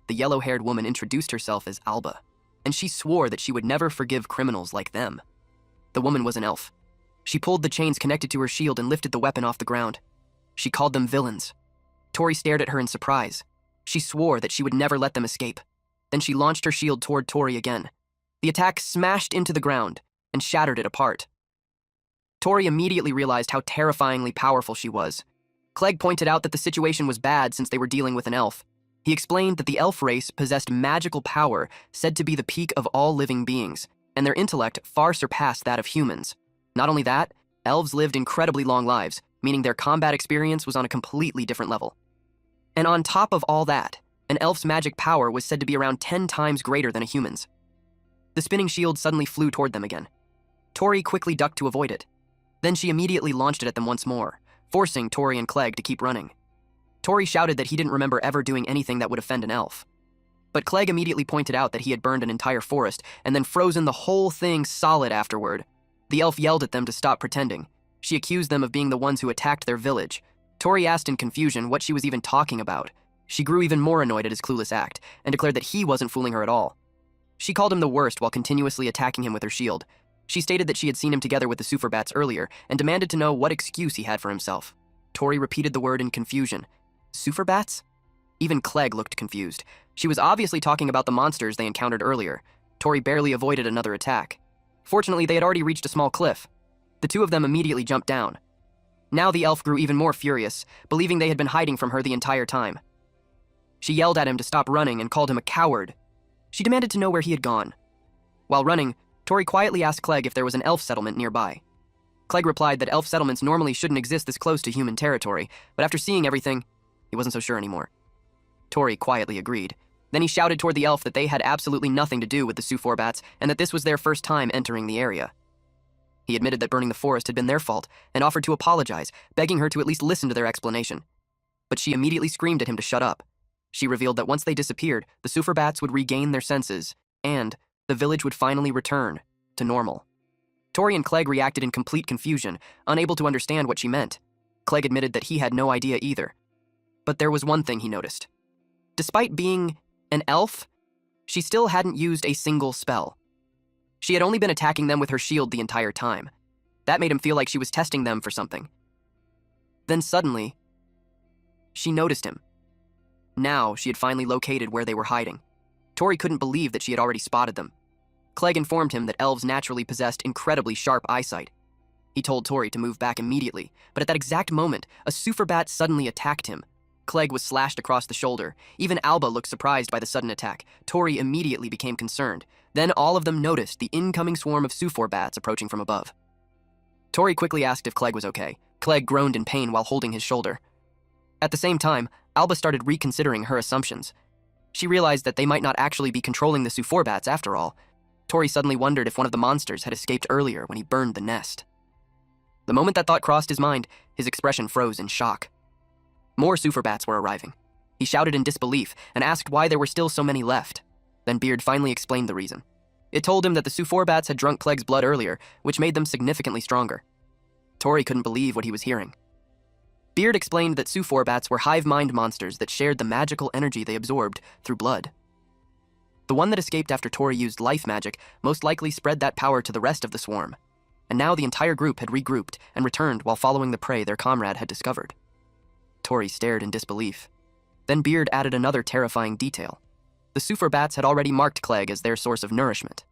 The yellow-haired woman introduced herself as Alba, and she swore that she would never forgive criminals like them. The woman was an elf. She pulled the chains connected to her shield and lifted the weapon off the ground. She called them villains. Tori stared at her in surprise. She swore that she would never let them escape. Then she launched her shield toward Tori again. The attack smashed into the ground and shattered it apart. Tori immediately realized how terrifyingly powerful she was. Clegg pointed out that the situation was bad since they were dealing with an elf. He explained that the elf race possessed magical power said to be the peak of all living beings, and their intellect far surpassed that of humans. Not only that, elves lived incredibly long lives, meaning their combat experience was on a completely different level. And on top of all that, an elf's magic power was said to be around 10 times greater than a human's. The spinning shield suddenly flew toward them again. Tori quickly ducked to avoid it. Then she immediately launched it at them once more, forcing Tori and Clegg to keep running. Tori shouted that he didn't remember ever doing anything that would offend an elf. But Clegg immediately pointed out that he had burned an entire forest and then frozen the whole thing solid afterward. The elf yelled at them to stop pretending. She accused them of being the ones who attacked their village. Tori asked in confusion what she was even talking about. She grew even more annoyed at his clueless act and declared that he wasn't fooling her at all. She called him the worst while continuously attacking him with her shield. She stated that she had seen him together with the Superbats earlier and demanded to know what excuse he had for himself. Tori repeated the word in confusion. Superbats? Even Clegg looked confused. She was obviously talking about the monsters they encountered earlier. Tori barely avoided another attack. Fortunately, they had already reached a small cliff. The two of them immediately jumped down. Now the elf grew even more furious, believing they had been hiding from her the entire time. She yelled at him to stop running and called him a coward. She demanded to know where he had gone. While running, Tori quietly asked Clegg if there was an elf settlement nearby. Clegg replied that elf settlements normally shouldn't exist this close to human territory, but after seeing everything, he wasn't so sure anymore. Tori quietly agreed. Then he shouted toward the elf that they had absolutely nothing to do with the Suforbats and that this was their first time entering the area. He admitted that burning the forest had been their fault and offered to apologize, begging her to at least listen to their explanation. But she immediately screamed at him to shut up. She revealed that once they disappeared, the Suforbats would regain their senses, and the village would finally return to normal. Tori and Clegg reacted in complete confusion, unable to understand what she meant. Clegg admitted that he had no idea either. But there was one thing he noticed. Despite being an elf, she still hadn't used a single spell. She had only been attacking them with her shield the entire time. That made him feel like she was testing them for something. Then suddenly, she noticed him. Now she had finally located where they were hiding. Tori couldn't believe that she had already spotted them. Clegg informed him that elves naturally possessed incredibly sharp eyesight. He told Tori to move back immediately, but at that exact moment, a Superbat suddenly attacked him. Clegg was slashed across the shoulder. Even Alba looked surprised by the sudden attack. Tori immediately became concerned. Then all of them noticed the incoming swarm of Suforbats approaching from above. Tori quickly asked if Clegg was okay. Clegg groaned in pain while holding his shoulder. At the same time, Alba started reconsidering her assumptions. She realized that they might not actually be controlling the Suforbats after all. Tori suddenly wondered if one of the monsters had escaped earlier when he burned the nest. The moment that thought crossed his mind, his expression froze in shock. More Suforbats were arriving. He shouted in disbelief and asked why there were still so many left. Then Beard finally explained the reason. It told him that the Suforbats had drunk Clegg's blood earlier, which made them significantly stronger. Tori couldn't believe what he was hearing. Beard explained that Suforbats were hive-mind monsters that shared the magical energy they absorbed through blood. The one that escaped after Tori used life magic most likely spread that power to the rest of the swarm, and now the entire group had regrouped and returned while following the prey their comrade had discovered. Tori stared in disbelief. Then Beard added another terrifying detail. The Suffer bats had already marked Clegg as their source of nourishment,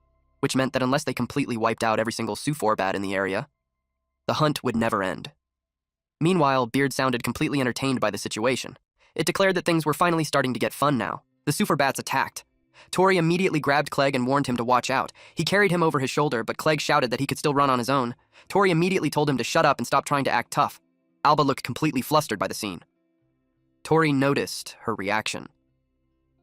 which meant that unless they completely wiped out every single Suffer bat in the area, the hunt would never end. Meanwhile, Beard sounded completely entertained by the situation. It declared that things were finally starting to get fun now. The Suffer bats attacked. Tori immediately grabbed Clegg and warned him to watch out. He carried him over his shoulder, but Clegg shouted that he could still run on his own. Tori immediately told him to shut up and stop trying to act tough. Alba looked completely flustered by the scene. Tori noticed her reaction.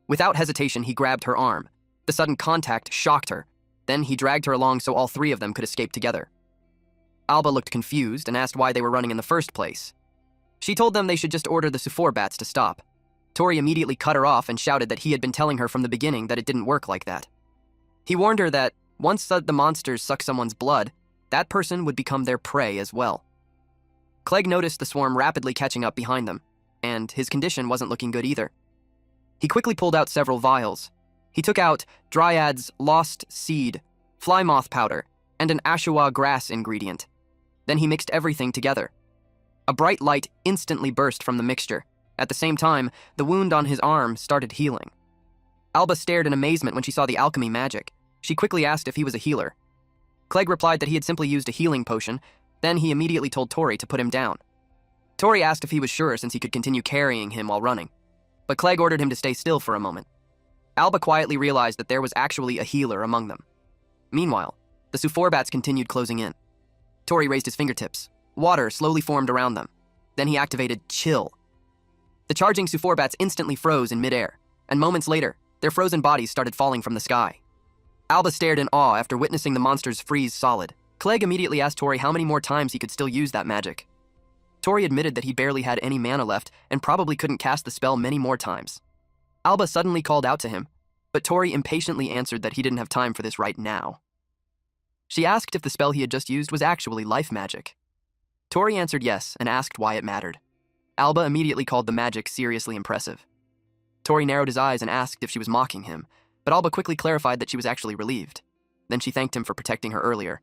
Without hesitation, he grabbed her arm. The sudden contact shocked her. Then he dragged her along so all three of them could escape together. Alba looked confused and asked why they were running in the first place. She told them they should just order the Suffer bats to stop. Tori immediately cut her off and shouted that he had been telling her from the beginning that it didn't work like that. He warned her that once the monsters suck someone's blood, that person would become their prey as well. Clegg noticed the swarm rapidly catching up behind them, and his condition wasn't looking good either. He quickly pulled out several vials. He took out Dryad's Lost Seed, fly moth powder, and an Asura grass ingredient. Then he mixed everything together. A bright light instantly burst from the mixture. At the same time, the wound on his arm started healing. Alba stared in amazement when she saw the alchemy magic. She quickly asked if he was a healer. Clegg replied that he had simply used a healing potion. Then he immediately told Tori to put him down. Tori asked if he was sure since he could continue carrying him while running. But Clegg ordered him to stay still for a moment. Alba quietly realized that there was actually a healer among them. Meanwhile, the Suffer bats continued closing in. Tori raised his fingertips. Water slowly formed around them. Then he activated Chill. The charging Suffer bats instantly froze in midair, and moments later, their frozen bodies started falling from the sky. Alba stared in awe after witnessing the monsters freeze solid. Clegg immediately asked Tori how many more times he could still use that magic. Tori admitted that he barely had any mana left and probably couldn't cast the spell many more times. Alba suddenly called out to him, but Tori impatiently answered that he didn't have time for this right now. She asked if the spell he had just used was actually life magic. Tori answered yes and asked why it mattered. Alba immediately called the magic seriously impressive. Tori narrowed his eyes and asked if she was mocking him, but Alba quickly clarified that she was actually relieved. Then she thanked him for protecting her earlier.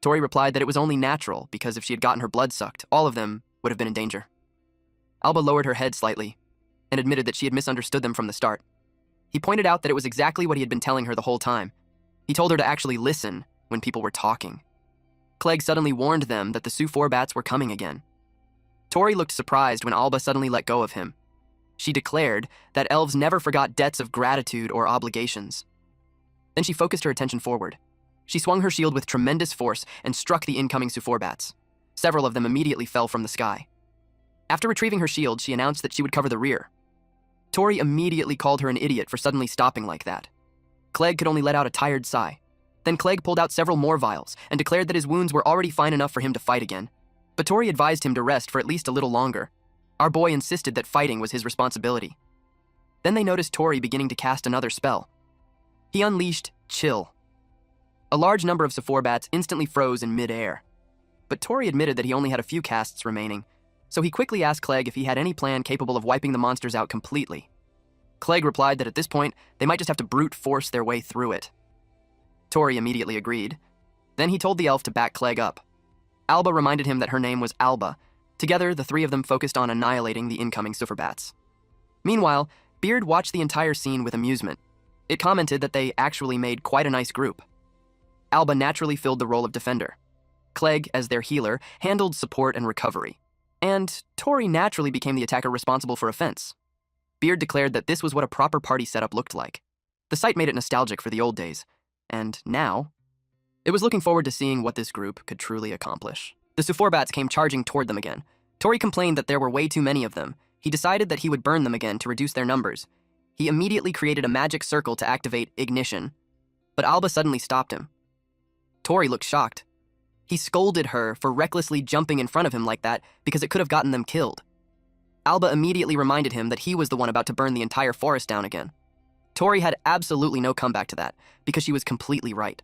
Tori replied that it was only natural because if she had gotten her blood sucked, all of them would have been in danger. Alba lowered her head slightly and admitted that she had misunderstood them from the start. He pointed out that it was exactly what he had been telling her the whole time. He told her to actually listen when people were talking. Clegg suddenly warned them that the Suffer bats were coming again. Tori looked surprised when Alba suddenly let go of him. She declared that elves never forgot debts of gratitude or obligations. Then she focused her attention forward. She swung her shield with tremendous force and struck the incoming Suffer bats. Several of them immediately fell from the sky. After retrieving her shield, she announced that she would cover the rear. Tori immediately called her an idiot for suddenly stopping like that. Clegg could only let out a tired sigh. Then Clegg pulled out several more vials and declared that his wounds were already fine enough for him to fight again. But Tori advised him to rest for at least a little longer. Our boy insisted that fighting was his responsibility. Then they noticed Tori beginning to cast another spell. He unleashed Chill. A large number of Suffer bats instantly froze in mid-air. But Tori admitted that he only had a few casts remaining, so he quickly asked Clegg if he had any plan capable of wiping the monsters out completely. Clegg replied that at this point, they might just have to brute force their way through it. Tori immediately agreed. Then he told the elf to back Clegg up. Alba reminded him that her name was Alba. Together, the three of them focused on annihilating the incoming Suffer bats. Meanwhile, Beard watched the entire scene with amusement. It commented that they actually made quite a nice group. Alba naturally filled the role of defender. Clegg, as their healer, handled support and recovery. And Tori naturally became the attacker responsible for offense. Beard declared that this was what a proper party setup looked like. The sight made it nostalgic for the old days. And now, it was looking forward to seeing what this group could truly accomplish. The Suffer bats came charging toward them again. Tori complained that there were way too many of them. He decided that he would burn them again to reduce their numbers. He immediately created a magic circle to activate Ignition, but Alba suddenly stopped him. Tori looked shocked. He scolded her for recklessly jumping in front of him like that because it could have gotten them killed. Alba immediately reminded him that he was the one about to burn the entire forest down again. Tori had absolutely no comeback to that because she was completely right.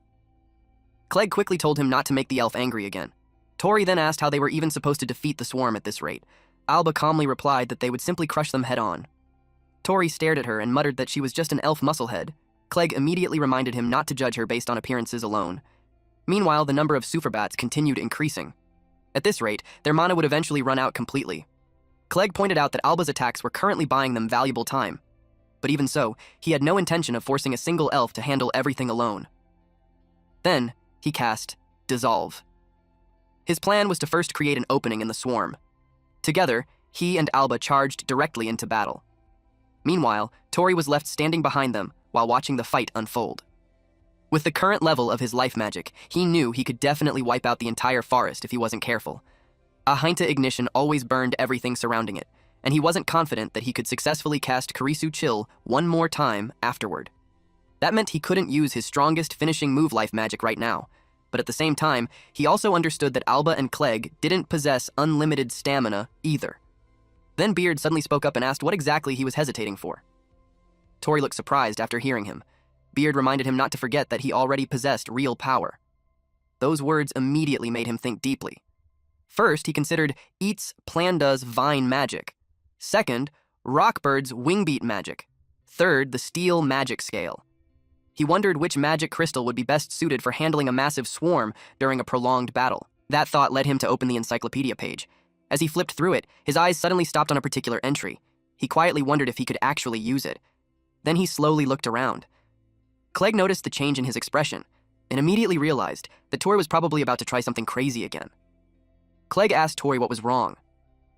Clegg quickly told him not to make the elf angry again. Tori then asked how they were even supposed to defeat the swarm at this rate. Alba calmly replied that they would simply crush them head-on. Tori stared at her and muttered that she was just an elf musclehead. Clegg immediately reminded him not to judge her based on appearances alone. Meanwhile, the number of Suffer bats continued increasing. At this rate, their mana would eventually run out completely. Clegg pointed out that Alba's attacks were currently buying them valuable time. But even so, he had no intention of forcing a single elf to handle everything alone. Then, he cast Dissolve. His plan was to first create an opening in the swarm. Together, he and Alba charged directly into battle. Meanwhile, Tori was left standing behind them while watching the fight unfold. With the current level of his life magic, he knew he could definitely wipe out the entire forest if he wasn't careful. A Heinta ignition always burned everything surrounding it, and he wasn't confident that he could successfully cast Kurisu Chill one more time afterward. That meant he couldn't use his strongest finishing move life magic right now, but at the same time, he also understood that Alba and Clegg didn't possess unlimited stamina either. Then Beard suddenly spoke up and asked what exactly he was hesitating for. Tori looked surprised after hearing him. Beard reminded him not to forget that he already possessed real power. Those words immediately made him think deeply. First, he considered Eats Planda's Vine magic. Second, Rockbird's Wingbeat magic. Third, the Steel magic scale. He wondered which magic crystal would be best suited for handling a massive swarm during a prolonged battle. That thought led him to open the encyclopedia page. As he flipped through it, his eyes suddenly stopped on a particular entry. He quietly wondered if he could actually use it. Then he slowly looked around. Clegg noticed the change in his expression and immediately realized that Tori was probably about to try something crazy again. Clegg asked Tori what was wrong.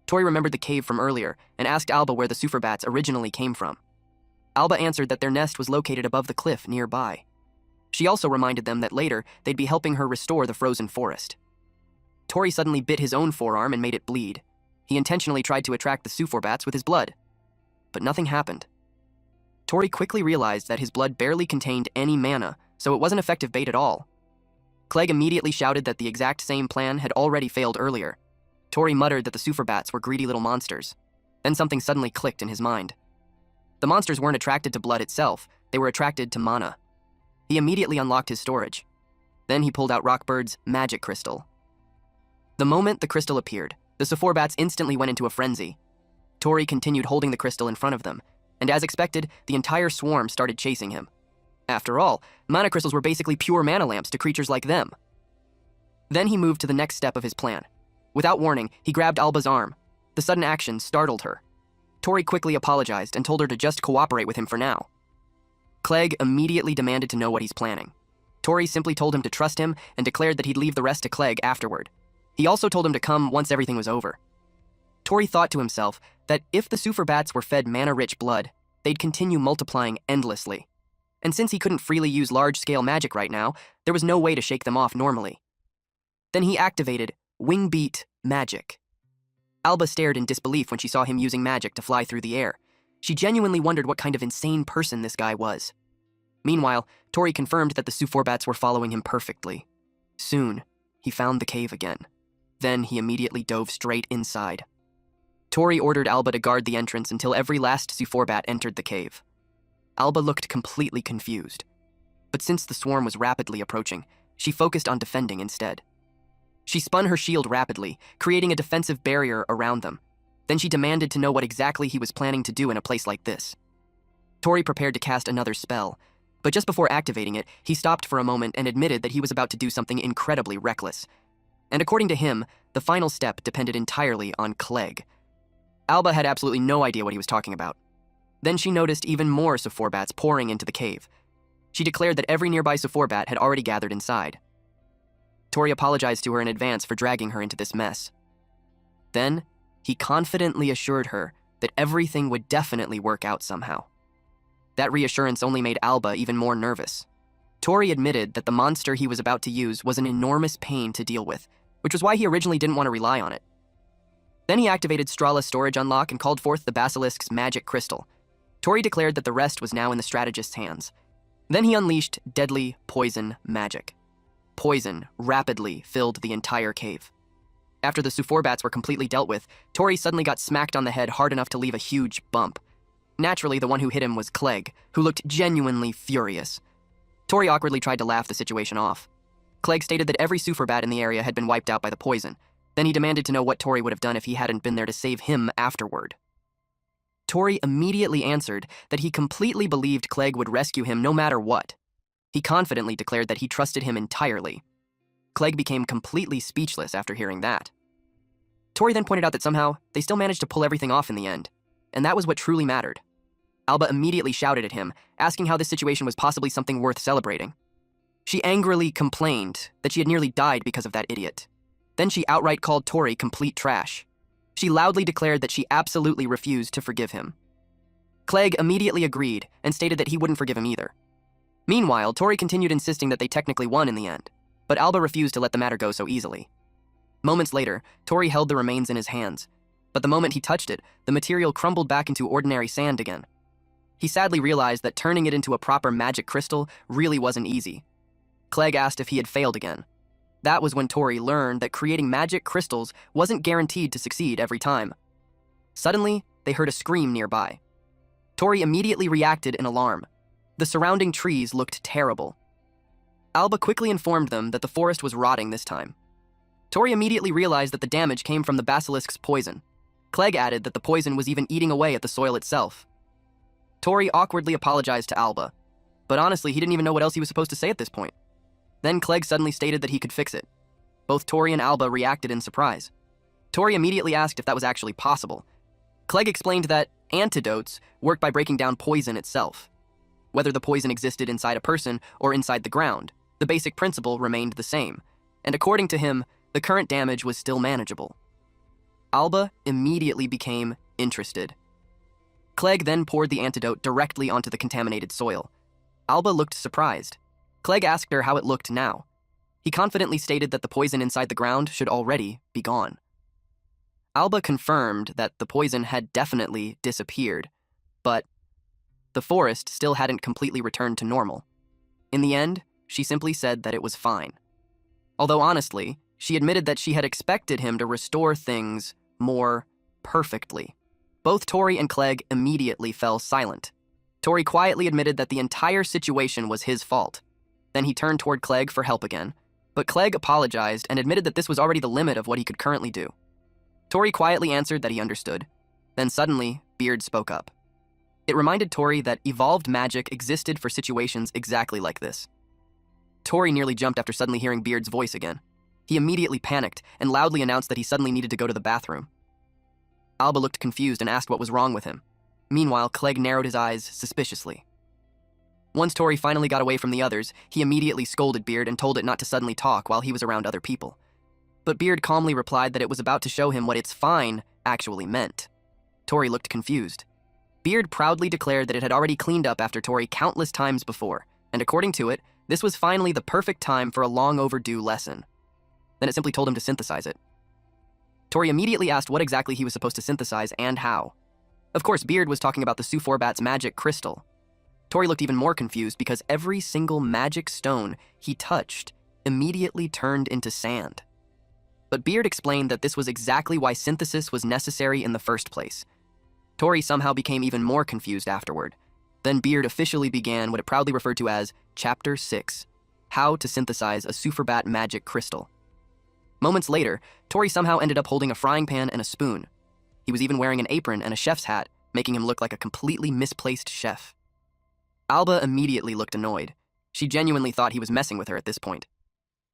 Tori remembered the cave from earlier and asked Alba where the Sufferbats originally came from. Alba answered that their nest was located above the cliff nearby. She also reminded them that later they'd be helping her restore the frozen forest. Tori suddenly bit his own forearm and made it bleed. He intentionally tried to attract the Sufferbats with his blood, but nothing happened. Tori quickly realized that his blood barely contained any mana, so it wasn't effective bait at all. Clegg immediately shouted that the exact same plan had already failed earlier. Tori muttered that the Sufferbats were greedy little monsters. Then something suddenly clicked in his mind. The monsters weren't attracted to blood itself, they were attracted to mana. He immediately unlocked his storage. Then he pulled out Rockbird's magic crystal. The moment the crystal appeared, the Sufferbats instantly went into a frenzy. Tori continued holding the crystal in front of them, and as expected, the entire swarm started chasing him. After all, mana crystals were basically pure mana lamps to creatures like them. Then he moved to the next step of his plan. Without warning, he grabbed Alba's arm. The sudden action startled her. Tori quickly apologized and told her to just cooperate with him for now. Clegg immediately demanded to know what he's planning. Tori simply told him to trust him and declared that he'd leave the rest to Clegg afterward. He also told him to come once everything was over. Tori thought to himself that if the Sufferbats were fed mana-rich blood, they'd continue multiplying endlessly. And since he couldn't freely use large-scale magic right now, there was no way to shake them off normally. Then he activated Wingbeat magic. Alba stared in disbelief when she saw him using magic to fly through the air. She genuinely wondered what kind of insane person this guy was. Meanwhile, Tori confirmed that the Sufferbats were following him perfectly. Soon, he found the cave again. Then he immediately dove straight inside. Tori ordered Alba to guard the entrance until every last Sufferbat entered the cave. Alba looked completely confused. But since the swarm was rapidly approaching, she focused on defending instead. She spun her shield rapidly, creating a defensive barrier around them. Then she demanded to know what exactly he was planning to do in a place like this. Tori prepared to cast another spell, but just before activating it, he stopped for a moment and admitted that he was about to do something incredibly reckless. And according to him, the final step depended entirely on Clegg. Alba had absolutely no idea what he was talking about. Then she noticed even more Sufferbats pouring into the cave. She declared that every nearby Sufferbat had already gathered inside. Tori apologized to her in advance for dragging her into this mess. Then, he confidently assured her that everything would definitely work out somehow. That reassurance only made Alba even more nervous. Tori admitted that the monster he was about to use was an enormous pain to deal with, which was why he originally didn't want to rely on it. Then he activated Strala's storage unlock and called forth the Basilisk's magic crystal. Tori declared that the rest was now in the strategist's hands. Then he unleashed deadly poison magic. Poison rapidly filled the entire cave. After the Sufferbats were completely dealt with, Tori suddenly got smacked on the head hard enough to leave a huge bump. Naturally, the one who hit him was Clegg, who looked genuinely furious. Tori awkwardly tried to laugh the situation off. Clegg stated that every Sufferbat in the area had been wiped out by the poison. Then he demanded to know what Tori would have done if he hadn't been there to save him afterward. Tori immediately answered that he completely believed Clegg would rescue him no matter what. He confidently declared that he trusted him entirely. Clegg became completely speechless after hearing that. Tori then pointed out that somehow they still managed to pull everything off in the end, and that was what truly mattered. Alba immediately shouted at him, asking how this situation was possibly something worth celebrating. She angrily complained that she had nearly died because of that idiot. Then she outright called Tori complete trash. She loudly declared that she absolutely refused to forgive him. Clegg immediately agreed and stated that he wouldn't forgive him either. Meanwhile, Tori continued insisting that they technically won in the end, but Alba refused to let the matter go so easily. Moments later, Tori held the remains in his hands, but the moment he touched it, the material crumbled back into ordinary sand again. He sadly realized that turning it into a proper magic crystal really wasn't easy. Clegg asked if he had failed again. That was when Tori learned that creating magic crystals wasn't guaranteed to succeed every time. Suddenly, they heard a scream nearby. Tori immediately reacted in alarm. The surrounding trees looked terrible. Alba quickly informed them that the forest was rotting this time. Tori immediately realized that the damage came from the basilisk's poison. Clegg added that the poison was even eating away at the soil itself. Tori awkwardly apologized to Alba, but honestly, he didn't even know what else he was supposed to say at this point. Then Clegg suddenly stated that he could fix it. Both Tori and Alba reacted in surprise. Tori immediately asked if that was actually possible. Clegg explained that antidotes work by breaking down poison itself. Whether the poison existed inside a person or inside the ground, the basic principle remained the same, and according to him, the current damage was still manageable. Alba immediately became interested. Clegg then poured the antidote directly onto the contaminated soil. Alba looked surprised. Clegg asked her how it looked now. He confidently stated that the poison inside the ground should already be gone. Alba confirmed that the poison had definitely disappeared, but the forest still hadn't completely returned to normal. In the end, she simply said that it was fine. Although honestly, she admitted that she had expected him to restore things more perfectly. Both Tori and Clegg immediately fell silent. Tori quietly admitted that the entire situation was his fault. Then he turned toward Clegg for help again, but Clegg apologized and admitted that this was already the limit of what he could currently do. Tori quietly answered that he understood. Then suddenly, Beard spoke up. It reminded Tori that evolved magic existed for situations exactly like this. Tori nearly jumped after suddenly hearing Beard's voice again. He immediately panicked and loudly announced that he suddenly needed to go to the bathroom. Alba looked confused and asked what was wrong with him. Meanwhile, Clegg narrowed his eyes suspiciously. Once Tori finally got away from the others, he immediately scolded Beard and told it not to suddenly talk while he was around other people. But Beard calmly replied that it was about to show him what "it's fine" actually meant. Tori looked confused. Beard proudly declared that it had already cleaned up after Tori countless times before, and according to it, this was finally the perfect time for a long overdue lesson. Then it simply told him to synthesize it. Tori immediately asked what exactly he was supposed to synthesize and how. Of course, Beard was talking about the Suforbat's magic crystal. Tori looked even more confused because every single magic stone he touched immediately turned into sand. But Beard explained that this was exactly why synthesis was necessary in the first place. Tori somehow became even more confused afterward. Then Beard officially began what it proudly referred to as Chapter 6, How to Synthesize a Suforbat Magic Crystal. Moments later, Tori somehow ended up holding a frying pan and a spoon. He was even wearing an apron and a chef's hat, making him look like a completely misplaced chef. Alba immediately looked annoyed. She genuinely thought he was messing with her at this point.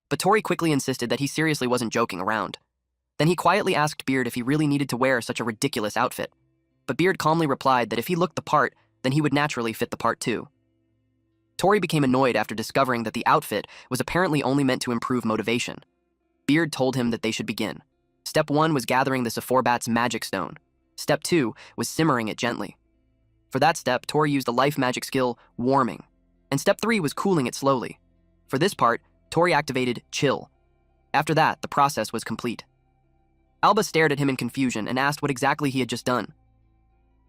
But Tori quickly insisted that he seriously wasn't joking around. Then he quietly asked Beard if he really needed to wear such a ridiculous outfit. But Beard calmly replied that if he looked the part, then he would naturally fit the part too. Tori became annoyed after discovering that the outfit was apparently only meant to improve motivation. Beard told him that they should begin. Step 1 was gathering the Suforbat's magic stone. Step 2 was simmering it gently. For that step, Tori used the life magic skill, warming. And step 3 was cooling it slowly. For this part, Tori activated chill. After that, the process was complete. Alba stared at him in confusion and asked what exactly he had just done.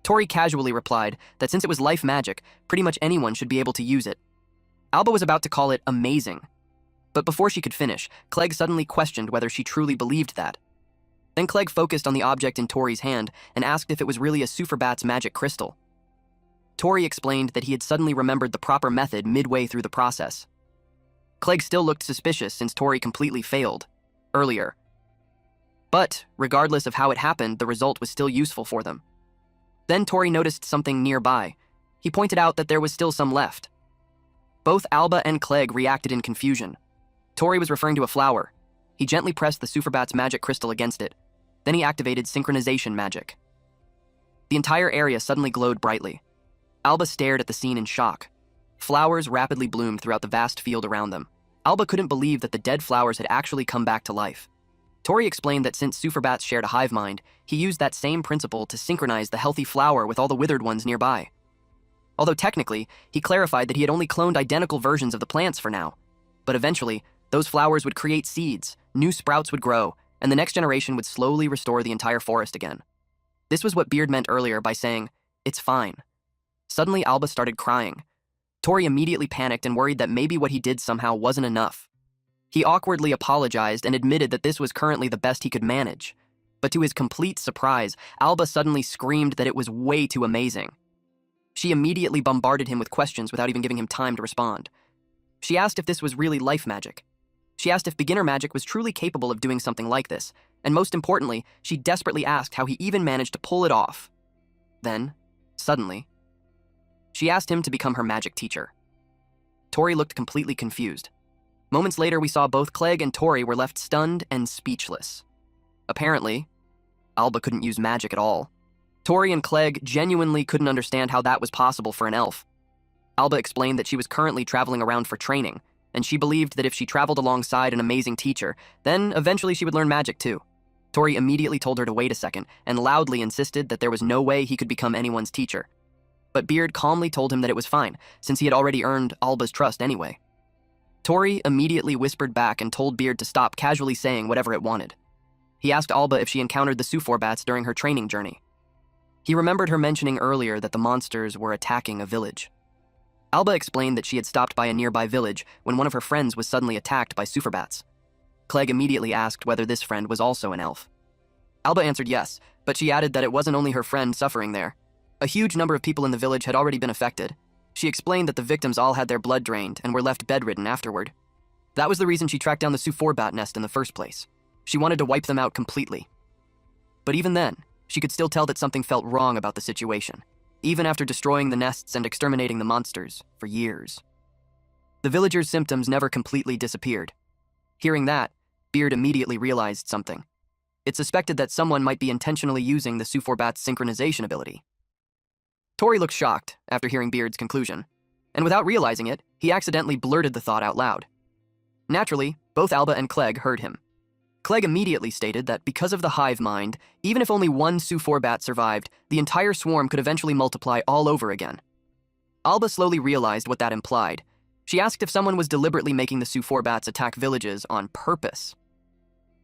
Tori casually replied that since it was life magic, pretty much anyone should be able to use it. Alba was about to call it amazing. But before she could finish, Clegg suddenly questioned whether she truly believed that. Then Clegg focused on the object in Tori's hand and asked if it was really a Suforbat's magic crystal. Tori explained that he had suddenly remembered the proper method midway through the process. Clegg still looked suspicious since Tori completely failed earlier. But, regardless of how it happened, the result was still useful for them. Then Tori noticed something nearby. He pointed out that there was still some left. Both Alba and Clegg reacted in confusion. Tori was referring to a flower. He gently pressed the Suforbat's magic crystal against it. Then he activated synchronization magic. The entire area suddenly glowed brightly. Alba stared at the scene in shock. Flowers rapidly bloomed throughout the vast field around them. Alba couldn't believe that the dead flowers had actually come back to life. Tori explained that since Superbats shared a hive mind, he used that same principle to synchronize the healthy flower with all the withered ones nearby. Although technically, he clarified that he had only cloned identical versions of the plants for now. But eventually, those flowers would create seeds, new sprouts would grow, and the next generation would slowly restore the entire forest again. This was what Beard meant earlier by saying, "It's fine." Suddenly, Alba started crying. Tori immediately panicked and worried that maybe what he did somehow wasn't enough. He awkwardly apologized and admitted that this was currently the best he could manage. But to his complete surprise, Alba suddenly screamed that it was way too amazing. She immediately bombarded him with questions without even giving him time to respond. She asked if this was really life magic. She asked if beginner magic was truly capable of doing something like this, and most importantly, she desperately asked how he even managed to pull it off. Then, suddenly, she asked him to become her magic teacher. Tori looked completely confused. Moments later, we saw both Clegg and Tori were left stunned and speechless. Apparently, Alba couldn't use magic at all. Tori and Clegg genuinely couldn't understand how that was possible for an elf. Alba explained that she was currently traveling around for training, and she believed that if she traveled alongside an amazing teacher, then eventually she would learn magic too. Tori immediately told her to wait a second and loudly insisted that there was no way he could become anyone's teacher. But Beard calmly told him that it was fine, since he had already earned Alba's trust anyway. Tori immediately whispered back and told Beard to stop casually saying whatever it wanted. He asked Alba if she encountered the Suforbats during her training journey. He remembered her mentioning earlier that the monsters were attacking a village. Alba explained that she had stopped by a nearby village when one of her friends was suddenly attacked by Suforbats. Clegg immediately asked whether this friend was also an elf. Alba answered yes, but she added that it wasn't only her friend suffering there. A huge number of people in the village had already been affected. She explained that the victims all had their blood drained and were left bedridden afterward. That was the reason she tracked down the Suforbat nest in the first place. She wanted to wipe them out completely. But even then, she could still tell that something felt wrong about the situation, even after destroying the nests and exterminating the monsters for years. The villagers' symptoms never completely disappeared. Hearing that, Beard immediately realized something. It suspected that someone might be intentionally using the Suforbat's synchronization ability. Tori looked shocked after hearing Beard's conclusion, and without realizing it, he accidentally blurted the thought out loud. Naturally, both Alba and Clegg heard him. Clegg immediately stated that because of the hive mind, even if only one Suforbat survived, the entire swarm could eventually multiply all over again. Alba slowly realized what that implied. She asked if someone was deliberately making the Suforbats attack villages on purpose.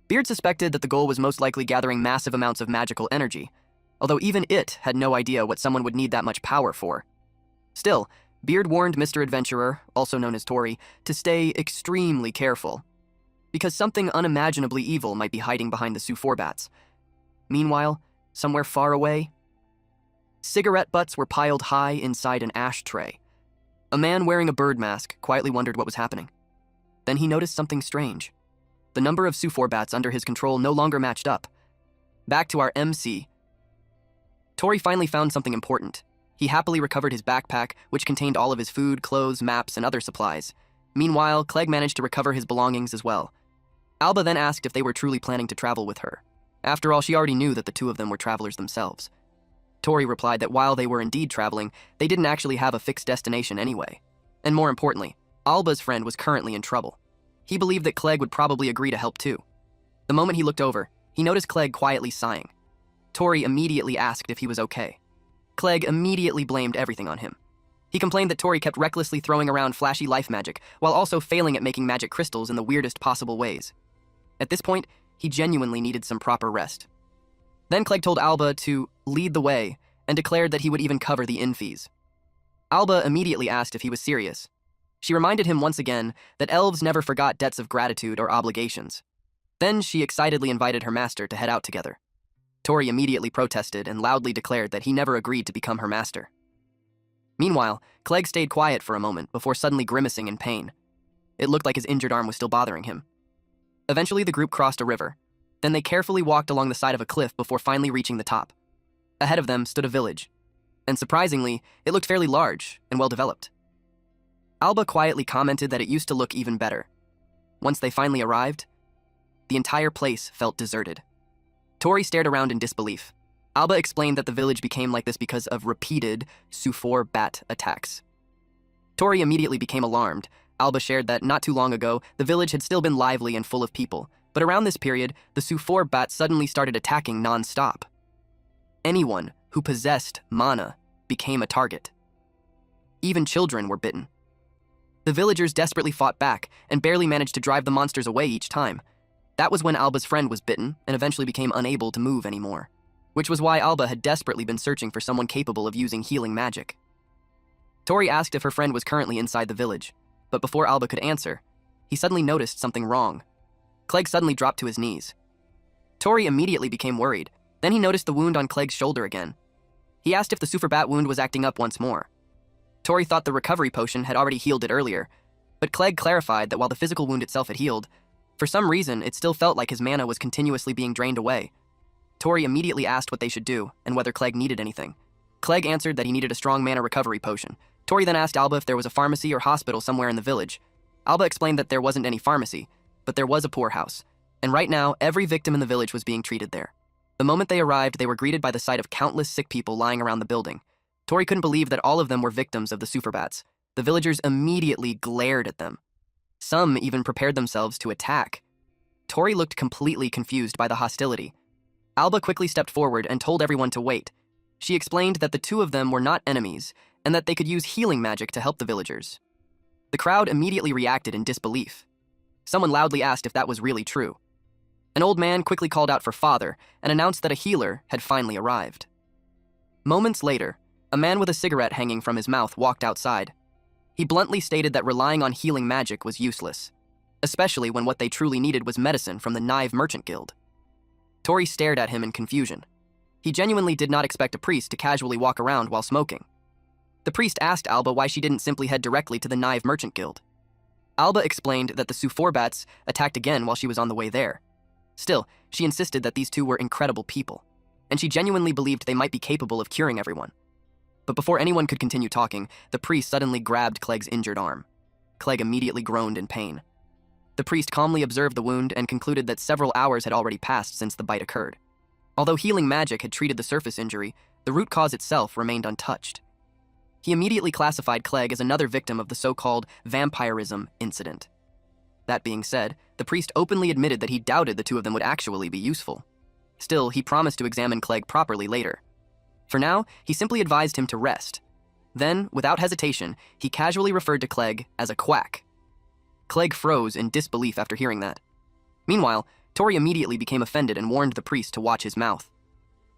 Beard suspected that the goal was most likely gathering massive amounts of magical energy, although even it had no idea what someone would need that much power for. Still, Beard warned Mr. Adventurer, also known as Tori, to stay extremely careful, because something unimaginably evil might be hiding behind the Suforbats. Meanwhile, somewhere far away, cigarette butts were piled high inside an ashtray. A man wearing a bird mask quietly wondered what was happening. Then he noticed something strange. The number of Suforbats under his control no longer matched up. Back to our MC. Tori finally found something important. He happily recovered his backpack, which contained all of his food, clothes, maps, and other supplies. Meanwhile, Clegg managed to recover his belongings as well. Alba then asked if they were truly planning to travel with her. After all, she already knew that the two of them were travelers themselves. Tori replied that while they were indeed traveling, they didn't actually have a fixed destination anyway. And more importantly, Alba's friend was currently in trouble. He believed that Clegg would probably agree to help too. The moment he looked over, he noticed Clegg quietly sighing. Tori immediately asked if he was okay. Clegg immediately blamed everything on him. He complained that Tori kept recklessly throwing around flashy life magic, while also failing at making magic crystals in the weirdest possible ways. At this point, he genuinely needed some proper rest. Then Clegg told Alba to lead the way, and declared that he would even cover the inn fees. Alba immediately asked if he was serious. She reminded him once again that elves never forgot debts of gratitude or obligations. Then she excitedly invited her master to head out together. Tori immediately protested and loudly declared that he never agreed to become her master. Meanwhile, Clegg stayed quiet for a moment before suddenly grimacing in pain. It looked like his injured arm was still bothering him. Eventually, the group crossed a river. Then they carefully walked along the side of a cliff before finally reaching the top. Ahead of them stood a village, and surprisingly, it looked fairly large and well-developed. Alba quietly commented that it used to look even better. Once they finally arrived, the entire place felt deserted. Tori stared around in disbelief. Alba explained that the village became like this because of repeated Sufor bat attacks. Tori immediately became alarmed. Alba shared that not too long ago, the village had still been lively and full of people, but around this period, the Sufor bat suddenly started attacking non-stop. Anyone who possessed mana became a target. Even children were bitten. The villagers desperately fought back and barely managed to drive the monsters away each time. That was when Alba's friend was bitten and eventually became unable to move anymore, which was why Alba had desperately been searching for someone capable of using healing magic. Tori asked if her friend was currently inside the village, but before Alba could answer, he suddenly noticed something wrong. Clegg suddenly dropped to his knees. Tori immediately became worried. Then he noticed the wound on Clegg's shoulder again. He asked if the super bat wound was acting up once more. Tori thought the recovery potion had already healed it earlier, but Clegg clarified that while the physical wound itself had healed, for some reason it still felt like his mana was continuously being drained away. Tori immediately asked what they should do and whether Clegg needed anything. Clegg answered that he needed a strong mana recovery potion. Tori then asked Alba if there was a pharmacy or hospital somewhere in the village. Alba explained that there wasn't any pharmacy, but there was a poorhouse, and right now every victim in the village was being treated there. The moment they arrived, they were greeted by the sight of countless sick people lying around the building. Tori couldn't believe that all of them were victims of the superbats. The villagers immediately glared at them. Some even prepared themselves to attack. Tori looked completely confused by the hostility. Alba quickly stepped forward and told everyone to wait. She explained that the two of them were not enemies and that they could use healing magic to help the villagers. The crowd immediately reacted in disbelief. Someone loudly asked if that was really true. An old man quickly called out for father and announced that a healer had finally arrived. Moments later, a man with a cigarette hanging from his mouth walked outside. He bluntly stated that relying on healing magic was useless, especially when what they truly needed was medicine from the Knive Merchant Guild. Tori stared at him in confusion. He genuinely did not expect a priest to casually walk around while smoking. The priest asked Alba why she didn't simply head directly to the Knive Merchant Guild. Alba explained that the Suforbats attacked again while she was on the way there. Still, she insisted that these two were incredible people, and she genuinely believed they might be capable of curing everyone. But before anyone could continue talking, the priest suddenly grabbed Clegg's injured arm. Clegg immediately groaned in pain. The priest calmly observed the wound and concluded that several hours had already passed since the bite occurred. Although healing magic had treated the surface injury, the root cause itself remained untouched. He immediately classified Clegg as another victim of the so-called vampirism incident. That being said, the priest openly admitted that he doubted the two of them would actually be useful. Still, he promised to examine Clegg properly later. For now, he simply advised him to rest. Then, without hesitation, he casually referred to Clegg as a quack. Clegg froze in disbelief after hearing that. Meanwhile, Tori immediately became offended and warned the priest to watch his mouth.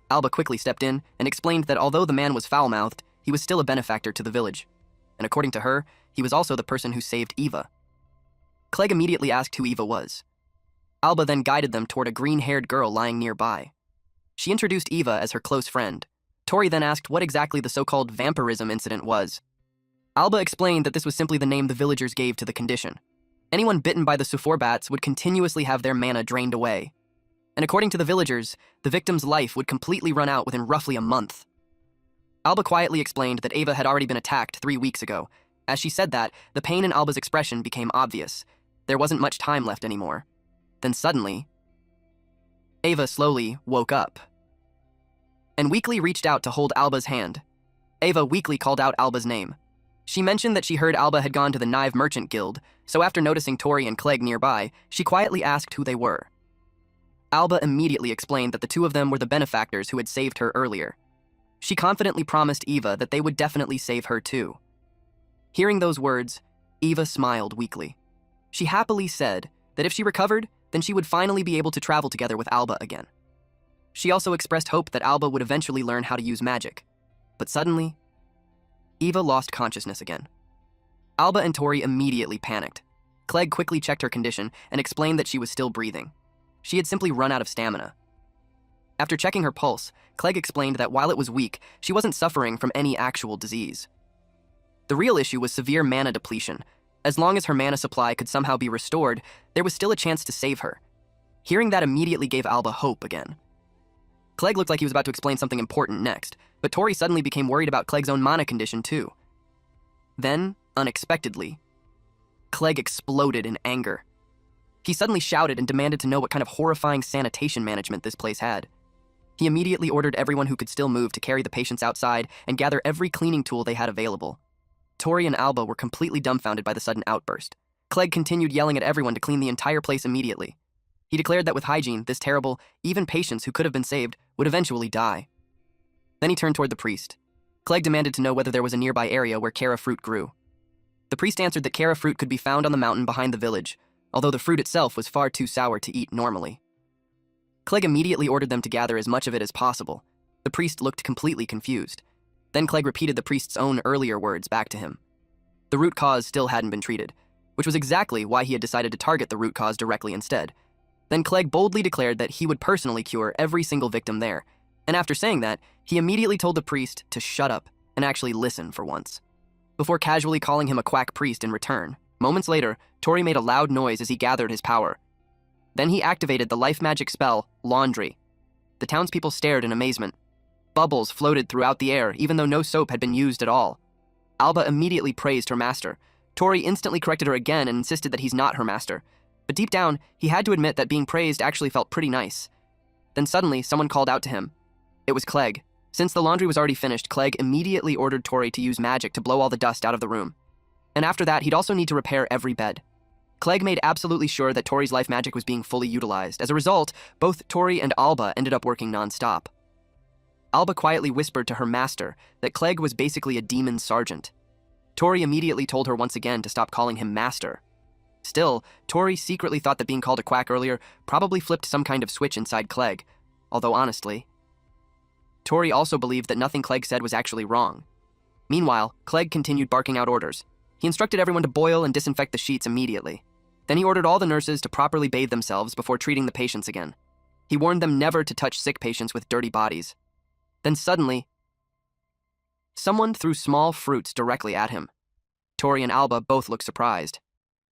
Alba quickly stepped in and explained that although the man was foul-mouthed, he was still a benefactor to the village. And according to her, he was also the person who saved Eva. Clegg immediately asked who Eva was. Alba then guided them toward a green-haired girl lying nearby. She introduced Eva as her close friend. Tori then asked what exactly the so-called vampirism incident was. Alba explained that this was simply the name the villagers gave to the condition. Anyone bitten by the Suforbats would continuously have their mana drained away. And according to the villagers, the victim's life would completely run out within roughly a month. Alba quietly explained that Eva had already been attacked 3 weeks ago. As she said that, the pain in Alba's expression became obvious. There wasn't much time left anymore. Then suddenly, Eva slowly woke up and weakly reached out to hold Alba's hand. Eva weakly called out Alba's name. She mentioned that she heard Alba had gone to the Knive Merchant Guild, so after noticing Tori and Clegg nearby, she quietly asked who they were. Alba immediately explained that the two of them were the benefactors who had saved her earlier. She confidently promised Eva that they would definitely save her too. Hearing those words, Eva smiled weakly. She happily said that if she recovered, then she would finally be able to travel together with Alba again. She also expressed hope that Alba would eventually learn how to use magic. But suddenly, Eva lost consciousness again. Alba and Tori immediately panicked. Clegg quickly checked her condition and explained that she was still breathing. She had simply run out of stamina. After checking her pulse, Clegg explained that while it was weak, she wasn't suffering from any actual disease. The real issue was severe mana depletion. As long as her mana supply could somehow be restored, there was still a chance to save her. Hearing that immediately gave Alba hope again. Clegg looked like he was about to explain something important next, but Tori suddenly became worried about Clegg's own mana condition too. Then, unexpectedly, Clegg exploded in anger. He suddenly shouted and demanded to know what kind of horrifying sanitation management this place had. He immediately ordered everyone who could still move to carry the patients outside and gather every cleaning tool they had available. Tori and Alba were completely dumbfounded by the sudden outburst. Clegg continued yelling at everyone to clean the entire place immediately. He declared that with hygiene, this terrible, even patients who could have been saved would eventually die. Then he turned toward the priest. Clegg demanded to know whether there was a nearby area where Kara fruit grew. The priest answered that Kara fruit could be found on the mountain behind the village, although the fruit itself was far too sour to eat normally. Clegg immediately ordered them to gather as much of it as possible. The priest looked completely confused. Then Clegg repeated the priest's own earlier words back to him. The root cause still hadn't been treated, which was exactly why he had decided to target the root cause directly instead. Then Clegg boldly declared that he would personally cure every single victim there, and after saying that, he immediately told the priest to shut up and actually listen for once. Before casually calling him a quack priest in return, moments later, Tori made a loud noise as he gathered his power. Then he activated the life magic spell, Laundry. The townspeople stared in amazement. Bubbles floated throughout the air, even though no soap had been used at all. Alba immediately praised her master. Tori instantly corrected her again and insisted that he's not her master. But deep down, he had to admit that being praised actually felt pretty nice. Then suddenly, someone called out to him. It was Clegg. Since the laundry was already finished, Clegg immediately ordered Tori to use magic to blow all the dust out of the room. And after that, he'd also need to repair every bed. Clegg made absolutely sure that Tori's life magic was being fully utilized. As a result, both Tori and Alba ended up working non-stop. Alba quietly whispered to her master that Clegg was basically a demon sergeant. Tori immediately told her once again to stop calling him master. Still, Tori secretly thought that being called a quack earlier probably flipped some kind of switch inside Clegg, although honestly, Tori also believed that nothing Clegg said was actually wrong. Meanwhile, Clegg continued barking out orders. He instructed everyone to boil and disinfect the sheets immediately. Then he ordered all the nurses to properly bathe themselves before treating the patients again. He warned them never to touch sick patients with dirty bodies. Then suddenly, someone threw small fruits directly at him. Tori and Alba both looked surprised.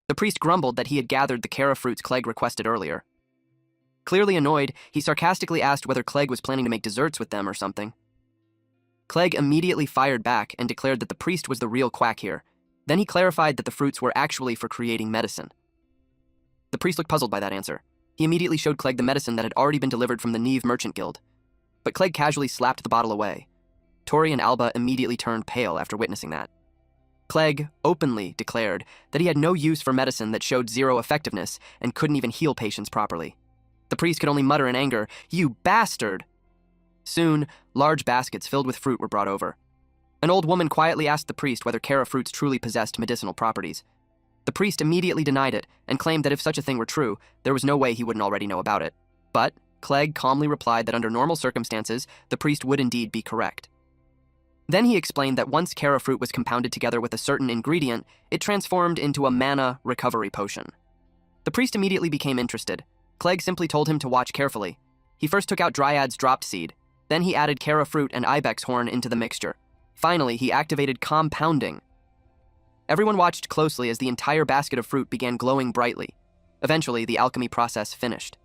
The priest grumbled that he had gathered the Kara fruits Clegg requested earlier. Clearly annoyed, he sarcastically asked whether Clegg was planning to make desserts with them or something. Clegg immediately fired back and declared that the priest was the real quack here. Then he clarified that the fruits were actually for creating medicine. The priest looked puzzled by that answer. He immediately showed Clegg the medicine that had already been delivered from the Neve Merchant Guild. But Clegg casually slapped the bottle away. Tori and Alba immediately turned pale after witnessing that. Clegg openly declared that he had no use for medicine that showed zero effectiveness and couldn't even heal patients properly. The priest could only mutter in anger, "You bastard!" Soon, large baskets filled with fruit were brought over. An old woman quietly asked the priest whether Kara fruits truly possessed medicinal properties. The priest immediately denied it and claimed that if such a thing were true, there was no way he wouldn't already know about it. But Clegg calmly replied that under normal circumstances, the priest would indeed be correct. Then he explained that once Kara fruit was compounded together with a certain ingredient, it transformed into a mana recovery potion. The priest immediately became interested. Clegg simply told him to watch carefully. He first took out Dryad's dropped seed. Then he added Kara fruit and ibex horn into the mixture. Finally, he activated compounding. Everyone watched closely as the entire basket of fruit began glowing brightly. Eventually, the alchemy process finished.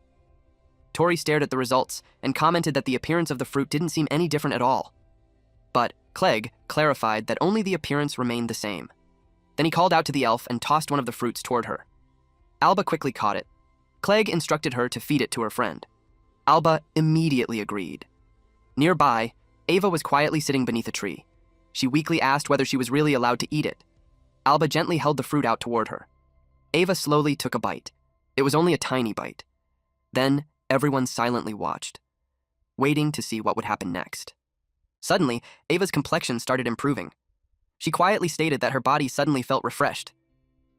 Tori stared at the results and commented that the appearance of the fruit didn't seem any different at all. But Clegg clarified that only the appearance remained the same. Then he called out to the elf and tossed one of the fruits toward her. Alba quickly caught it. Clegg instructed her to feed it to her friend. Alba immediately agreed. Nearby, Ava was quietly sitting beneath a tree. She weakly asked whether she was really allowed to eat it. Alba gently held the fruit out toward her. Ava slowly took a bite. It was only a tiny bite. Then everyone silently watched, waiting to see what would happen next. Suddenly, Ava's complexion started improving. She quietly stated that her body suddenly felt refreshed.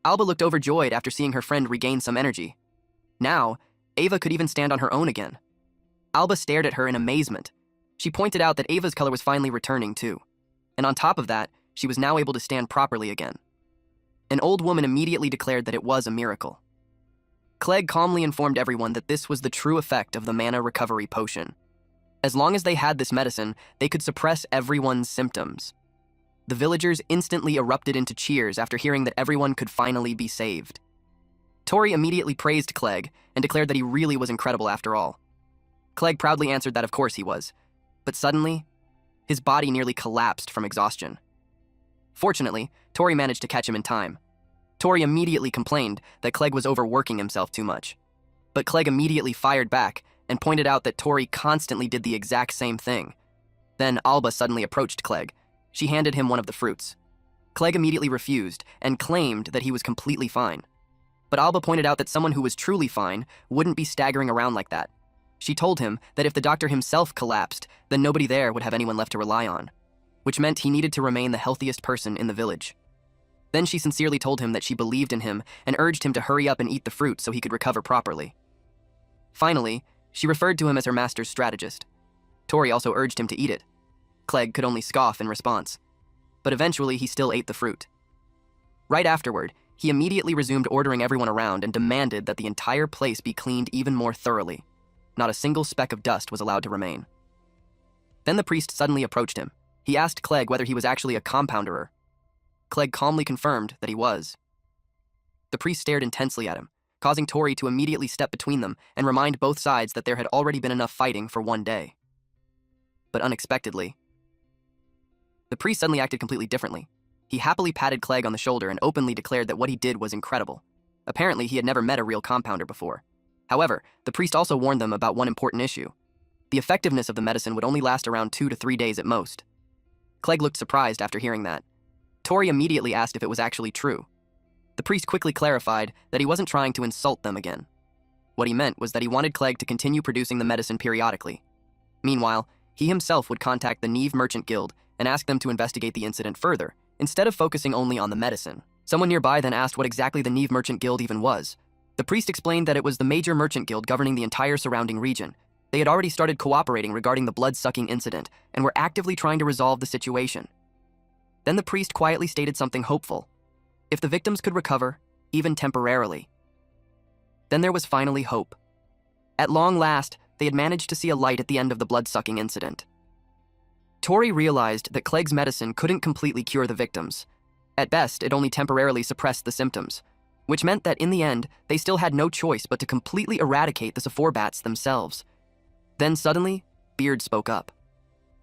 Alba looked overjoyed after seeing her friend regain some energy. Now, Ava could even stand on her own again. Alba stared at her in amazement. She pointed out that Ava's color was finally returning too. And on top of that, she was now able to stand properly again. An old woman immediately declared that it was a miracle. Clegg calmly informed everyone that this was the true effect of the mana recovery potion. As long as they had this medicine, they could suppress everyone's symptoms. The villagers instantly erupted into cheers after hearing that everyone could finally be saved. Tori immediately praised Clegg and declared that he really was incredible after all. Clegg proudly answered that of course he was. But suddenly, his body nearly collapsed from exhaustion. Fortunately, Tori managed to catch him in time. Tori immediately complained that Clegg was overworking himself too much. But Clegg immediately fired back and pointed out that Tori constantly did the exact same thing. Then Alba suddenly approached Clegg. She handed him one of the fruits. Clegg immediately refused and claimed that he was completely fine. But Alba pointed out that someone who was truly fine wouldn't be staggering around like that. She told him that if the doctor himself collapsed, then nobody there would have anyone left to rely on, which meant he needed to remain the healthiest person in the village. Then she sincerely told him that she believed in him and urged him to hurry up and eat the fruit so he could recover properly. Finally, she referred to him as her master's strategist. Tori also urged him to eat it. Clegg could only scoff in response, but eventually he still ate the fruit. Right afterward, he immediately resumed ordering everyone around and demanded that the entire place be cleaned even more thoroughly. Not a single speck of dust was allowed to remain. Then the priest suddenly approached him. He asked Clegg whether he was actually a compounderer. Clegg calmly confirmed that he was. The priest stared intensely at him, causing Tori to immediately step between them and remind both sides that there had already been enough fighting for one day. But unexpectedly, the priest suddenly acted completely differently. He happily patted Clegg on the shoulder and openly declared that what he did was incredible. Apparently, he had never met a real compounder before. However, the priest also warned them about one important issue. The effectiveness of the medicine would only last around 2 to 3 days at most. Clegg looked surprised after hearing that. Tori immediately asked if it was actually true. The priest quickly clarified that he wasn't trying to insult them again. What he meant was that he wanted Clegg to continue producing the medicine periodically. Meanwhile, he himself would contact the Neve Merchant Guild and ask them to investigate the incident further, instead of focusing only on the medicine. Someone nearby then asked what exactly the Neve Merchant Guild even was. The priest explained that it was the major merchant guild governing the entire surrounding region. They had already started cooperating regarding the blood-sucking incident and were actively trying to resolve the situation. Then the priest quietly stated something hopeful. If the victims could recover, even temporarily. Then there was finally hope. At long last, they had managed to see a light at the end of the blood-sucking incident. Tori realized that Clegg's medicine couldn't completely cure the victims. At best, it only temporarily suppressed the symptoms, which meant that in the end, they still had no choice but to completely eradicate the Sephorbats themselves. Then suddenly, Beard spoke up.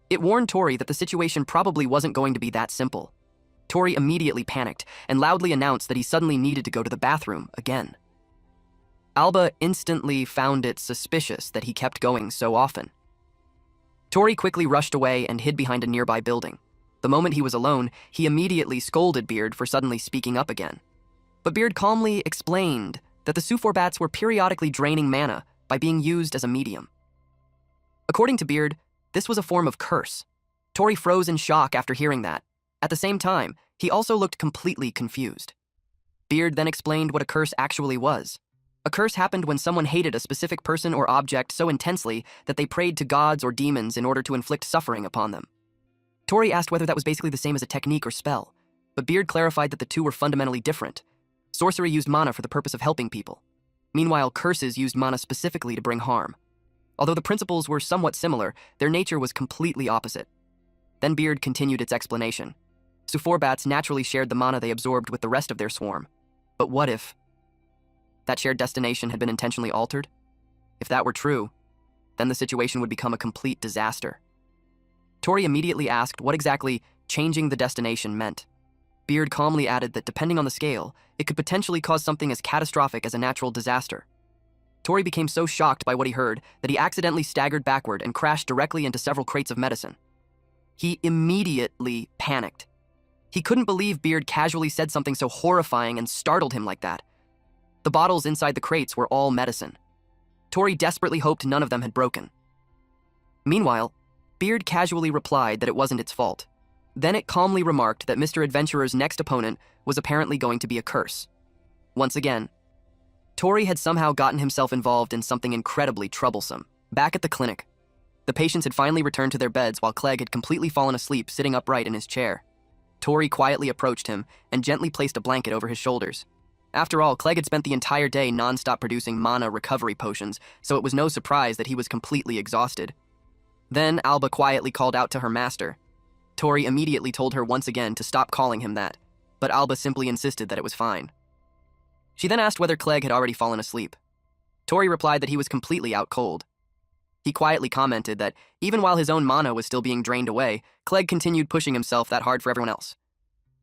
It warned Tori that the situation probably wasn't going to be that simple. Tori immediately panicked and loudly announced that he suddenly needed to go to the bathroom again. Alba instantly found it suspicious that he kept going so often. Tori quickly rushed away and hid behind a nearby building. The moment he was alone, he immediately scolded Beard for suddenly speaking up again. But Beard calmly explained that the Sephorbats were periodically draining mana by being used as a medium. According to Beard, this was a form of curse. Tori froze in shock after hearing that. At the same time, he also looked completely confused. Beard then explained what a curse actually was. A curse happened when someone hated a specific person or object so intensely that they prayed to gods or demons in order to inflict suffering upon them. Tori asked whether that was basically the same as a technique or spell, but Beard clarified that the two were fundamentally different. Sorcery used mana for the purpose of helping people. Meanwhile, curses used mana specifically to bring harm. Although the principles were somewhat similar, their nature was completely opposite. Then Beard continued its explanation. Sephorbats naturally shared the mana they absorbed with the rest of their swarm. But what if that shared destination had been intentionally altered? If that were true, then the situation would become a complete disaster. Tori immediately asked what exactly changing the destination meant. Beard calmly added that depending on the scale, it could potentially cause something as catastrophic as a natural disaster. Tori became so shocked by what he heard that he accidentally staggered backward and crashed directly into several crates of medicine. He immediately panicked. He couldn't believe Beard casually said something so horrifying and startled him like that. The bottles inside the crates were all medicine. Tori desperately hoped none of them had broken. Meanwhile, Beard casually replied that it wasn't its fault. Then it calmly remarked that Mr. Adventurer's next opponent was apparently going to be a curse. Once again, Tori had somehow gotten himself involved in something incredibly troublesome. Back at the clinic, the patients had finally returned to their beds while Clegg had completely fallen asleep sitting upright in his chair. Tori quietly approached him and gently placed a blanket over his shoulders. After all, Clegg had spent the entire day non-stop producing mana recovery potions, so it was no surprise that he was completely exhausted. Then Alba quietly called out to her master. Tori immediately told her once again to stop calling him that, but Alba simply insisted that it was fine. She then asked whether Clegg had already fallen asleep. Tori replied that he was completely out cold. He quietly commented that even while his own mana was still being drained away, Clegg continued pushing himself that hard for everyone else.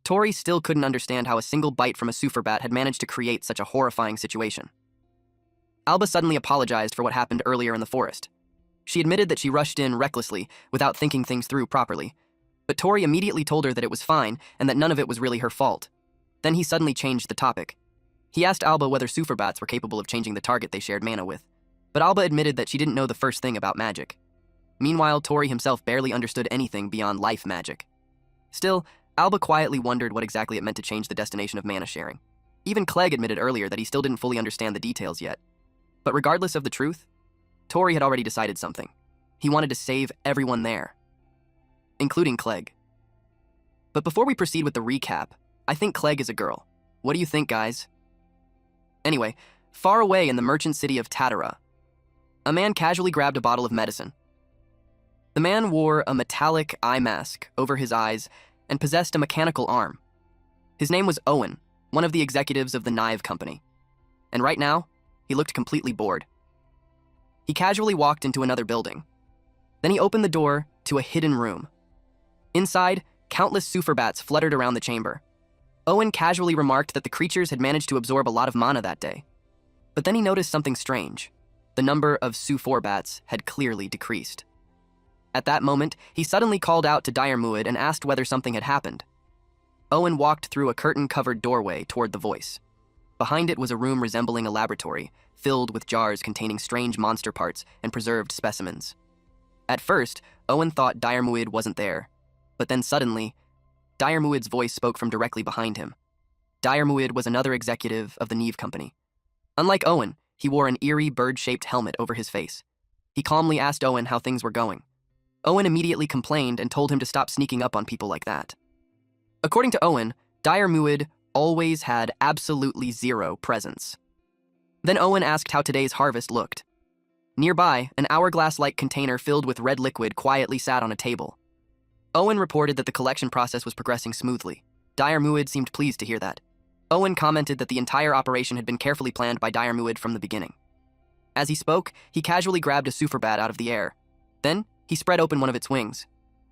Tori still couldn't understand how a single bite from a Sephobat had managed to create such a horrifying situation. Alba suddenly apologized for what happened earlier in the forest. She admitted that she rushed in recklessly, without thinking things through properly. But Tori immediately told her that it was fine and that none of it was really her fault. Then he suddenly changed the topic. He asked Alba whether superbats were capable of changing the target they shared mana with. But Alba admitted that she didn't know the first thing about magic. Meanwhile, Tori himself barely understood anything beyond life magic. Still, Alba quietly wondered what exactly it meant to change the destination of mana sharing. Even Clegg admitted earlier that he still didn't fully understand the details yet. But regardless of the truth, Tori had already decided something. He wanted to save everyone there, including Clegg. But before we proceed with the recap, I think Clegg is a girl. What do you think, guys? Anyway, far away in the merchant city of Tatara, a man casually grabbed a bottle of medicine. The man wore a metallic eye mask over his eyes and possessed a mechanical arm. His name was Owen, one of the executives of the knife company. And right now, he looked completely bored. He casually walked into another building. Then he opened the door to a hidden room. Inside, countless superbats fluttered around the chamber. Owen casually remarked that the creatures had managed to absorb a lot of mana that day. But then he noticed something strange. The number of Su-4 had clearly decreased. At that moment, he suddenly called out to Diarmuid and asked whether something had happened. Owen walked through a curtain-covered doorway toward the voice. Behind it was a room resembling a laboratory, filled with jars containing strange monster parts and preserved specimens. At first, Owen thought Diarmuid wasn't there, but then suddenly, Diarmuid's voice spoke from directly behind him. Diarmuid was another executive of the Neve Company. Unlike Owen, he wore an eerie bird-shaped helmet over his face. He calmly asked Owen how things were going. Owen immediately complained and told him to stop sneaking up on people like that. According to Owen, Diarmuid always had absolutely zero presence. Then Owen asked how today's harvest looked. Nearby, an hourglass-like container filled with red liquid quietly sat on a table. Owen reported that the collection process was progressing smoothly. Diarmuid seemed pleased to hear that. Owen commented that the entire operation had been carefully planned by Diarmuid from the beginning. As he spoke, he casually grabbed a superbat out of the air. Then, he spread open one of its wings.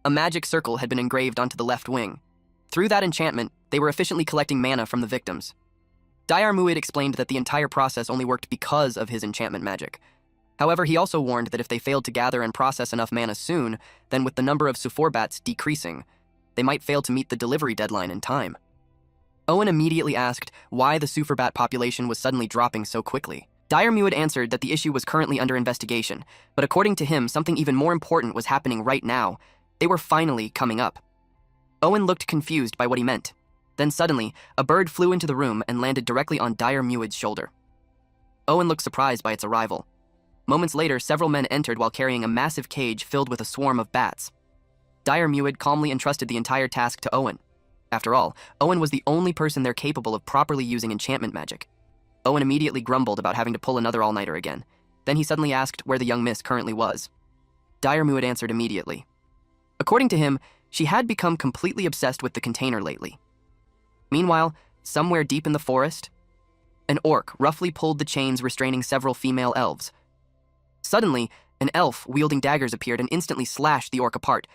A magic circle had been engraved onto the left wing. Through that enchantment, they were efficiently collecting mana from the victims. Diarmuid explained that the entire process only worked because of his enchantment magic. However, he also warned that if they failed to gather and process enough mana soon, then with the number of Su-4 decreasing, they might fail to meet the delivery deadline in time. Owen immediately asked why the Su-4 population was suddenly dropping so quickly. Diarmuid answered that the issue was currently under investigation, but according to him, something even more important was happening right now. They were finally coming up. Owen looked confused by what he meant. Then suddenly, a bird flew into the room and landed directly on Diarmuid's shoulder. Owen looked surprised by its arrival. Moments later, several men entered while carrying a massive cage filled with a swarm of bats. Diarmuid calmly entrusted the entire task to Owen. After all, Owen was the only person there capable of properly using enchantment magic. Owen immediately grumbled about having to pull another all-nighter again. Then he suddenly asked where the young miss currently was. Diarmuid answered immediately. According to him, she had become completely obsessed with the container lately. Meanwhile, somewhere deep in the forest, an orc roughly pulled the chains restraining several female elves. Suddenly, an elf wielding daggers appeared and instantly slashed the orc apart.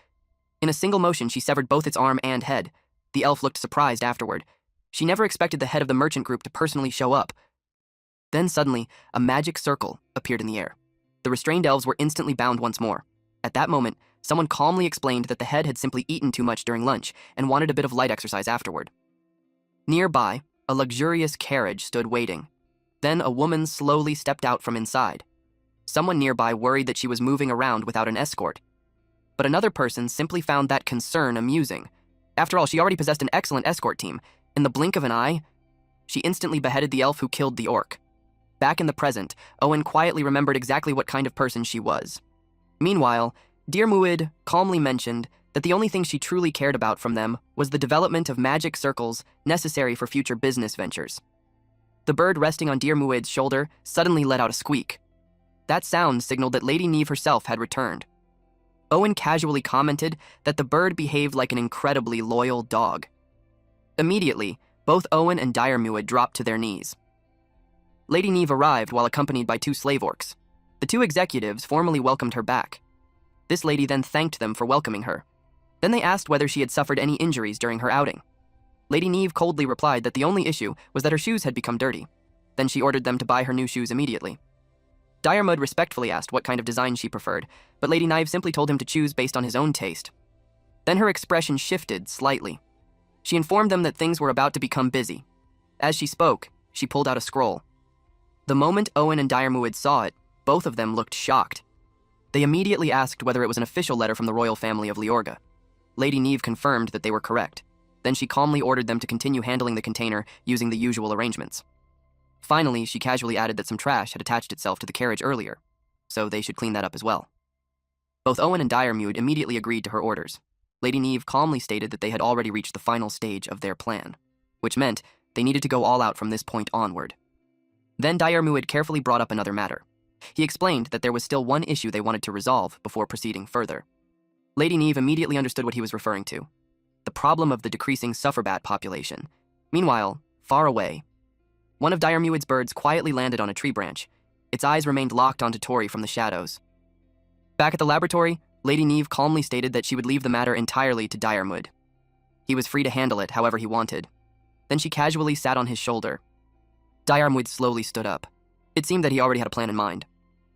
In a single motion, she severed both its arm and head. The elf looked surprised afterward. She never expected the head of the merchant group to personally show up. Then suddenly, a magic circle appeared in the air. The restrained elves were instantly bound once more. At that moment, someone calmly explained that the head had simply eaten too much during lunch and wanted a bit of light exercise afterward. Nearby, a luxurious carriage stood waiting. Then a woman slowly stepped out from inside. Someone nearby worried that she was moving around without an escort. But another person simply found that concern amusing. After all, she already possessed an excellent escort team. In the blink of an eye, she instantly beheaded the elf who killed the orc. Back in the present, Owen quietly remembered exactly what kind of person she was. Meanwhile, Diarmuid calmly mentioned that the only thing she truly cared about from them was the development of magic circles necessary for future business ventures. The bird resting on Diarmuid's shoulder suddenly let out a squeak. That sound signaled that Lady Neve herself had returned. Owen casually commented that the bird behaved like an incredibly loyal dog. Immediately, both Owen and Diarmuid dropped to their knees. Lady Neve arrived while accompanied by 2 slave orcs. The 2 executives formally welcomed her back. This lady then thanked them for welcoming her. Then they asked whether she had suffered any injuries during her outing. Lady Neve coldly replied that the only issue was that her shoes had become dirty. Then she ordered them to buy her new shoes immediately. Diarmud respectfully asked what kind of design she preferred, but Lady Nive simply told him to choose based on his own taste. Then her expression shifted slightly. She informed them that things were about to become busy. As she spoke, she pulled out a scroll. The moment Owen and Diarmuid saw it, both of them looked shocked. They immediately asked whether it was an official letter from the royal family of Leorga. Lady Neve confirmed that they were correct. Then she calmly ordered them to continue handling the container using the usual arrangements. Finally, she casually added that some trash had attached itself to the carriage earlier, so they should clean that up as well. Both Owen and Diarmuid immediately agreed to her orders. Lady Neve calmly stated that they had already reached the final stage of their plan, which meant they needed to go all out from this point onward. Then Diarmuid carefully brought up another matter. He explained that there was still one issue they wanted to resolve before proceeding further. Lady Neve immediately understood what he was referring to: the problem of the decreasing sufferbat population. Meanwhile, far away, one of Diarmuid's birds quietly landed on a tree branch. Its eyes remained locked onto Tori from the shadows. Back at the laboratory, Lady Neve calmly stated that she would leave the matter entirely to Diarmuid. He was free to handle it however he wanted. Then she casually sat on his shoulder. Diarmuid slowly stood up. It seemed that he already had a plan in mind.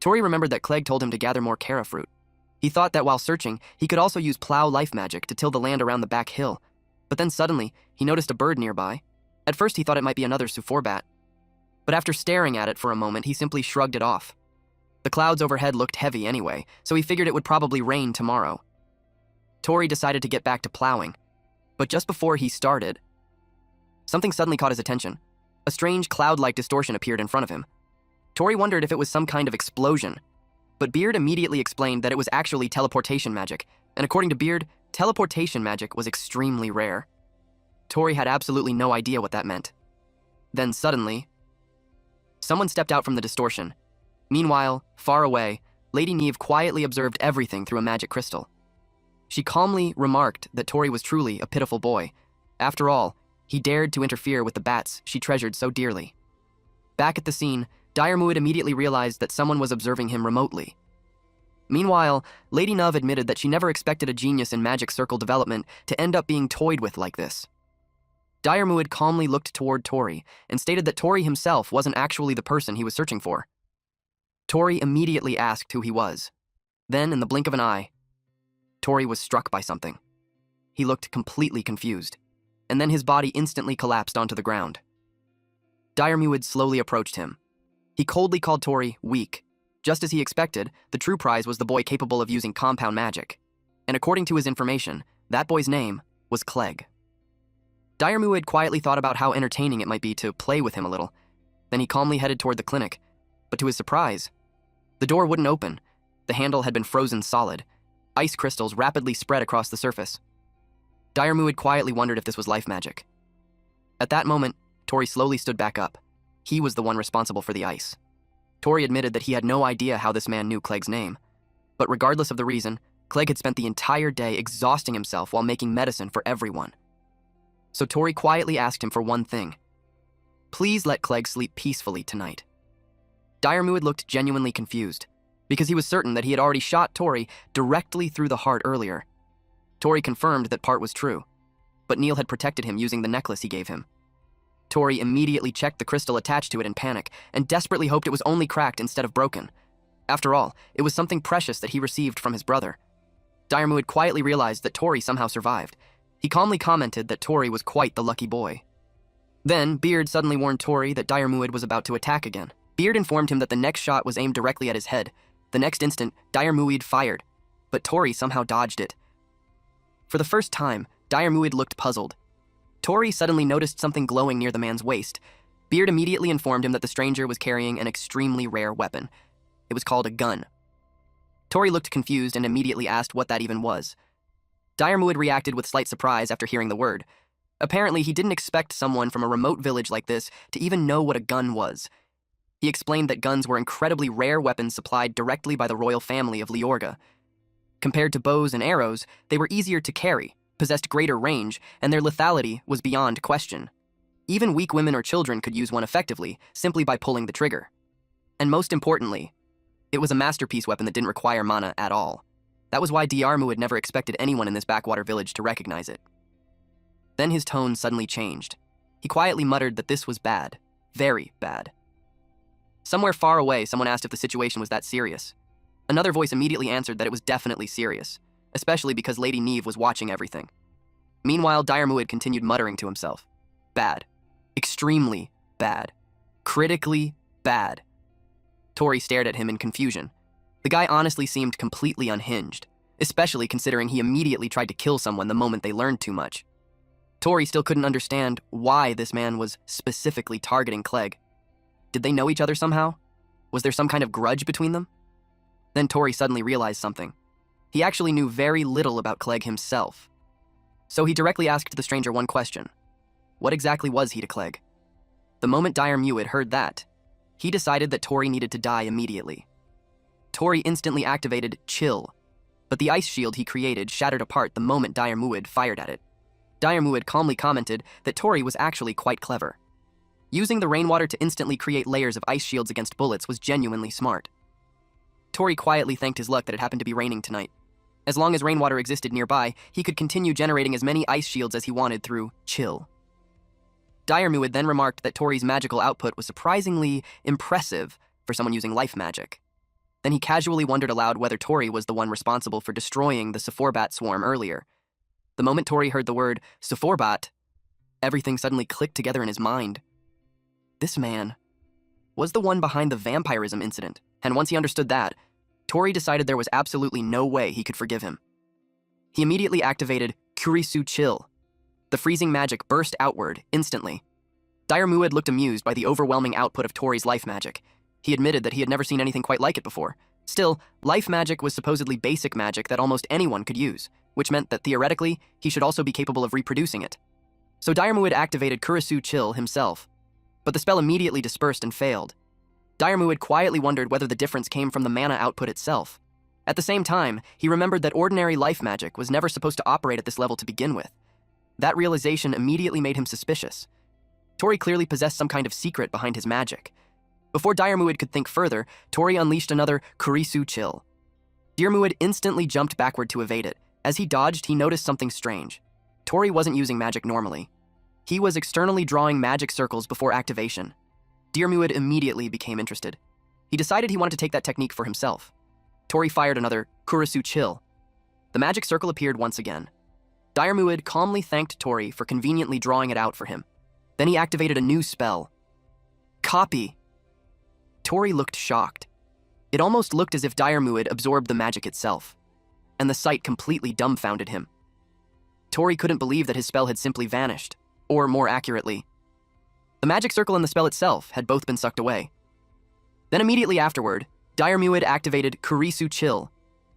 Tori remembered that Clegg told him to gather more Kara fruit. He thought that while searching, he could also use plow life magic to till the land around the back hill. But then suddenly, he noticed a bird nearby. At first he thought it might be another Suforbat. But after staring at it for a moment, he simply shrugged it off. The clouds overhead looked heavy anyway, so he figured it would probably rain tomorrow. Tori decided to get back to plowing. But just before he started, something suddenly caught his attention. A strange cloud-like distortion appeared in front of him. Tori wondered if it was some kind of explosion. But Beard immediately explained that it was actually teleportation magic, and according to Beard, teleportation magic was extremely rare. Tori had absolutely no idea what that meant. Then suddenly, someone stepped out from the distortion. Meanwhile, far away, Lady Neve quietly observed everything through a magic crystal. She calmly remarked that Tori was truly a pitiful boy. After all, he dared to interfere with the bats she treasured so dearly. Back at the scene, Diarmuid immediately realized that someone was observing him remotely. Meanwhile, Lady Neve admitted that she never expected a genius in magic circle development to end up being toyed with like this. Diarmuid calmly looked toward Tori and stated that Tori himself wasn't actually the person he was searching for. Tori immediately asked who he was. Then, in the blink of an eye, Tori was struck by something. He looked completely confused, and then his body instantly collapsed onto the ground. Diarmuid slowly approached him. He coldly called Tori weak. Just as he expected, the true prize was the boy capable of using compound magic. And according to his information, that boy's name was Clegg. Diarmuid quietly thought about how entertaining it might be to play with him a little. Then he calmly headed toward the clinic. But to his surprise, the door wouldn't open. The handle had been frozen solid. Ice crystals rapidly spread across the surface. Diarmuid quietly wondered if this was life magic. At that moment, Tori slowly stood back up. He was the one responsible for the ice. Tori admitted that he had no idea how this man knew Clegg's name. But regardless of the reason, Clegg had spent the entire day exhausting himself while making medicine for everyone. So Tori quietly asked him for one thing. Please let Clegg sleep peacefully tonight. Diarmuid looked genuinely confused, because he was certain that he had already shot Tori directly through the heart earlier. Tori confirmed that part was true, but Neil had protected him using the necklace he gave him. Tori immediately checked the crystal attached to it in panic and desperately hoped it was only cracked instead of broken. After all, it was something precious that he received from his brother. Diarmuid quietly realized that Tori somehow survived. He calmly commented that Tori was quite the lucky boy. Then, Beard suddenly warned Tori that Diarmuid was about to attack again. Beard informed him that the next shot was aimed directly at his head. The next instant, Diarmuid fired, but Tori somehow dodged it. For the first time, Diarmuid looked puzzled. Tori suddenly noticed something glowing near the man's waist. Beard immediately informed him that the stranger was carrying an extremely rare weapon. It was called a gun. Tori looked confused and immediately asked what that even was. Diarmuid reacted with slight surprise after hearing the word. Apparently, he didn't expect someone from a remote village like this to even know what a gun was. He explained that guns were incredibly rare weapons supplied directly by the royal family of Leorga. Compared to bows and arrows, they were easier to carry, possessed greater range, and their lethality was beyond question. Even weak women or children could use one effectively, simply by pulling the trigger. And most importantly, it was a masterpiece weapon that didn't require mana at all. That was why Diarmuid never expected anyone in this backwater village to recognize it. Then his tone suddenly changed. He quietly muttered that this was bad, very bad. Somewhere far away, someone asked if the situation was that serious. Another voice immediately answered that it was definitely serious, especially because Lady Neve was watching everything. Meanwhile, Dire Muid continued muttering to himself. Bad. Extremely bad. Critically bad. Tori stared at him in confusion. The guy honestly seemed completely unhinged, especially considering he immediately tried to kill someone the moment they learned too much. Tori still couldn't understand why this man was specifically targeting Clegg. Did they know each other somehow? Was there some kind of grudge between them? Then Tori suddenly realized something. He actually knew very little about Clegg himself. So he directly asked the stranger one question. What exactly was he to Clegg? The moment Dire Muid heard that, he decided that Tori needed to die immediately. Tori instantly activated Chill, but the ice shield he created shattered apart the moment Dire Muid fired at it. Dire Muid calmly commented that Tori was actually quite clever. Using the rainwater to instantly create layers of ice shields against bullets was genuinely smart. Tori quietly thanked his luck that it happened to be raining tonight. As long as rainwater existed nearby, he could continue generating as many ice shields as he wanted through Chill. Dire Muid then remarked that Tori's magical output was surprisingly impressive for someone using life magic. Then he casually wondered aloud whether Tori was the one responsible for destroying the Sephorabat swarm earlier. The moment Tori heard the word Sephorabat, everything suddenly clicked together in his mind. This man was the one behind the vampirism incident, and once he understood that, Tori decided there was absolutely no way he could forgive him. He immediately activated Kurisu Chill. The freezing magic burst outward instantly. Dire Muid looked amused by the overwhelming output of Tori's life magic. He admitted that he had never seen anything quite like it before. Still, life magic was supposedly basic magic that almost anyone could use, which meant that theoretically, he should also be capable of reproducing it. So Dire Muid activated Kurisu Chill himself, but the spell immediately dispersed and failed. Dire Muid quietly wondered whether the difference came from the mana output itself. At the same time, he remembered that ordinary life magic was never supposed to operate at this level to begin with. That realization immediately made him suspicious. Tori clearly possessed some kind of secret behind his magic. Before Dire Muid could think further, Tori unleashed another Kurisu Chill. Dire Muid instantly jumped backward to evade it. As he dodged, he noticed something strange. Tori wasn't using magic normally. He was externally drawing magic circles before activation. Dire Muid immediately became interested. He decided he wanted to take that technique for himself. Tori fired another Kurisu Chill. The magic circle appeared once again. Dire Muid calmly thanked Tori for conveniently drawing it out for him. Then he activated a new spell. Copy. Tori looked shocked. It almost looked as if Dire Muid absorbed the magic itself, and the sight completely dumbfounded him. Tori couldn't believe that his spell had simply vanished, or more accurately, the magic circle and the spell itself had both been sucked away. Then immediately afterward, Dire Muid activated Kurisu Chill.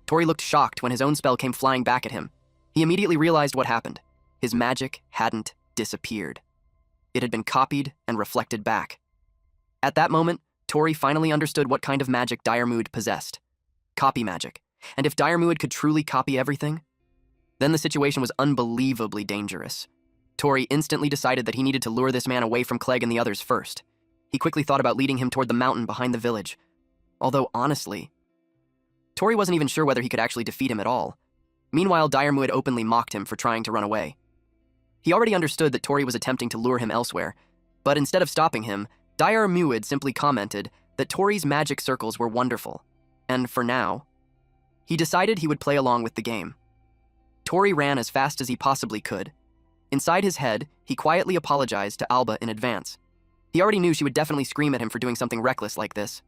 Tori looked shocked when his own spell came flying back at him. He immediately realized what happened. His magic hadn't disappeared. It had been copied and reflected back. At that moment, Tori finally understood what kind of magic Dire Muid possessed. Copy magic. And if Dire Muid could truly copy everything, then the situation was unbelievably dangerous. Tori instantly decided that he needed to lure this man away from Clegg and the others first. He quickly thought about leading him toward the mountain behind the village. Although, honestly, Tori wasn't even sure whether he could actually defeat him at all. Meanwhile, Dire Muid openly mocked him for trying to run away. He already understood that Tori was attempting to lure him elsewhere, but instead of stopping him, Dire Muid simply commented that Tori's magic circles were wonderful, and for now, he decided he would play along with the game. Tori ran as fast as he possibly could. Inside his head, he quietly apologized to Alba in advance. He already knew she would definitely scream at him for doing something reckless like this.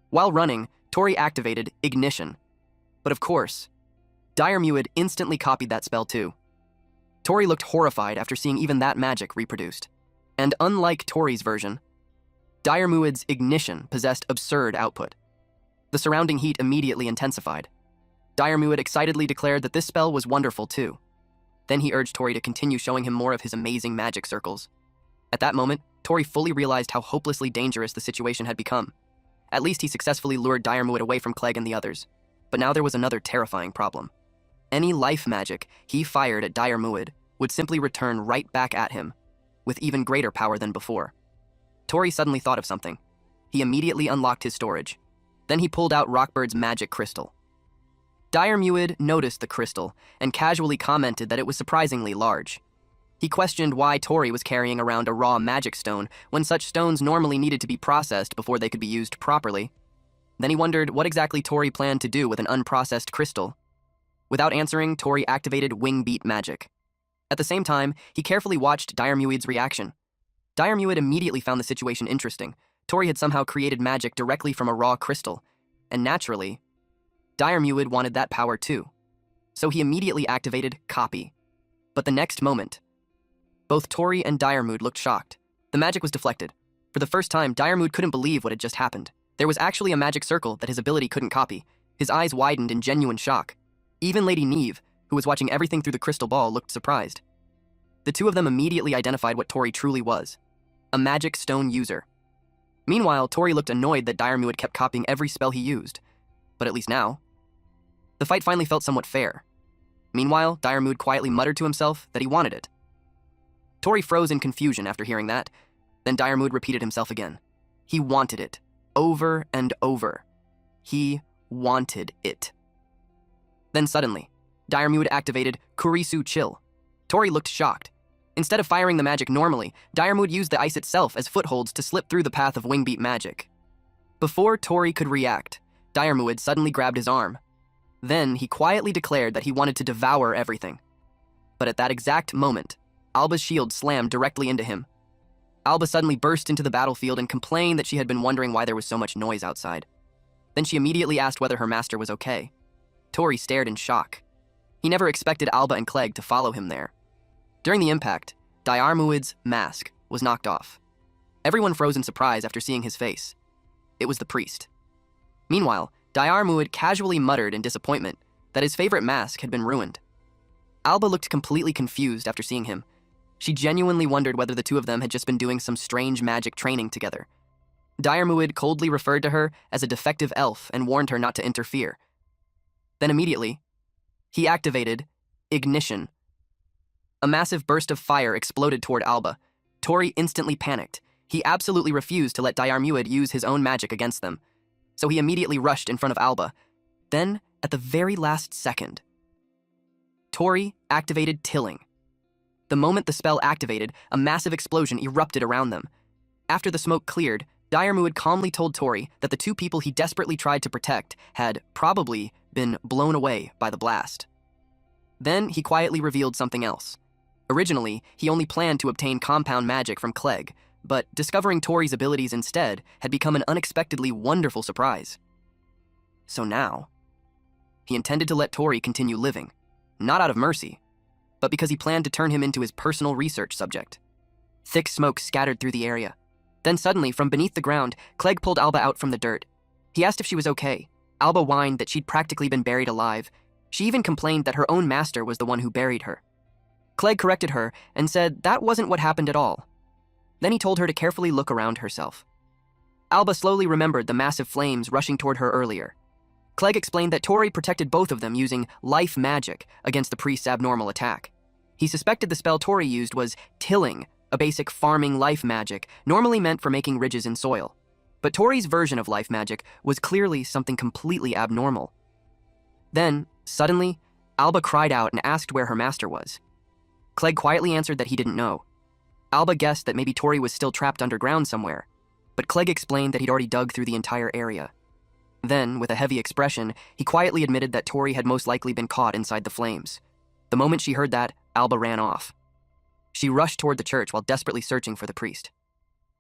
While running, Tori activated Ignition. But of course, Dire Muid instantly copied that spell too. Tori looked horrified after seeing even that magic reproduced. And unlike Tori's version, Dire Muid's Ignition possessed absurd output. The surrounding heat immediately intensified. Dire Muid excitedly declared that this spell was wonderful too. Then he urged Tori to continue showing him more of his amazing magic circles. At that moment, Tori fully realized how hopelessly dangerous the situation had become. At least he successfully lured Dire Muid away from Clegg and the others. But now there was another terrifying problem. Any life magic he fired at Dire Muid would simply return right back at him, with even greater power than before. Tori suddenly thought of something. He immediately unlocked his storage. Then he pulled out Rockbird's magic crystal. Dire Muid noticed the crystal and casually commented that it was surprisingly large. He questioned why Tori was carrying around a raw magic stone when such stones normally needed to be processed before they could be used properly. Then he wondered what exactly Tori planned to do with an unprocessed crystal. Without answering, Tori activated Wing Beat magic. At the same time, he carefully watched Diarmuid's reaction. Diarmuid immediately found the situation interesting. Tori had somehow created magic directly from a raw crystal, and naturally, Diarmuid wanted that power too. So he immediately activated Copy. But the next moment, both Tori and Diarmuid looked shocked. The magic was deflected. For the first time, Diarmuid couldn't believe what had just happened. There was actually a magic circle that his ability couldn't copy. His eyes widened in genuine shock. Even Lady Neve, who was watching everything through the crystal ball, looked surprised. The two of them immediately identified what Tori truly was: a magic stone user. Meanwhile, Tori looked annoyed that Diarmuid kept copying every spell he used. But at least now, the fight finally felt somewhat fair. Meanwhile, Diarmuid quietly muttered to himself that he wanted it. Tori froze in confusion after hearing that. Then Diarmuid repeated himself again. He wanted it. Over and over. He wanted it. Then suddenly, Diarmuid activated Kurisu Chill. Tori looked shocked. Instead of firing the magic normally, Diarmuid used the ice itself as footholds to slip through the path of Wingbeat magic. Before Tori could react, Diarmuid suddenly grabbed his arm. Then he quietly declared that he wanted to devour everything. But at that exact moment, Alba's shield slammed directly into him. Alba suddenly burst into the battlefield and complained that she had been wondering why there was so much noise outside. Then she immediately asked whether her master was okay. Tori stared in shock. He never expected Alba and Clegg to follow him there. During the impact, Diarmuid's mask was knocked off. Everyone froze in surprise after seeing his face. It was the priest. Meanwhile, Diarmuid casually muttered in disappointment that his favorite mask had been ruined. Alba looked completely confused after seeing him. She genuinely wondered whether the two of them had just been doing some strange magic training together. Diarmuid coldly referred to her as a defective elf and warned her not to interfere. Then immediately, he activated Ignition. A massive burst of fire exploded toward Alba. Tori instantly panicked. He absolutely refused to let Diarmuid use his own magic against them. So he immediately rushed in front of Alba. Then, at the very last second, Tori activated Tilling. The moment the spell activated, a massive explosion erupted around them. After the smoke cleared, Diarmuid calmly told Tori that the two people he desperately tried to protect had probably been blown away by the blast. Then he quietly revealed something else. Originally, he only planned to obtain compound magic from Clegg, but discovering Tori's abilities instead had become an unexpectedly wonderful surprise. So now, he intended to let Tori continue living, not out of mercy, but because he planned to turn him into his personal research subject. Thick smoke scattered through the area. Then suddenly, from beneath the ground, Clegg pulled Alba out from the dirt. He asked if she was okay. Alba whined that she'd practically been buried alive. She even complained that her own master was the one who buried her. Clegg corrected her and said that wasn't what happened at all. Then he told her to carefully look around herself. Alba slowly remembered the massive flames rushing toward her earlier. Clegg explained that Tori protected both of them using life magic against the priest's abnormal attack. He suspected the spell Tori used was Tilling, a basic farming life magic normally meant for making ridges in soil. But Tori's version of life magic was clearly something completely abnormal. Then, suddenly, Alba cried out and asked where her master was. Clegg quietly answered that he didn't know. Alba guessed that maybe Tori was still trapped underground somewhere, but Clegg explained that he'd already dug through the entire area. Then, with a heavy expression, he quietly admitted that Tori had most likely been caught inside the flames. The moment she heard that, Alba ran off. She rushed toward the church while desperately searching for the priest.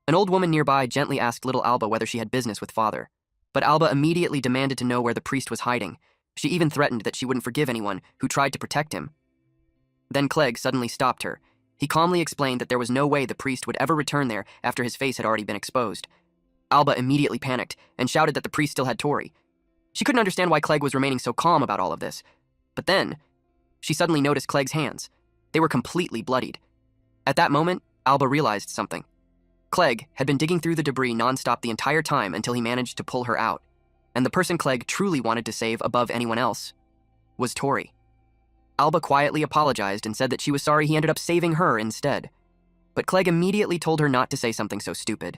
An old woman nearby gently asked little Alba whether she had business with Father, but Alba immediately demanded to know where the priest was hiding. She even threatened that she wouldn't forgive anyone who tried to protect him. Then Clegg suddenly stopped her. He calmly explained that there was no way the priest would ever return there after his face had already been exposed. Alba immediately panicked and shouted that the priest still had Tori. She couldn't understand why Clegg was remaining so calm about all of this. But then, she suddenly noticed Clegg's hands. They were completely bloodied. At that moment, Alba realized something. Clegg had been digging through the debris nonstop the entire time until he managed to pull her out. And the person Clegg truly wanted to save above anyone else was Tori. Alba quietly apologized and said that she was sorry he ended up saving her instead. But Clegg immediately told her not to say something so stupid.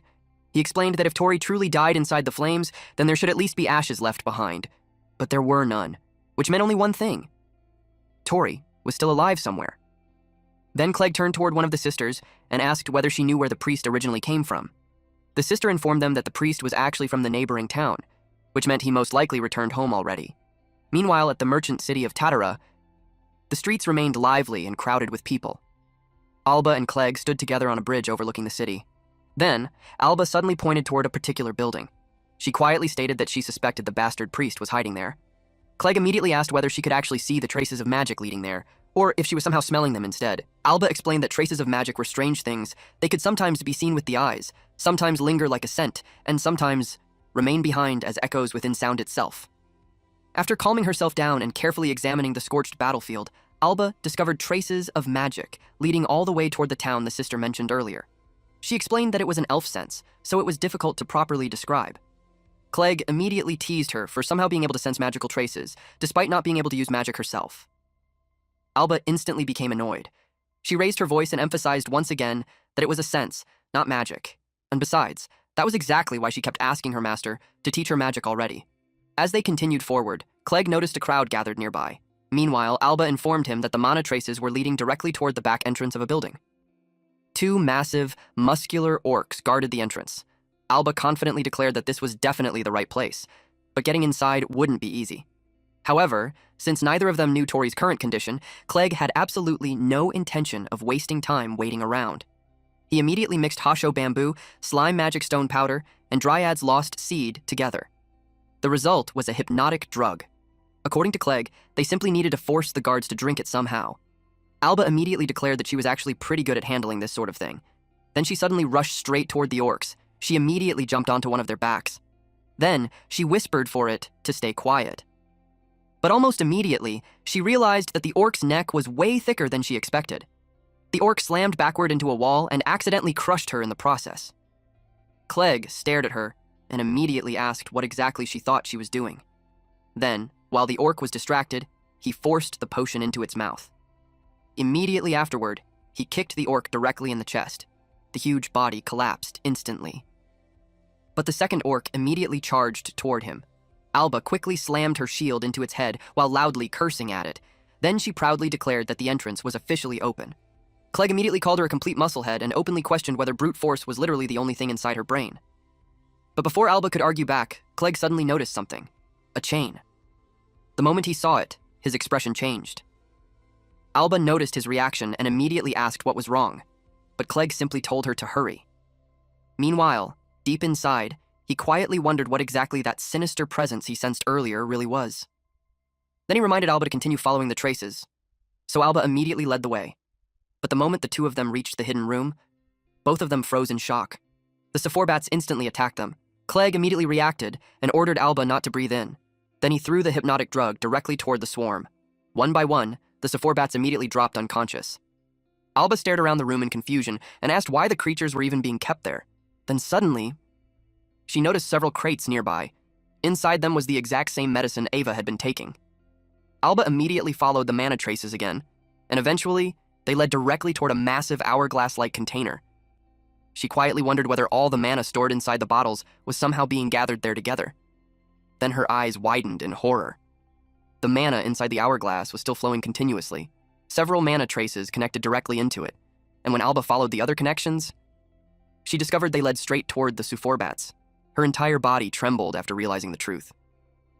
He explained that if Tori truly died inside the flames, then there should at least be ashes left behind. But there were none, which meant only one thing. Tori was still alive somewhere. Then Clegg turned toward one of the sisters and asked whether she knew where the priest originally came from. The sister informed them that the priest was actually from the neighboring town, which meant he most likely returned home already. Meanwhile, at the merchant city of Tatara, the streets remained lively and crowded with people. Alba and Clegg stood together on a bridge overlooking the city. Then, Alba suddenly pointed toward a particular building. She quietly stated that she suspected the bastard priest was hiding there. Clegg immediately asked whether she could actually see the traces of magic leading there, or if she was somehow smelling them instead. Alba explained that traces of magic were strange things. They could sometimes be seen with the eyes, sometimes linger like a scent, and sometimes remain behind as echoes within sound itself. After calming herself down and carefully examining the scorched battlefield, Alba discovered traces of magic leading all the way toward the town the sister mentioned earlier. She explained that it was an elf sense, so it was difficult to properly describe. Clegg immediately teased her for somehow being able to sense magical traces, despite not being able to use magic herself. Alba instantly became annoyed. She raised her voice and emphasized once again that it was a sense, not magic. And besides, that was exactly why she kept asking her master to teach her magic already. As they continued forward, Clegg noticed a crowd gathered nearby. Meanwhile, Alba informed him that the mana traces were leading directly toward the back entrance of a building. Two massive, muscular orcs guarded the entrance. Alba confidently declared that this was definitely the right place, but getting inside wouldn't be easy. However, since neither of them knew Tori's current condition, Clegg had absolutely no intention of wasting time waiting around. He immediately mixed Hasho bamboo, slime magic stone powder, and Dryad's lost seed together. The result was a hypnotic drug. According to Clegg, they simply needed to force the guards to drink it somehow. Alba immediately declared that she was actually pretty good at handling this sort of thing. Then she suddenly rushed straight toward the orcs. She immediately jumped onto one of their backs. Then she whispered for it to stay quiet. But almost immediately, she realized that the orc's neck was way thicker than she expected. The orc slammed backward into a wall and accidentally crushed her in the process. Clegg stared at her and immediately asked what exactly she thought she was doing. Then, while the orc was distracted, he forced the potion into its mouth. Immediately afterward, he kicked the orc directly in the chest. The huge body collapsed instantly. But the second orc immediately charged toward him. Alba quickly slammed her shield into its head while loudly cursing at it. Then she proudly declared that the entrance was officially open. Clegg immediately called her a complete musclehead and openly questioned whether brute force was literally the only thing inside her brain. But before Alba could argue back, Clegg suddenly noticed something. A chain. The moment he saw it, his expression changed. Alba noticed his reaction and immediately asked what was wrong, but Clegg simply told her to hurry. Meanwhile, deep inside, he quietly wondered what exactly that sinister presence he sensed earlier really was. Then he reminded Alba to continue following the traces, so Alba immediately led the way. But the moment the two of them reached the hidden room, both of them froze in shock. The Sephorbats instantly attacked them. Clegg immediately reacted and ordered Alba not to breathe in. Then he threw the hypnotic drug directly toward the swarm. One by one, the Sephorbats immediately dropped unconscious. Alba stared around the room in confusion and asked why the creatures were even being kept there. Then suddenly, she noticed several crates nearby. Inside them was the exact same medicine Ava had been taking. Alba immediately followed the mana traces again, and eventually, they led directly toward a massive hourglass-like container. She quietly wondered whether all the mana stored inside the bottles was somehow being gathered there together. Then her eyes widened in horror. The mana inside the hourglass was still flowing continuously. Several mana traces connected directly into it, and when Alba followed the other connections, she discovered they led straight toward the Sephorbats. Her entire body trembled after realizing the truth.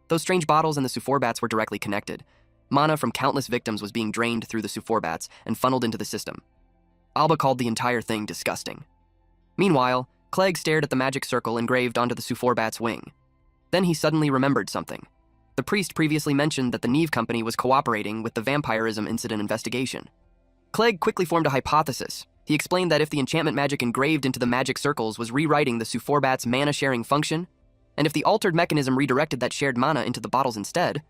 Those strange bottles and the Sephorbats were directly connected. Mana from countless victims was being drained through the Sephorbats and funneled into the system. Alba called the entire thing disgusting. Meanwhile, Clegg stared at the magic circle engraved onto the Sephorbats' wing. Then he suddenly remembered something. The priest previously mentioned that the Neve Company was cooperating with the vampirism incident investigation. Clegg quickly formed a hypothesis. He explained that if the enchantment magic engraved into the magic circles was rewriting the Sephorbats' mana-sharing function, and if the altered mechanism redirected that shared mana into the bottles instead,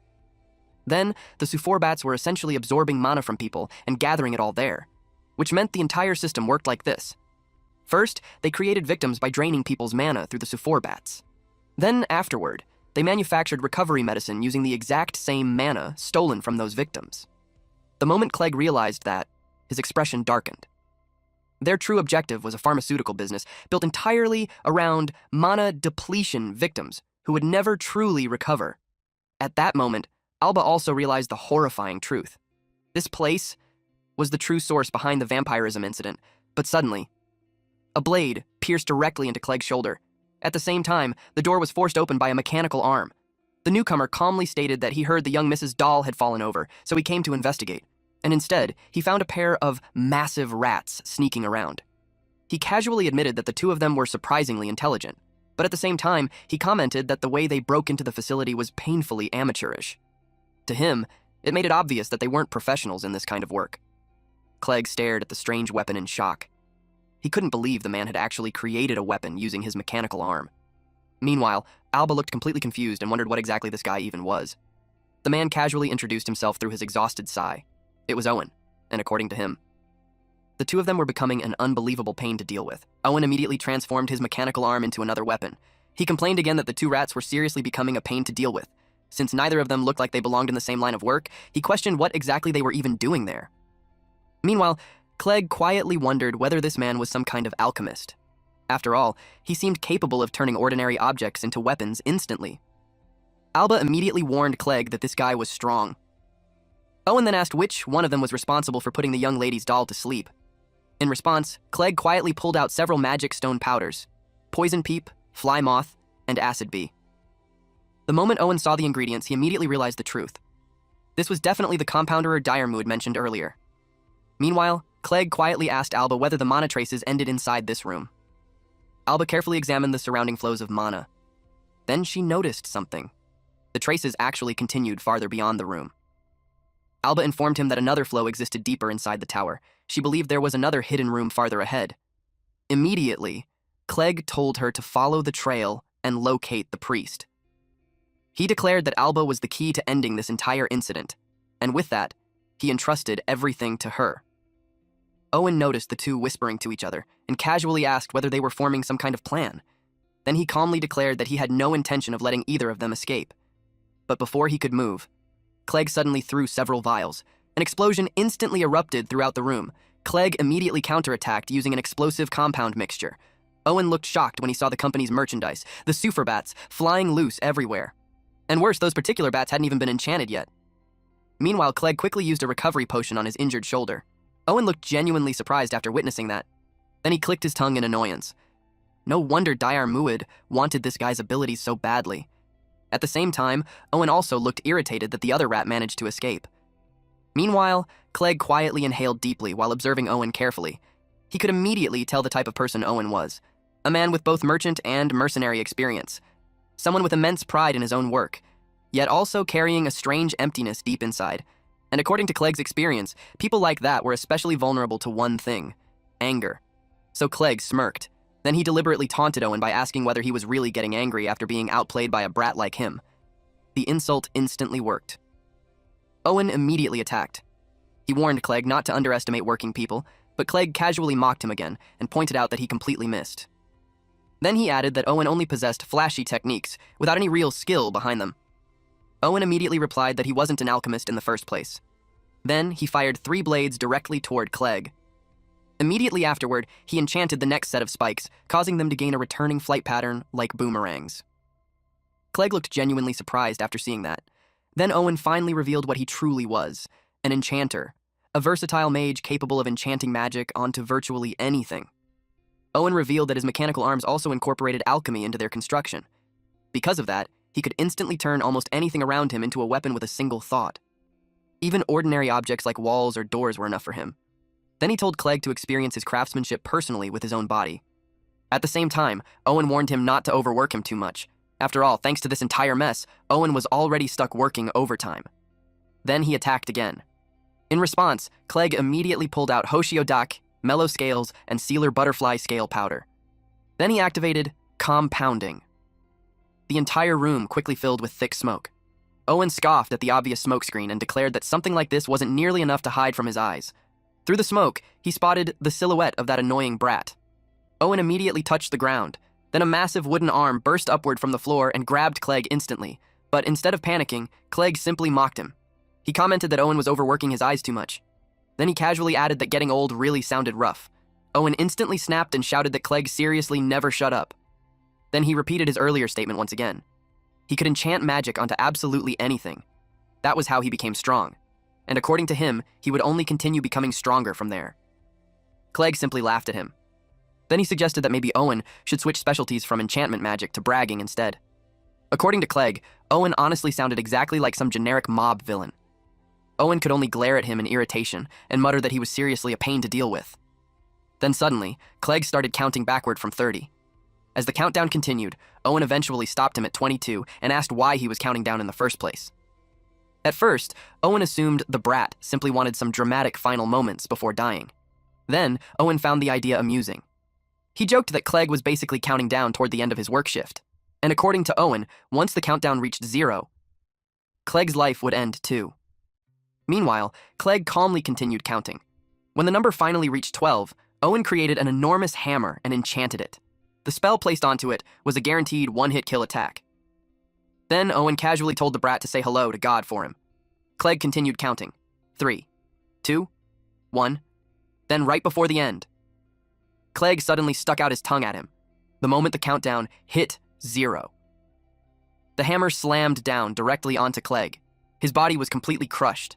then the Sephorbats were essentially absorbing mana from people and gathering it all there, which meant the entire system worked like this. First, they created victims by draining people's mana through the Sephorbats. Then, afterward, they manufactured recovery medicine using the exact same mana stolen from those victims. The moment Clegg realized that, his expression darkened. Their true objective was a pharmaceutical business built entirely around mana depletion victims who would never truly recover. At that moment, Alba also realized the horrifying truth. This place was the true source behind the vampirism incident, but suddenly, a blade pierced directly into Clegg's shoulder. At the same time, the door was forced open by a mechanical arm. The newcomer calmly stated that he heard the young Mrs. Doll had fallen over, so he came to investigate. And instead, he found a pair of massive rats sneaking around. He casually admitted that the two of them were surprisingly intelligent, but at the same time, he commented that the way they broke into the facility was painfully amateurish. To him, it made it obvious that they weren't professionals in this kind of work. Clegg stared at the strange weapon in shock. He couldn't believe the man had actually created a weapon using his mechanical arm. Meanwhile, Alba looked completely confused and wondered what exactly this guy even was. The man casually introduced himself through his exhausted sigh. It was Owen, and according to him, the two of them were becoming an unbelievable pain to deal with. Owen immediately transformed his mechanical arm into another weapon. He complained again that the two rats were seriously becoming a pain to deal with. Since neither of them looked like they belonged in the same line of work, he questioned what exactly they were even doing there. Meanwhile, Clegg quietly wondered whether this man was some kind of alchemist. After all, he seemed capable of turning ordinary objects into weapons instantly. Alba immediately warned Clegg that this guy was strong. Owen then asked which one of them was responsible for putting the young lady's doll to sleep. In response, Clegg quietly pulled out several magic stone powders: poison peep, fly moth, and acid bee. The moment Owen saw the ingredients, he immediately realized the truth. This was definitely the compounder or dyer mood mentioned earlier. Meanwhile, Clegg quietly asked Alba whether the mana traces ended inside this room. Alba carefully examined the surrounding flows of mana. Then she noticed something. The traces actually continued farther beyond the room. Alba informed him that another flow existed deeper inside the tower. She believed there was another hidden room farther ahead. Immediately, Clegg told her to follow the trail and locate the priest. He declared that Alba was the key to ending this entire incident, and with that, he entrusted everything to her. Owen noticed the two whispering to each other and casually asked whether they were forming some kind of plan. Then he calmly declared that he had no intention of letting either of them escape. But before he could move, Clegg suddenly threw several vials. An explosion instantly erupted throughout the room. Clegg immediately counterattacked using an explosive compound mixture. Owen looked shocked when he saw the company's merchandise, the super bats, flying loose everywhere. And worse, those particular bats hadn't even been enchanted yet. Meanwhile, Clegg quickly used a recovery potion on his injured shoulder. Owen looked genuinely surprised after witnessing that. Then he clicked his tongue in annoyance. No wonder Dayar Muad wanted this guy's abilities so badly. At the same time, Owen also looked irritated that the other rat managed to escape. Meanwhile, Clegg quietly inhaled deeply while observing Owen carefully. He could immediately tell the type of person Owen was. A man with both merchant and mercenary experience. Someone with immense pride in his own work, yet also carrying a strange emptiness deep inside. And according to Clegg's experience, people like that were especially vulnerable to one thing: anger. So Clegg smirked. Then he deliberately taunted Owen by asking whether he was really getting angry after being outplayed by a brat like him. The insult instantly worked. Owen immediately attacked. He warned Clegg not to underestimate working people, but Clegg casually mocked him again and pointed out that he completely missed. Then he added that Owen only possessed flashy techniques, without any real skill behind them. Owen immediately replied that he wasn't an alchemist in the first place. Then he fired 3 blades directly toward Clegg. Immediately afterward, he enchanted the next set of spikes, causing them to gain a returning flight pattern like boomerangs. Clegg looked genuinely surprised after seeing that. Then Owen finally revealed what he truly was: an enchanter, a versatile mage capable of enchanting magic onto virtually anything. Owen revealed that his mechanical arms also incorporated alchemy into their construction. Because of that, he could instantly turn almost anything around him into a weapon with a single thought. Even ordinary objects like walls or doors were enough for him. Then he told Clegg to experience his craftsmanship personally with his own body. At the same time, Owen warned him not to overwork him too much. After all, thanks to this entire mess, Owen was already stuck working overtime. Then he attacked again. In response, Clegg immediately pulled out Hoshiodak, Mellow Scales, and Sealer Butterfly Scale Powder. Then he activated Compounding. The entire room quickly filled with thick smoke. Owen scoffed at the obvious smokescreen and declared that something like this wasn't nearly enough to hide from his eyes. Through the smoke, he spotted the silhouette of that annoying brat. Owen immediately touched the ground. Then a massive wooden arm burst upward from the floor and grabbed Clegg instantly. But instead of panicking, Clegg simply mocked him. He commented that Owen was overworking his eyes too much. Then he casually added that getting old really sounded rough. Owen instantly snapped and shouted that Clegg seriously never shut up. Then he repeated his earlier statement once again. He could enchant magic onto absolutely anything. That was how he became strong. and according to him, he would only continue becoming stronger from there. Clegg simply laughed at him. Then he suggested that maybe Owen should switch specialties from enchantment magic to bragging instead. According to Clegg, Owen honestly sounded exactly like some generic mob villain. Owen could only glare at him in irritation and mutter that he was seriously a pain to deal with. Then suddenly, Clegg started counting backward from 30. As the countdown continued, Owen eventually stopped him at 22 and asked why he was counting down in the first place. At first, Owen assumed the brat simply wanted some dramatic final moments before dying. Then, Owen found the idea amusing. He joked that Clegg was basically counting down toward the end of his work shift, and according to Owen, once the countdown reached 0, Clegg's life would end too. Meanwhile, Clegg calmly continued counting. When the number finally reached 12, Owen created an enormous hammer and enchanted it. The spell placed onto it was a guaranteed one-hit kill attack. Then Owen casually told the brat to say hello to God for him. Clegg continued counting. 3, 2, 1. Then right before the end, Clegg suddenly stuck out his tongue at him. The moment the countdown hit 0. The hammer slammed down directly onto Clegg. His body was completely crushed.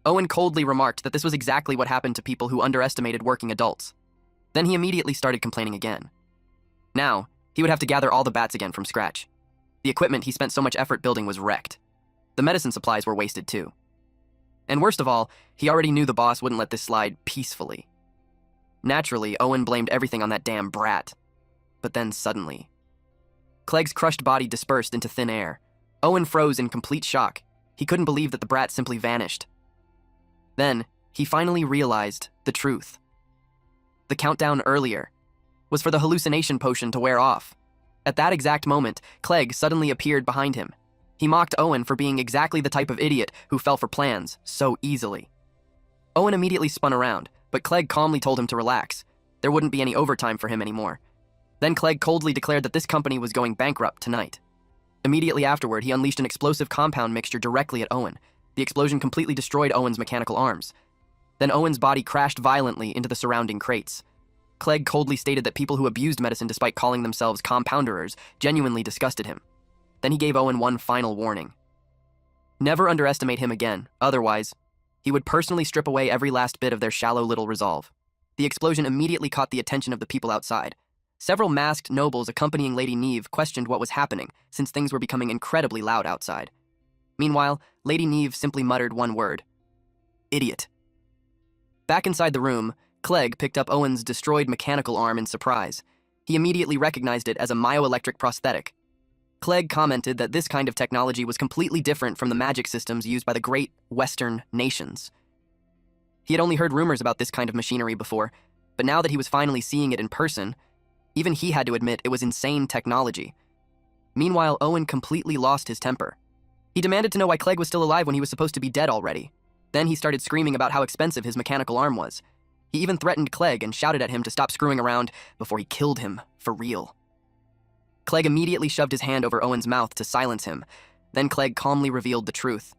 Owen coldly remarked that this was exactly what happened to people who underestimated working adults. Then he immediately started complaining again. Now, he would have to gather all the bats again from scratch. The equipment he spent so much effort building was wrecked. The medicine supplies were wasted too. And worst of all, he already knew the boss wouldn't let this slide peacefully. Naturally, Owen blamed everything on that damn brat. But then suddenly, Clegg's crushed body dispersed into thin air. Owen froze in complete shock. He couldn't believe that the brat simply vanished. Then, he finally realized the truth. The countdown earlier was for the hallucination potion to wear off. At that exact moment, Clegg suddenly appeared behind him. He mocked Owen for being exactly the type of idiot who fell for plans so easily. Owen immediately spun around, but Clegg calmly told him to relax. There wouldn't be any overtime for him anymore. Then Clegg coldly declared that this company was going bankrupt tonight. Immediately afterward, he unleashed an explosive compound mixture directly at Owen. The explosion completely destroyed Owen's mechanical arms. Then Owen's body crashed violently into the surrounding crates. Clegg coldly stated that people who abused medicine despite calling themselves compounderers genuinely disgusted him. Then he gave Owen one final warning. Never underestimate him again, otherwise, he would personally strip away every last bit of their shallow little resolve. The explosion immediately caught the attention of the people outside. Several masked nobles accompanying Lady Neve questioned what was happening, since things were becoming incredibly loud outside. Meanwhile, Lady Neve simply muttered one word. Idiot. Back inside the room, Clegg picked up Owen's destroyed mechanical arm in surprise. He immediately recognized it as a myoelectric prosthetic. Clegg commented that this kind of technology was completely different from the magic systems used by the great Western nations. He had only heard rumors about this kind of machinery before, but now that he was finally seeing it in person, even he had to admit it was insane technology. Meanwhile, Owen completely lost his temper. He demanded to know why Clegg was still alive when he was supposed to be dead already. Then he started screaming about how expensive his mechanical arm was. He even threatened Clegg and shouted at him to stop screwing around before he killed him for real. Clegg immediately shoved his hand over Owen's mouth to silence him. Then Clegg calmly revealed the truth.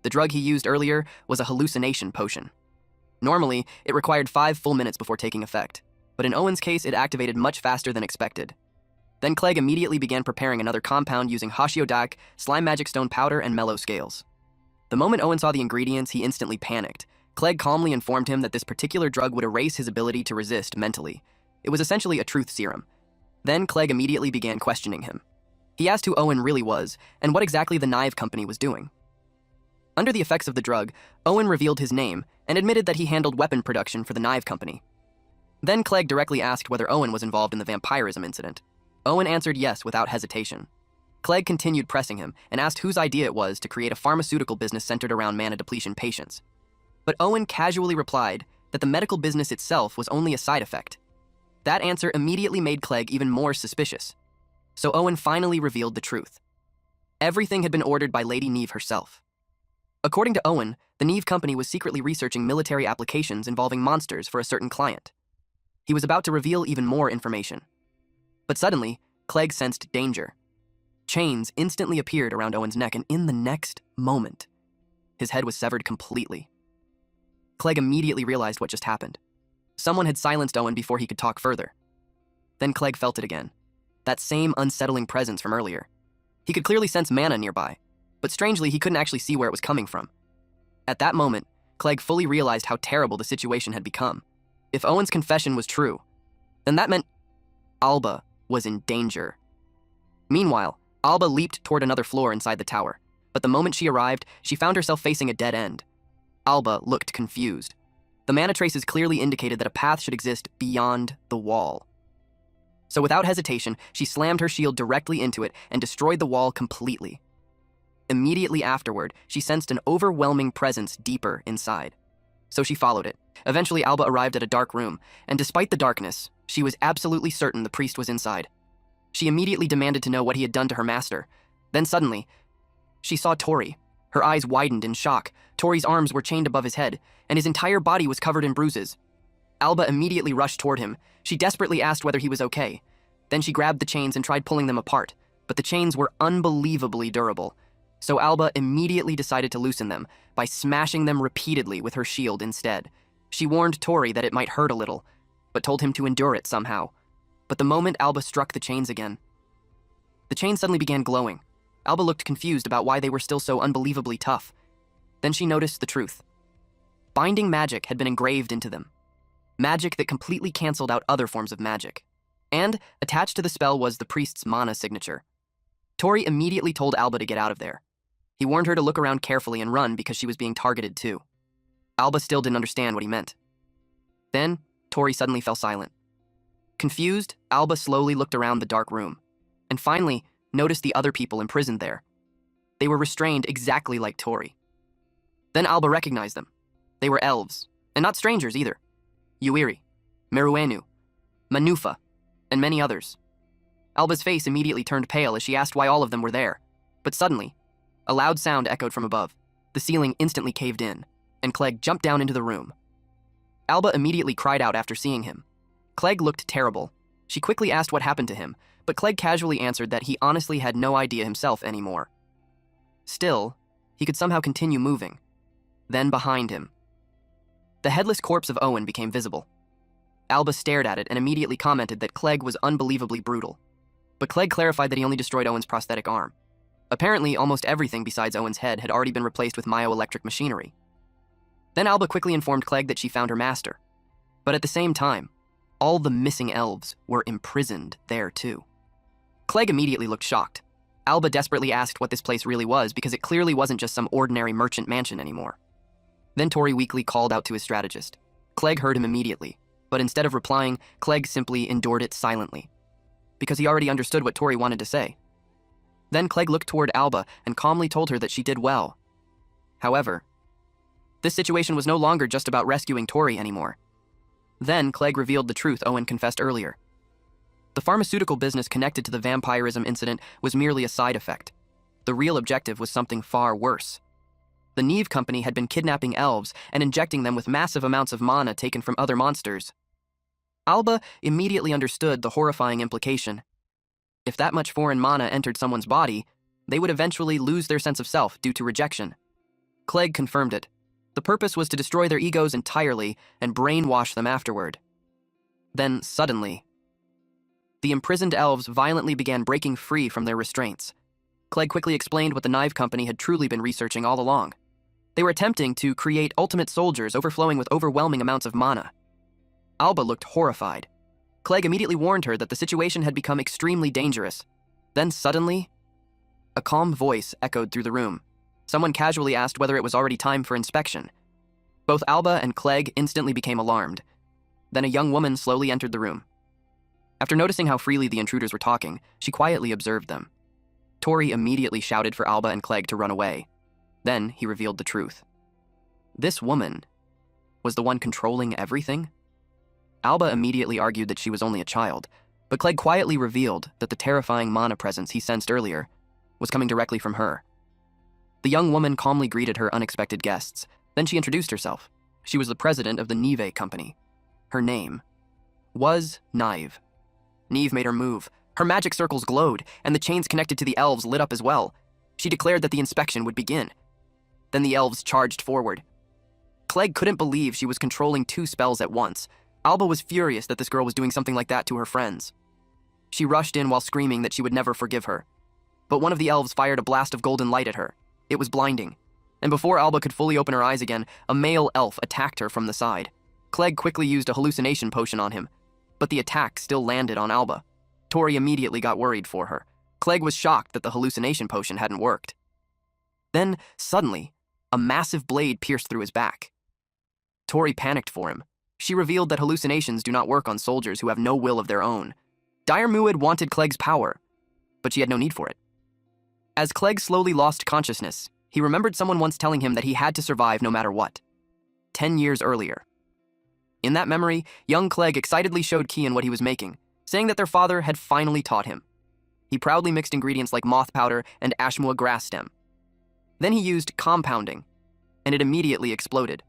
The drug he used earlier was a hallucination potion. Normally, it required 5 full minutes before taking effect, but in Owen's case, it activated much faster than expected. Then Clegg immediately began preparing another compound using Hashiodak, slime magic stone powder, and mellow scales. The moment Owen saw the ingredients, he instantly panicked. Clegg calmly informed him that this particular drug would erase his ability to resist mentally. It was essentially a truth serum. Then Clegg immediately began questioning him. He asked who Owen really was, and what exactly the knife company was doing. Under the effects of the drug, Owen revealed his name and admitted that he handled weapon production for the knife company. Then Clegg directly asked whether Owen was involved in the vampirism incident. Owen answered yes without hesitation. Clegg continued pressing him and asked whose idea it was to create a pharmaceutical business centered around mana depletion patients. But Owen casually replied that the medical business itself was only a side effect. That answer immediately made Clegg even more suspicious. So Owen finally revealed the truth. Everything had been ordered by Lady Neve herself. According to Owen, the Neve company was secretly researching military applications involving monsters for a certain client. He was about to reveal even more information. But suddenly, Clegg sensed danger. Chains instantly appeared around Owen's neck, and in the next moment, his head was severed completely. Clegg immediately realized what just happened. Someone had silenced Owen before he could talk further. Then Clegg felt it again. That same unsettling presence from earlier. He could clearly sense mana nearby, but strangely he couldn't actually see where it was coming from. At that moment, Clegg fully realized how terrible the situation had become. If Owen's confession was true, then that meant Alba was in danger. Meanwhile, Alba leaped toward another floor inside the tower, but the moment she arrived, she found herself facing a dead end. Alba looked confused. The mana traces clearly indicated that a path should exist beyond the wall. So without hesitation, she slammed her shield directly into it and destroyed the wall completely. Immediately afterward, she sensed an overwhelming presence deeper inside. So she followed it. Eventually, Alba arrived at a dark room, and despite the darkness, she was absolutely certain the priest was inside. She immediately demanded to know what he had done to her master. Then suddenly, she saw Tori. Her eyes widened in shock. Tori's arms were chained above his head, and his entire body was covered in bruises. Alba immediately rushed toward him. She desperately asked whether he was okay. Then she grabbed the chains and tried pulling them apart, but the chains were unbelievably durable. So Alba immediately decided to loosen them by smashing them repeatedly with her shield instead. She warned Tori that it might hurt a little, but told him to endure it somehow. But the moment Alba struck the chains again, the chains suddenly began glowing. Alba looked confused about why they were still so unbelievably tough. Then she noticed the truth. Binding magic had been engraved into them. Magic that completely canceled out other forms of magic. And attached to the spell was the priest's mana signature. Tori immediately told Alba to get out of there. He warned her to look around carefully and run because she was being targeted too. Alba still didn't understand what he meant. Then, Tori suddenly fell silent. Confused, Alba slowly looked around the dark room, and finally noticed the other people imprisoned there. They were restrained exactly like Tori. Then Alba recognized them. They were elves, and not strangers either. Yuiri, Meruenu, Manufa, and many others. Alba's face immediately turned pale as she asked why all of them were there. But suddenly, a loud sound echoed from above. The ceiling instantly caved in, and Clegg jumped down into the room. Alba immediately cried out after seeing him. Clegg looked terrible. She quickly asked what happened to him, but Clegg casually answered that he honestly had no idea himself anymore. Still, he could somehow continue moving. Then behind him, the headless corpse of Owen became visible. Alba stared at it and immediately commented that Clegg was unbelievably brutal. But Clegg clarified that he only destroyed Owen's prosthetic arm. Apparently, almost everything besides Owen's head had already been replaced with myoelectric machinery. Then Alba quickly informed Clegg that she found her master. But at the same time, all the missing elves were imprisoned there too. Clegg immediately looked shocked. Alba desperately asked what this place really was because it clearly wasn't just some ordinary merchant mansion anymore. Then Tori weakly called out to his strategist. Clegg heard him immediately, but instead of replying, Clegg simply endured it silently, because he already understood what Tori wanted to say. Then Clegg looked toward Alba and calmly told her that she did well. However, this situation was no longer just about rescuing Tori anymore. Then Clegg revealed the truth Owen confessed earlier. The pharmaceutical business connected to the vampirism incident was merely a side effect. The real objective was something far worse. The Neve company had been kidnapping elves and injecting them with massive amounts of mana taken from other monsters. Alba immediately understood the horrifying implication. If that much foreign mana entered someone's body, they would eventually lose their sense of self due to rejection. Clegg confirmed it. The purpose was to destroy their egos entirely and brainwash them afterward. Then, suddenly, the imprisoned elves violently began breaking free from their restraints. Clegg quickly explained what the Neve company had truly been researching all along. They were attempting to create ultimate soldiers overflowing with overwhelming amounts of mana. Alba looked horrified. Clegg immediately warned her that the situation had become extremely dangerous. Then suddenly, a calm voice echoed through the room. Someone casually asked whether it was already time for inspection. Both Alba and Clegg instantly became alarmed. Then a young woman slowly entered the room. After noticing how freely the intruders were talking, she quietly observed them. Tori immediately shouted for Alba and Clegg to run away. Then he revealed the truth. This woman was the one controlling everything? Alba immediately argued that she was only a child, but Clegg quietly revealed that the terrifying mana presence he sensed earlier was coming directly from her. The young woman calmly greeted her unexpected guests. Then she introduced herself. She was the president of the Neve company. Her name was Neve. Neve made her move. Her magic circles glowed, and the chains connected to the elves lit up as well. She declared that the inspection would begin. Then the elves charged forward. Clegg couldn't believe she was controlling 2 spells at once. Alba was furious that this girl was doing something like that to her friends. She rushed in while screaming that she would never forgive her. But one of the elves fired a blast of golden light at her. It was blinding. And before Alba could fully open her eyes again, a male elf attacked her from the side. Clegg quickly used a hallucination potion on him, but the attack still landed on Alba. Tori immediately got worried for her. Clegg was shocked that the hallucination potion hadn't worked. Then, suddenly, a massive blade pierced through his back. Tori panicked for him. She revealed that hallucinations do not work on soldiers who have no will of their own. Dire Muid wanted Clegg's power, but she had no need for it. As Clegg slowly lost consciousness, he remembered someone once telling him that he had to survive no matter what. 10 years earlier. In that memory, young Clegg excitedly showed Kian what he was making, saying that their father had finally taught him. He proudly mixed ingredients like moth powder and ashmua grass stem. Then he used compounding, and it immediately exploded.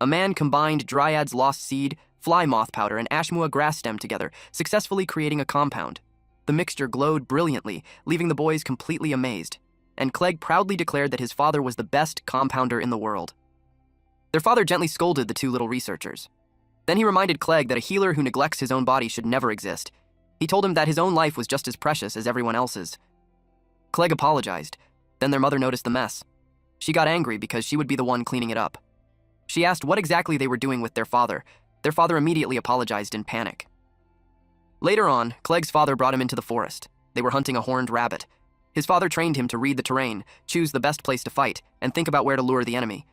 A man combined Dryad's lost seed, fly moth powder, and ashmua grass stem together, successfully creating a compound. The mixture glowed brilliantly, leaving the boys completely amazed, and Clegg proudly declared that his father was the best compounder in the world. Their father gently scolded the two little researchers. Then he reminded Clegg that a healer who neglects his own body should never exist. He told him that his own life was just as precious as everyone else's. Clegg apologized. Then their mother noticed the mess. She got angry because she would be the one cleaning it up. She asked what exactly they were doing with their father. Their father immediately apologized in panic. Later on, Clegg's father brought him into the forest. They were hunting a horned rabbit. His father trained him to read the terrain, choose the best place to fight, and think about where to lure the enemy.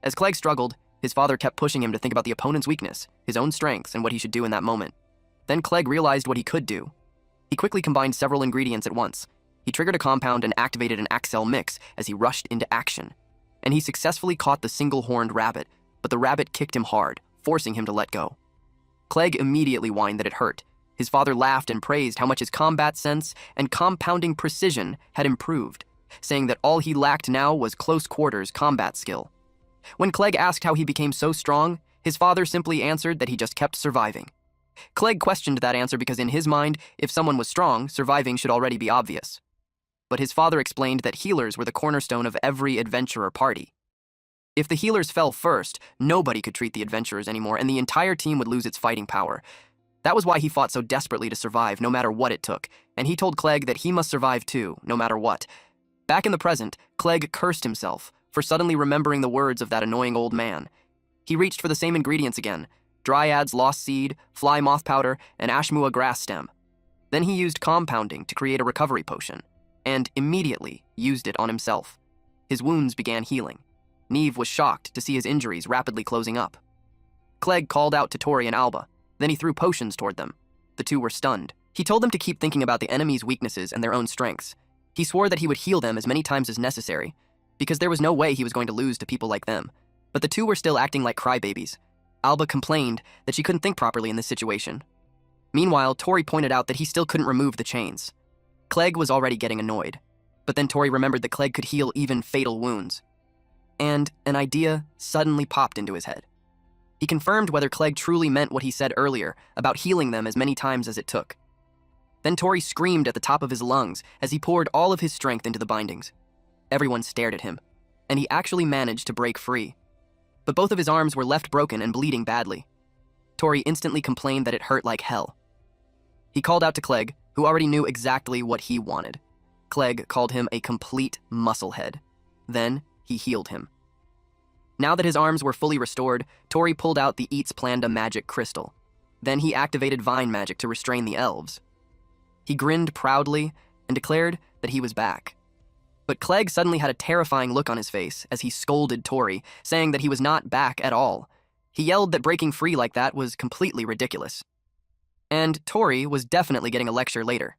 As Clegg struggled, his father kept pushing him to think about the opponent's weakness, his own strengths, and what he should do in that moment. Then Clegg realized what he could do. He quickly combined several ingredients at once. He triggered a compound and activated an Axel mix as he rushed into action. And he successfully caught the single-horned rabbit, but the rabbit kicked him hard, forcing him to let go. Clegg immediately whined that it hurt. His father laughed and praised how much his combat sense and compounding precision had improved, saying that all he lacked now was close-quarters combat skill. When Clegg asked how he became so strong, his father simply answered that he just kept surviving. Clegg questioned that answer because in his mind, if someone was strong, surviving should already be obvious. But his father explained that healers were the cornerstone of every adventurer party. If the healers fell first, nobody could treat the adventurers anymore, and the entire team would lose its fighting power. That was why he fought so desperately to survive, no matter what it took, and he told Clegg that he must survive too, no matter what. Back in the present, Clegg cursed himself for suddenly remembering the words of that annoying old man. He reached for the same ingredients again, Dryad's lost seed, fly moth powder, and ashmua grass stem. Then he used compounding to create a recovery potion, and immediately used it on himself. His wounds began healing. Neve was shocked to see his injuries rapidly closing up. Clegg called out to Tori and Alba. Then he threw potions toward them. The two were stunned. He told them to keep thinking about the enemy's weaknesses and their own strengths. He swore that he would heal them as many times as necessary, because there was no way he was going to lose to people like them. But the two were still acting like crybabies. Alba complained that she couldn't think properly in this situation. Meanwhile, Tori pointed out that he still couldn't remove the chains. Clegg was already getting annoyed, but then Tori remembered that Clegg could heal even fatal wounds. And an idea suddenly popped into his head. He confirmed whether Clegg truly meant what he said earlier about healing them as many times as it took. Then Tori screamed at the top of his lungs as he poured all of his strength into the bindings. Everyone stared at him, and he actually managed to break free. But both of his arms were left broken and bleeding badly. Tori instantly complained that it hurt like hell. He called out to Clegg, who already knew exactly what he wanted. Clegg called him a complete musclehead. Then he healed him. Now that his arms were fully restored, Tori pulled out the Eats Planda magic crystal. Then he activated vine magic to restrain the elves. He grinned proudly and declared that he was back. But Clegg suddenly had a terrifying look on his face as he scolded Tori, saying that he was not back at all. He yelled that breaking free like that was completely ridiculous. And Tori was definitely getting a lecture later.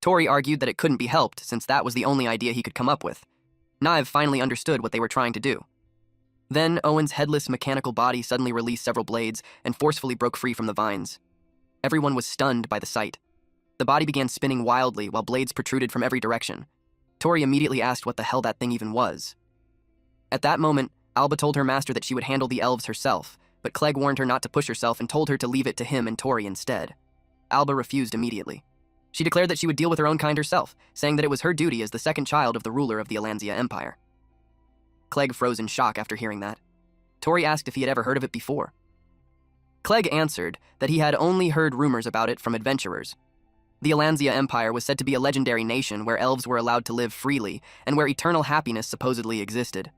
Tori argued that it couldn't be helped since that was the only idea he could come up with. Nive finally understood what they were trying to do. Then Owen's headless mechanical body suddenly released several blades and forcefully broke free from the vines. Everyone was stunned by the sight. The body began spinning wildly while blades protruded from every direction. Tori immediately asked what the hell that thing even was. At that moment, Alba told her master that she would handle the elves herself, but Clegg warned her not to push herself and told her to leave it to him and Tori instead. Alba refused immediately. She declared that she would deal with her own kind herself, saying that it was her duty as the second child of the ruler of the Alanzia Empire. Clegg froze in shock after hearing that. Tori asked if he had ever heard of it before. Clegg answered that he had only heard rumors about it from adventurers. The Alanzia Empire was said to be a legendary nation where elves were allowed to live freely and where eternal happiness supposedly existed.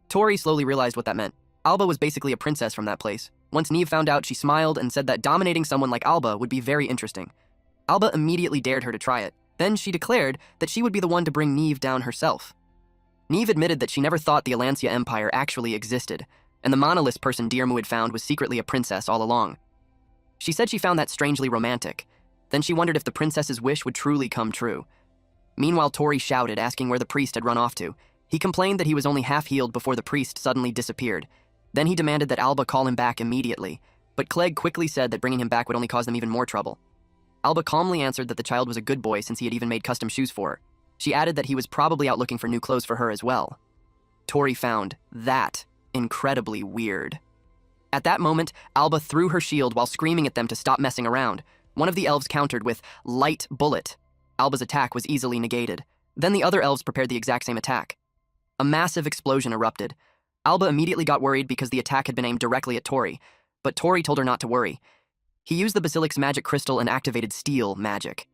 Tori slowly realized what that meant. Alba was basically a princess from that place. Once Neve found out, she smiled and said that dominating someone like Alba would be very interesting. Alba immediately dared her to try it. Then she declared that she would be the one to bring Neve down herself. Neve admitted that she never thought the Alanzia Empire actually existed, and the monolith person Dirmu had found was secretly a princess all along. She said she found that strangely romantic. Then she wondered if the princess's wish would truly come true. Meanwhile, Tori shouted, asking where the priest had run off to. He complained that he was only half healed before the priest suddenly disappeared. Then he demanded that Alba call him back immediately, but Clegg quickly said that bringing him back would only cause them even more trouble. Alba calmly answered that the child was a good boy since he had even made custom shoes for her. She added that he was probably out looking for new clothes for her as well. Tori found that incredibly weird. At that moment, Alba threw her shield while screaming at them to stop messing around. One of the elves countered with light bullet. Alba's attack was easily negated. Then the other elves prepared the exact same attack. A massive explosion erupted. Alba immediately got worried because the attack had been aimed directly at Tori, but Tori told her not to worry. He used the Basilic's magic crystal and activated steel magic.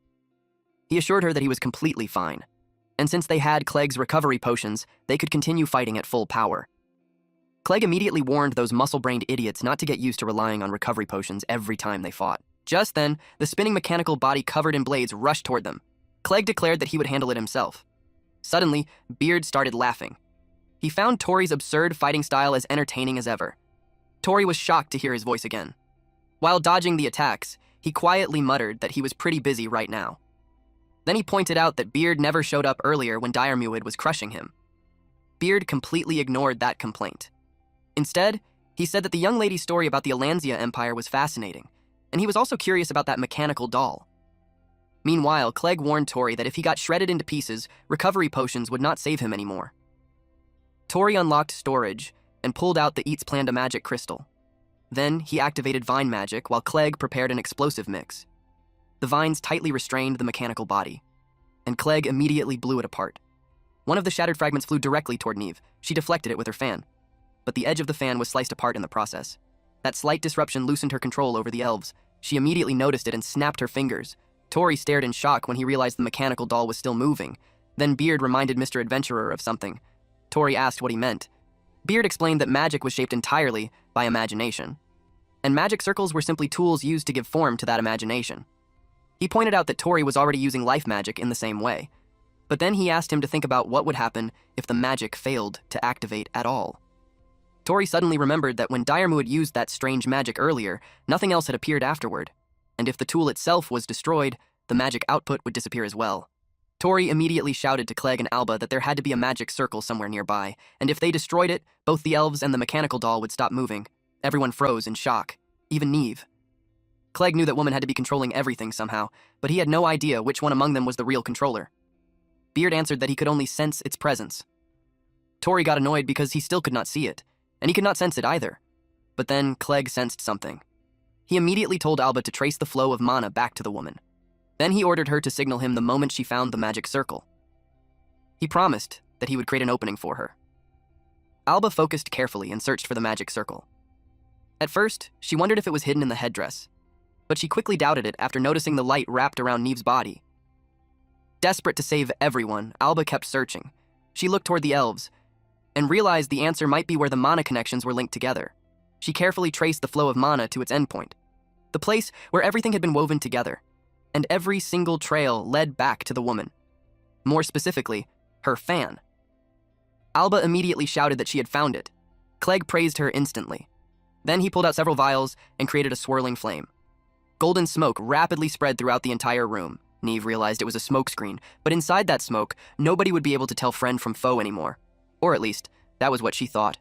He assured her that he was completely fine, and since they had Clegg's recovery potions, they could continue fighting at full power. Clegg immediately warned those muscle-brained idiots not to get used to relying on recovery potions every time they fought. Just then, the spinning mechanical body covered in blades rushed toward them. Clegg declared that he would handle it himself. Suddenly, Beard started laughing. He found Tori's absurd fighting style as entertaining as ever. Tori was shocked to hear his voice again. While dodging the attacks, he quietly muttered that he was pretty busy right now. Then he pointed out that Beard never showed up earlier when Diarmuid was crushing him. Beard completely ignored that complaint. Instead, he said that the young lady's story about the Alanzia Empire was fascinating, and he was also curious about that mechanical doll. Meanwhile, Clegg warned Tori that if he got shredded into pieces, recovery potions would not save him anymore. Tori unlocked storage and pulled out the Eats Planned a Magic crystal. Then he activated vine magic while Clegg prepared an explosive mix. The vines tightly restrained the mechanical body, and Clegg immediately blew it apart. One of the shattered fragments flew directly toward Neve. She deflected it with her fan, but the edge of the fan was sliced apart in the process. That slight disruption loosened her control over the elves. She immediately noticed it and snapped her fingers. Tori stared in shock when he realized the mechanical doll was still moving. Then Beard reminded Mr. Adventurer of something. Tori asked what he meant. Beard explained that magic was shaped entirely by imagination, and magic circles were simply tools used to give form to that imagination. He pointed out that Tori was already using life magic in the same way, but then he asked him to think about what would happen if the magic failed to activate at all. Tori suddenly remembered that when Diarmu had used that strange magic earlier, nothing else had appeared afterward, and if the tool itself was destroyed, the magic output would disappear as well. Tori immediately shouted to Clegg and Alba that there had to be a magic circle somewhere nearby, and if they destroyed it, both the elves and the mechanical doll would stop moving. Everyone froze in shock, even Neve. Clegg knew that woman had to be controlling everything somehow, but he had no idea which one among them was the real controller. Beard answered that he could only sense its presence. Tori got annoyed because he still could not see it, and he could not sense it either. But then Clegg sensed something. He immediately told Alba to trace the flow of mana back to the woman. Then he ordered her to signal him the moment she found the magic circle. He promised that he would create an opening for her. Alba focused carefully and searched for the magic circle. At first, she wondered if it was hidden in the headdress, but she quickly doubted it after noticing the light wrapped around Neve's body. Desperate to save everyone, Alba kept searching. She looked toward the elves and realized the answer might be where the mana connections were linked together. She carefully traced the flow of mana to its endpoint, the place where everything had been woven together, and every single trail led back to the woman. More specifically, her fan. Alba immediately shouted that she had found it. Clegg praised her instantly. Then he pulled out several vials and created a swirling flame. Golden smoke rapidly spread throughout the entire room. Neve realized it was a smokescreen, but inside that smoke, nobody would be able to tell friend from foe anymore. Or at least, that was what she thought.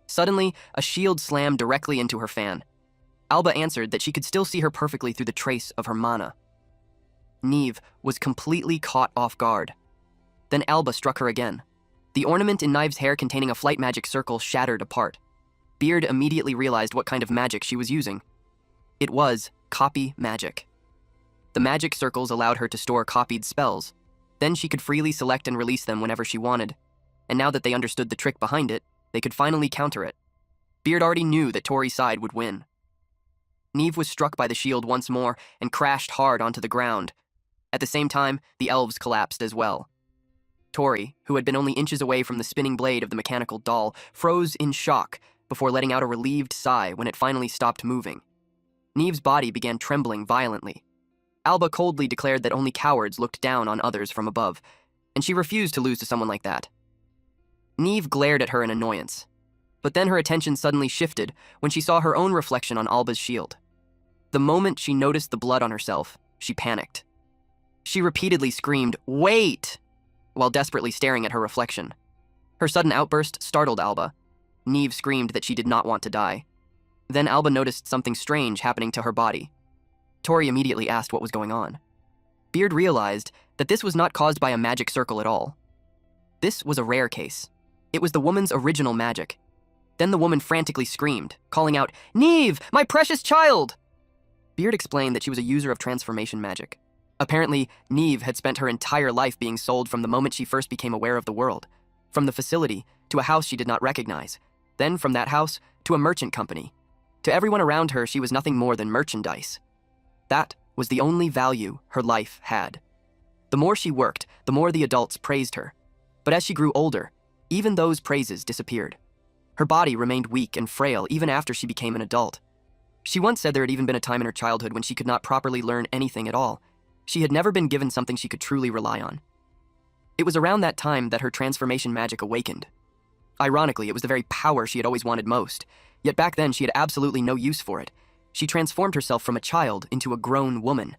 Suddenly, a shield slammed directly into her fan. Alba answered that she could still see her perfectly through the trace of her mana. Neve was completely caught off guard. Then Alba struck her again. The ornament in Nive's hair containing a flight magic circle shattered apart. Beard immediately realized what kind of magic she was using. It was copy magic. The magic circles allowed her to store copied spells. Then she could freely select and release them whenever she wanted. And now that they understood the trick behind it, they could finally counter it. Beard already knew that Tori's side would win. Neve was struck by the shield once more and crashed hard onto the ground. At the same time, the elves collapsed as well. Tori, who had been only inches away from the spinning blade of the mechanical doll, froze in shock before letting out a relieved sigh when it finally stopped moving. Neve's body began trembling violently. Alba coldly declared that only cowards looked down on others from above, and she refused to lose to someone like that. Neve glared at her in annoyance, but then her attention suddenly shifted when she saw her own reflection on Alba's shield. The moment she noticed the blood on herself, she panicked. She repeatedly screamed, "Wait!" while desperately staring at her reflection. Her sudden outburst startled Alba. Neve screamed that she did not want to die. Then Alba noticed something strange happening to her body. Tori immediately asked what was going on. Beard realized that this was not caused by a magic circle at all. This was a rare case. It was the woman's original magic. Then the woman frantically screamed, calling out, "Neve, my precious child!" Beard explained that she was a user of transformation magic. Apparently, Neve had spent her entire life being sold from the moment she first became aware of the world, from the facility to a house she did not recognize, then from that house to a merchant company. To everyone around her, she was nothing more than merchandise. That was the only value her life had. The more she worked, the more the adults praised her. But as she grew older, even those praises disappeared. Her body remained weak and frail even after she became an adult. She once said there had even been a time in her childhood when she could not properly learn anything at all. She had never been given something she could truly rely on. It was around that time that her transformation magic awakened. Ironically, it was the very power she had always wanted most, yet back then she had absolutely no use for it. She transformed herself from a child into a grown woman.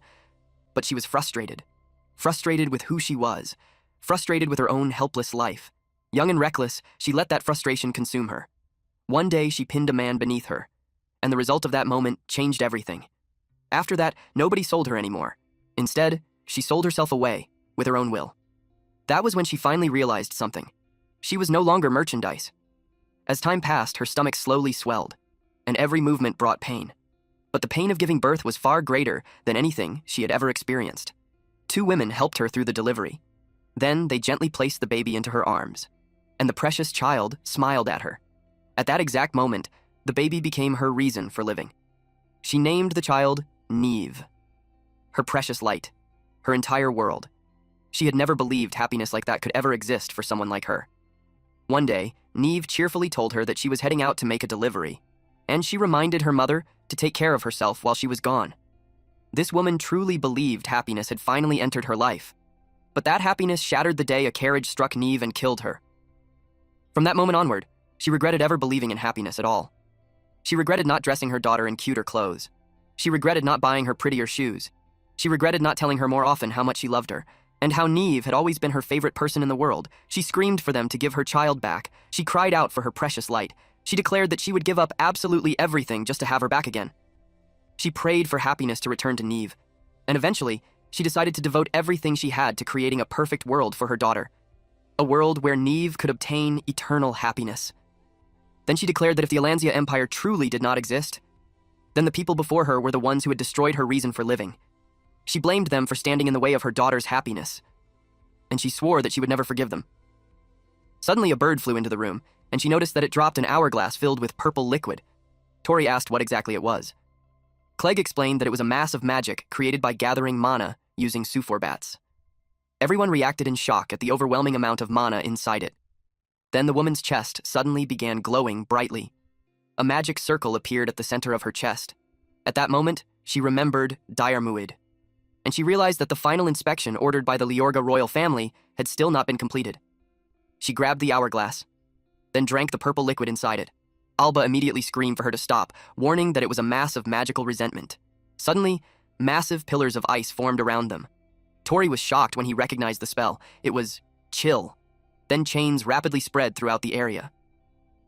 But she was frustrated. Frustrated with who she was. Frustrated with her own helpless life. Young and reckless, she let that frustration consume her. One day, she pinned a man beneath her, and the result of that moment changed everything. After that, nobody sold her anymore. Instead, she sold herself away, with her own will. That was when she finally realized something. She was no longer merchandise. As time passed, her stomach slowly swelled, and every movement brought pain. But the pain of giving birth was far greater than anything she had ever experienced. 2 women helped her through the delivery. Then they gently placed the baby into her arms, and the precious child smiled at her. At that exact moment, the baby became her reason for living. She named the child Neve. Her precious light, her entire world. She had never believed happiness like that could ever exist for someone like her. One day, Neve cheerfully told her that she was heading out to make a delivery, and she reminded her mother to take care of herself while she was gone. This woman truly believed happiness had finally entered her life, but that happiness shattered the day a carriage struck Neve and killed her. From that moment onward, she regretted ever believing in happiness at all. She regretted not dressing her daughter in cuter clothes. She regretted not buying her prettier shoes. She regretted not telling her more often how much she loved her, and how Neve had always been her favorite person in the world. She screamed for them to give her child back. She cried out for her precious light. She declared that she would give up absolutely everything just to have her back again. She prayed for happiness to return to Neve, and eventually, she decided to devote everything she had to creating a perfect world for her daughter. A world where Neve could obtain eternal happiness. Then she declared that if the Alanzia Empire truly did not exist, then the people before her were the ones who had destroyed her reason for living. She blamed them for standing in the way of her daughter's happiness, and she swore that she would never forgive them. Suddenly, a bird flew into the room, and she noticed that it dropped an hourglass filled with purple liquid. Tori asked what exactly it was. Clegg explained that it was a mass of magic created by gathering mana using Sufor bats. Everyone reacted in shock at the overwhelming amount of mana inside it. Then the woman's chest suddenly began glowing brightly. A magic circle appeared at the center of her chest. At that moment, she remembered Diarmuid, and she realized that the final inspection ordered by the Liorga royal family had still not been completed. She grabbed the hourglass, then drank the purple liquid inside it. Alba immediately screamed for her to stop, warning that it was a mass of magical resentment. Suddenly, massive pillars of ice formed around them. Tori was shocked when he recognized the spell. It was chill. Then chains rapidly spread throughout the area.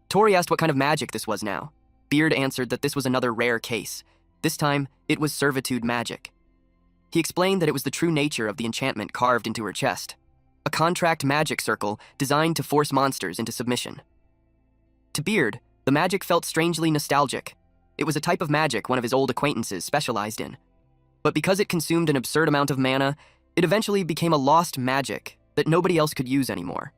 Tori asked what kind of magic this was now. Beard answered that this was another rare case. This time, it was servitude magic. He explained that it was the true nature of the enchantment carved into her chest. A contract magic circle designed to force monsters into submission. To Beard, the magic felt strangely nostalgic. It was a type of magic one of his old acquaintances specialized in. But because it consumed an absurd amount of mana, it eventually became a lost magic that nobody else could use anymore.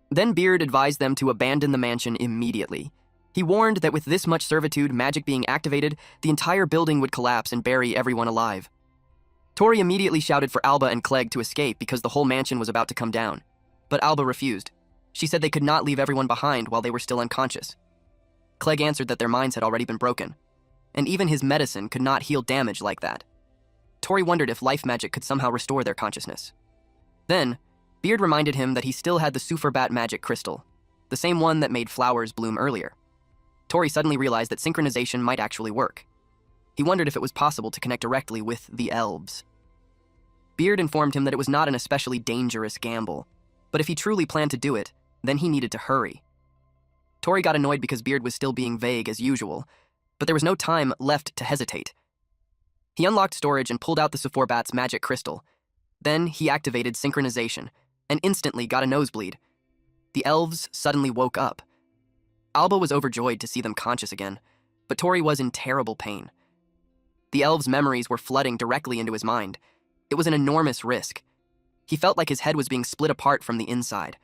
Then Beard advised them to abandon the mansion immediately. He warned that with this much servitude magic being activated, the entire building would collapse and bury everyone alive. Tori immediately shouted for Alba and Clegg to escape because the whole mansion was about to come down. But Alba refused. She said they could not leave everyone behind while they were still unconscious. Clegg answered that their minds had already been broken, and even his medicine could not heal damage like that. Tori wondered if life magic could somehow restore their consciousness. Then, Beard reminded him that he still had the Superbat magic crystal, the same one that made flowers bloom earlier. Tori suddenly realized that synchronization might actually work. He wondered if it was possible to connect directly with the elves. Beard informed him that it was not an especially dangerous gamble, but if he truly planned to do it, then he needed to hurry. Tori got annoyed because Beard was still being vague as usual, but there was no time left to hesitate. He unlocked storage and pulled out the Superbat's magic crystal. Then he activated synchronization and instantly got a nosebleed. The elves suddenly woke up. Alba was overjoyed to see them conscious again, but Tori was in terrible pain. The elves' memories were flooding directly into his mind. It was an enormous risk. He felt like his head was being split apart from the inside.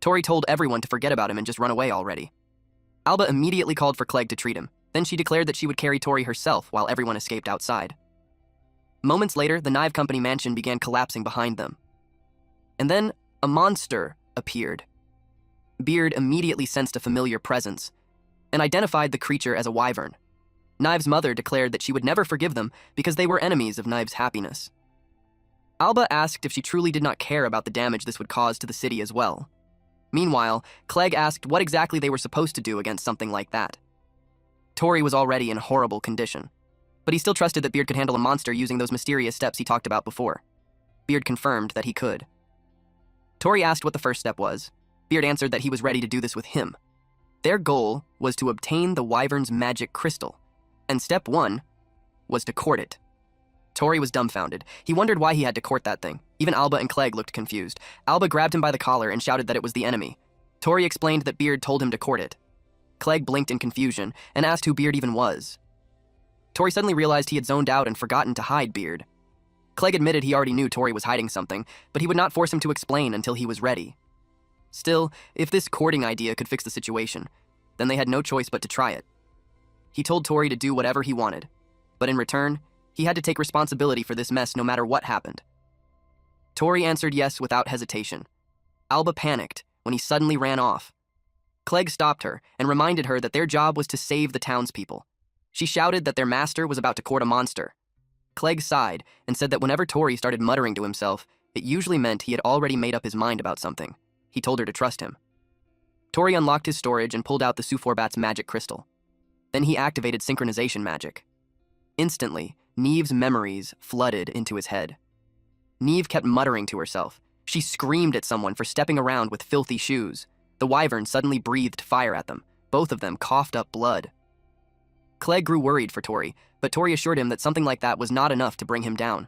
Tori told everyone to forget about him and just run away already. Alba immediately called for Clegg to treat him. Then she declared that she would carry Tori herself while everyone escaped outside. Moments later, the Knive Company mansion began collapsing behind them. And then a monster appeared. Beard immediately sensed a familiar presence and identified the creature as a wyvern. Knive's mother declared that she would never forgive them because they were enemies of Knive's happiness. Alba asked if she truly did not care about the damage this would cause to the city as well. Meanwhile, Clegg asked what exactly they were supposed to do against something like that. Tori was already in horrible condition, but he still trusted that Beard could handle a monster using those mysterious steps he talked about before. Beard confirmed that he could. Tori asked what the first step was. Beard answered that he was ready to do this with him. Their goal was to obtain the wyvern's magic crystal, and step 1 was to court it. Tori was dumbfounded. He wondered why he had to court that thing. Even Alba and Clegg looked confused. Alba grabbed him by the collar and shouted that it was the enemy. Tori explained that Beard told him to court it. Clegg blinked in confusion and asked who Beard even was. Tori suddenly realized he had zoned out and forgotten to hide Beard. Clegg admitted he already knew Tori was hiding something, but he would not force him to explain until he was ready. Still, if this courting idea could fix the situation, then they had no choice but to try it. He told Tori to do whatever he wanted, but in return, he had to take responsibility for this mess no matter what happened. Tori answered yes without hesitation. Alba panicked when he suddenly ran off. Clegg stopped her and reminded her that their job was to save the townspeople. She shouted that their master was about to court a monster. Clegg sighed and said that whenever Tori started muttering to himself, it usually meant he had already made up his mind about something. He told her to trust him. Tori unlocked his storage and pulled out the Superbat's magic crystal. Then he activated synchronization magic. Instantly, Neve's memories flooded into his head. Neve kept muttering to herself. She screamed at someone for stepping around with filthy shoes. The wyvern suddenly breathed fire at them. Both of them coughed up blood. Clegg grew worried for Tori, but Tori assured him that something like that was not enough to bring him down.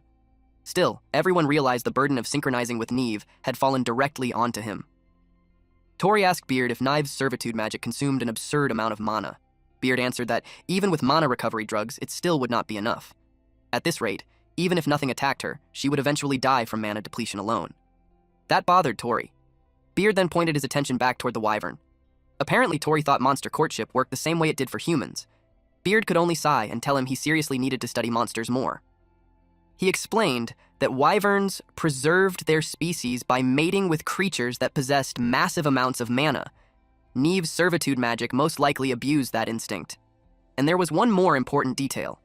Still, everyone realized the burden of synchronizing with Neve had fallen directly onto him. Tori asked Beard if Knive's servitude magic consumed an absurd amount of mana. Beard answered that even with mana recovery drugs, it still would not be enough. At this rate, even if nothing attacked her, she would eventually die from mana depletion alone. That bothered Tori. Beard then pointed his attention back toward the wyvern. Apparently, Tori thought monster courtship worked the same way it did for humans. Beard could only sigh and tell him he seriously needed to study monsters more. He explained that wyverns preserved their species by mating with creatures that possessed massive amounts of mana. Neve's servitude magic most likely abused that instinct. And there was one more important detail.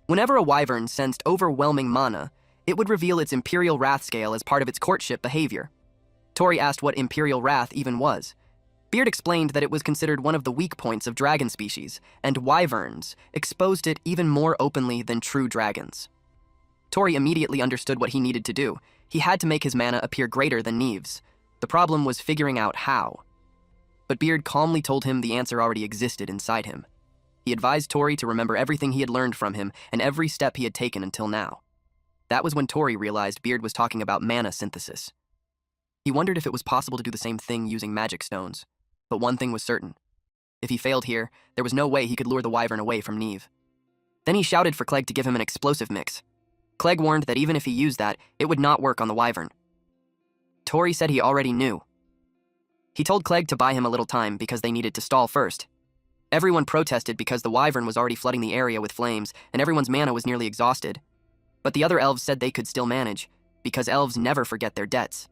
Whenever a wyvern sensed overwhelming mana, it would reveal its Imperial Wrath scale as part of its courtship behavior. Tori asked what Imperial Wrath even was. Beard explained that it was considered one of the weak points of dragon species, and wyverns exposed it even more openly than true dragons. Tori immediately understood what he needed to do. He had to make his mana appear greater than Neve's. The problem was figuring out how. But Beard calmly told him the answer already existed inside him. He advised Tori to remember everything he had learned from him and every step he had taken until now. That was when Tori realized Beard was talking about mana synthesis. He wondered if it was possible to do the same thing using magic stones. But one thing was certain. If he failed here, there was no way he could lure the wyvern away from Neve. Then he shouted for Clegg to give him an explosive mix. Clegg warned that even if he used that, it would not work on the wyvern. Tori said he already knew. He told Clegg to buy him a little time because they needed to stall first. Everyone protested because the wyvern was already flooding the area with flames, and everyone's mana was nearly exhausted. But the other elves said they could still manage, because elves never forget their debts.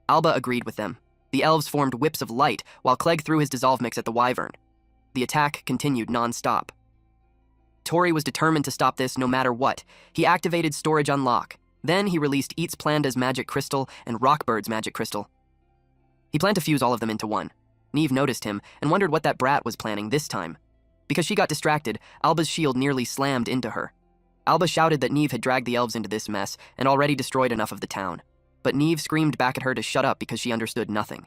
Alba agreed with them. The elves formed whips of light, while Clegg threw his dissolve mix at the wyvern. The attack continued non-stop. Tori was determined to stop this no matter what. He activated Storage Unlock. Then he released Eats Planda's Magic Crystal and Rockbird's Magic Crystal. He planned to fuse all of them into one. Neve noticed him and wondered what that brat was planning this time. Because she got distracted, Alba's shield nearly slammed into her. Alba shouted that Neve had dragged the elves into this mess and already destroyed enough of the town. But Neve screamed back at her to shut up because she understood nothing.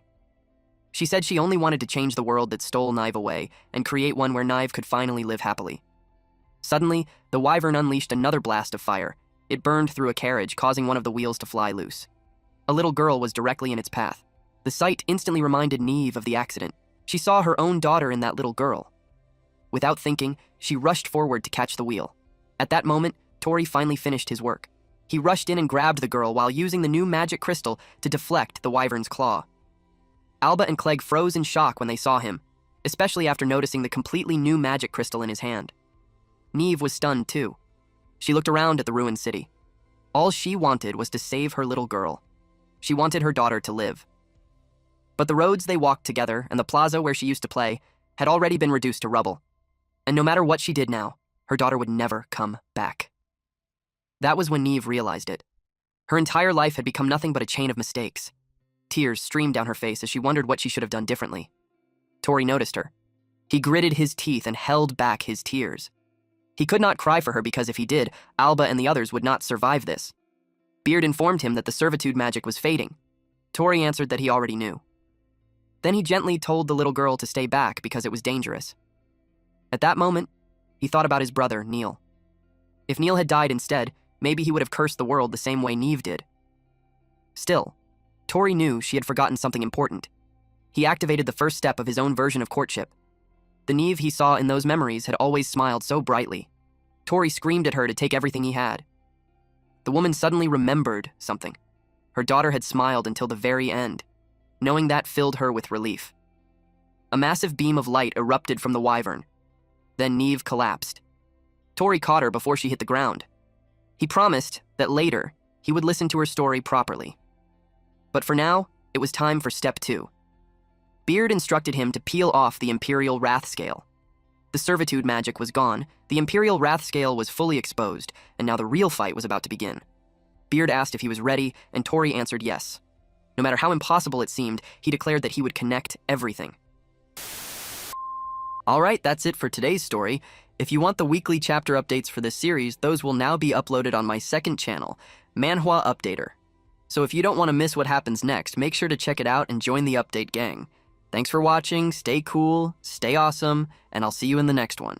She said she only wanted to change the world that stole Nive away and create one where Nive could finally live happily. Suddenly, the wyvern unleashed another blast of fire. It burned through a carriage, causing one of the wheels to fly loose. A little girl was directly in its path. The sight instantly reminded Neve of the accident. She saw her own daughter in that little girl. Without thinking, she rushed forward to catch the wheel. At that moment, Tori finally finished his work. He rushed in and grabbed the girl while using the new magic crystal to deflect the wyvern's claw. Alba and Clegg froze in shock when they saw him, especially after noticing the completely new magic crystal in his hand. Neve was stunned too. She looked around at the ruined city. All she wanted was to save her little girl. She wanted her daughter to live. But the roads they walked together and the plaza where she used to play had already been reduced to rubble. And no matter what she did now, her daughter would never come back. That was when Neve realized it. Her entire life had become nothing but a chain of mistakes. Tears streamed down her face as she wondered what she should have done differently. Tori noticed her. He gritted his teeth and held back his tears. He could not cry for her because if he did, Alba and the others would not survive this. Beard informed him that the servitude magic was fading. Tori answered that he already knew. Then he gently told the little girl to stay back because it was dangerous. At that moment, he thought about his brother, Neil. If Neil had died instead, maybe he would have cursed the world the same way Neve did. Still, Tori knew she had forgotten something important. He activated the first step of his own version of courtship. The Neve he saw in those memories had always smiled so brightly. Tori screamed at her to take everything he had. The woman suddenly remembered something. Her daughter had smiled until the very end. Knowing that filled her with relief. A massive beam of light erupted from the wyvern. Then Neve collapsed. Tori caught her before she hit the ground. He promised that later he would listen to her story properly. But for now, it was time for step 2. Beard instructed him to peel off the Imperial Wrath Scale. The servitude magic was gone, the Imperial Wrath Scale was fully exposed, and now the real fight was about to begin. Beard asked if he was ready, and Tori answered yes. No matter how impossible it seemed, he declared that he would connect everything. Alright, that's it for today's story. If you want the weekly chapter updates for this series, those will now be uploaded on my second channel, Manhwa Updater. So if you don't want to miss what happens next, make sure to check it out and join the update gang. Thanks for watching, stay cool, stay awesome, and I'll see you in the next one.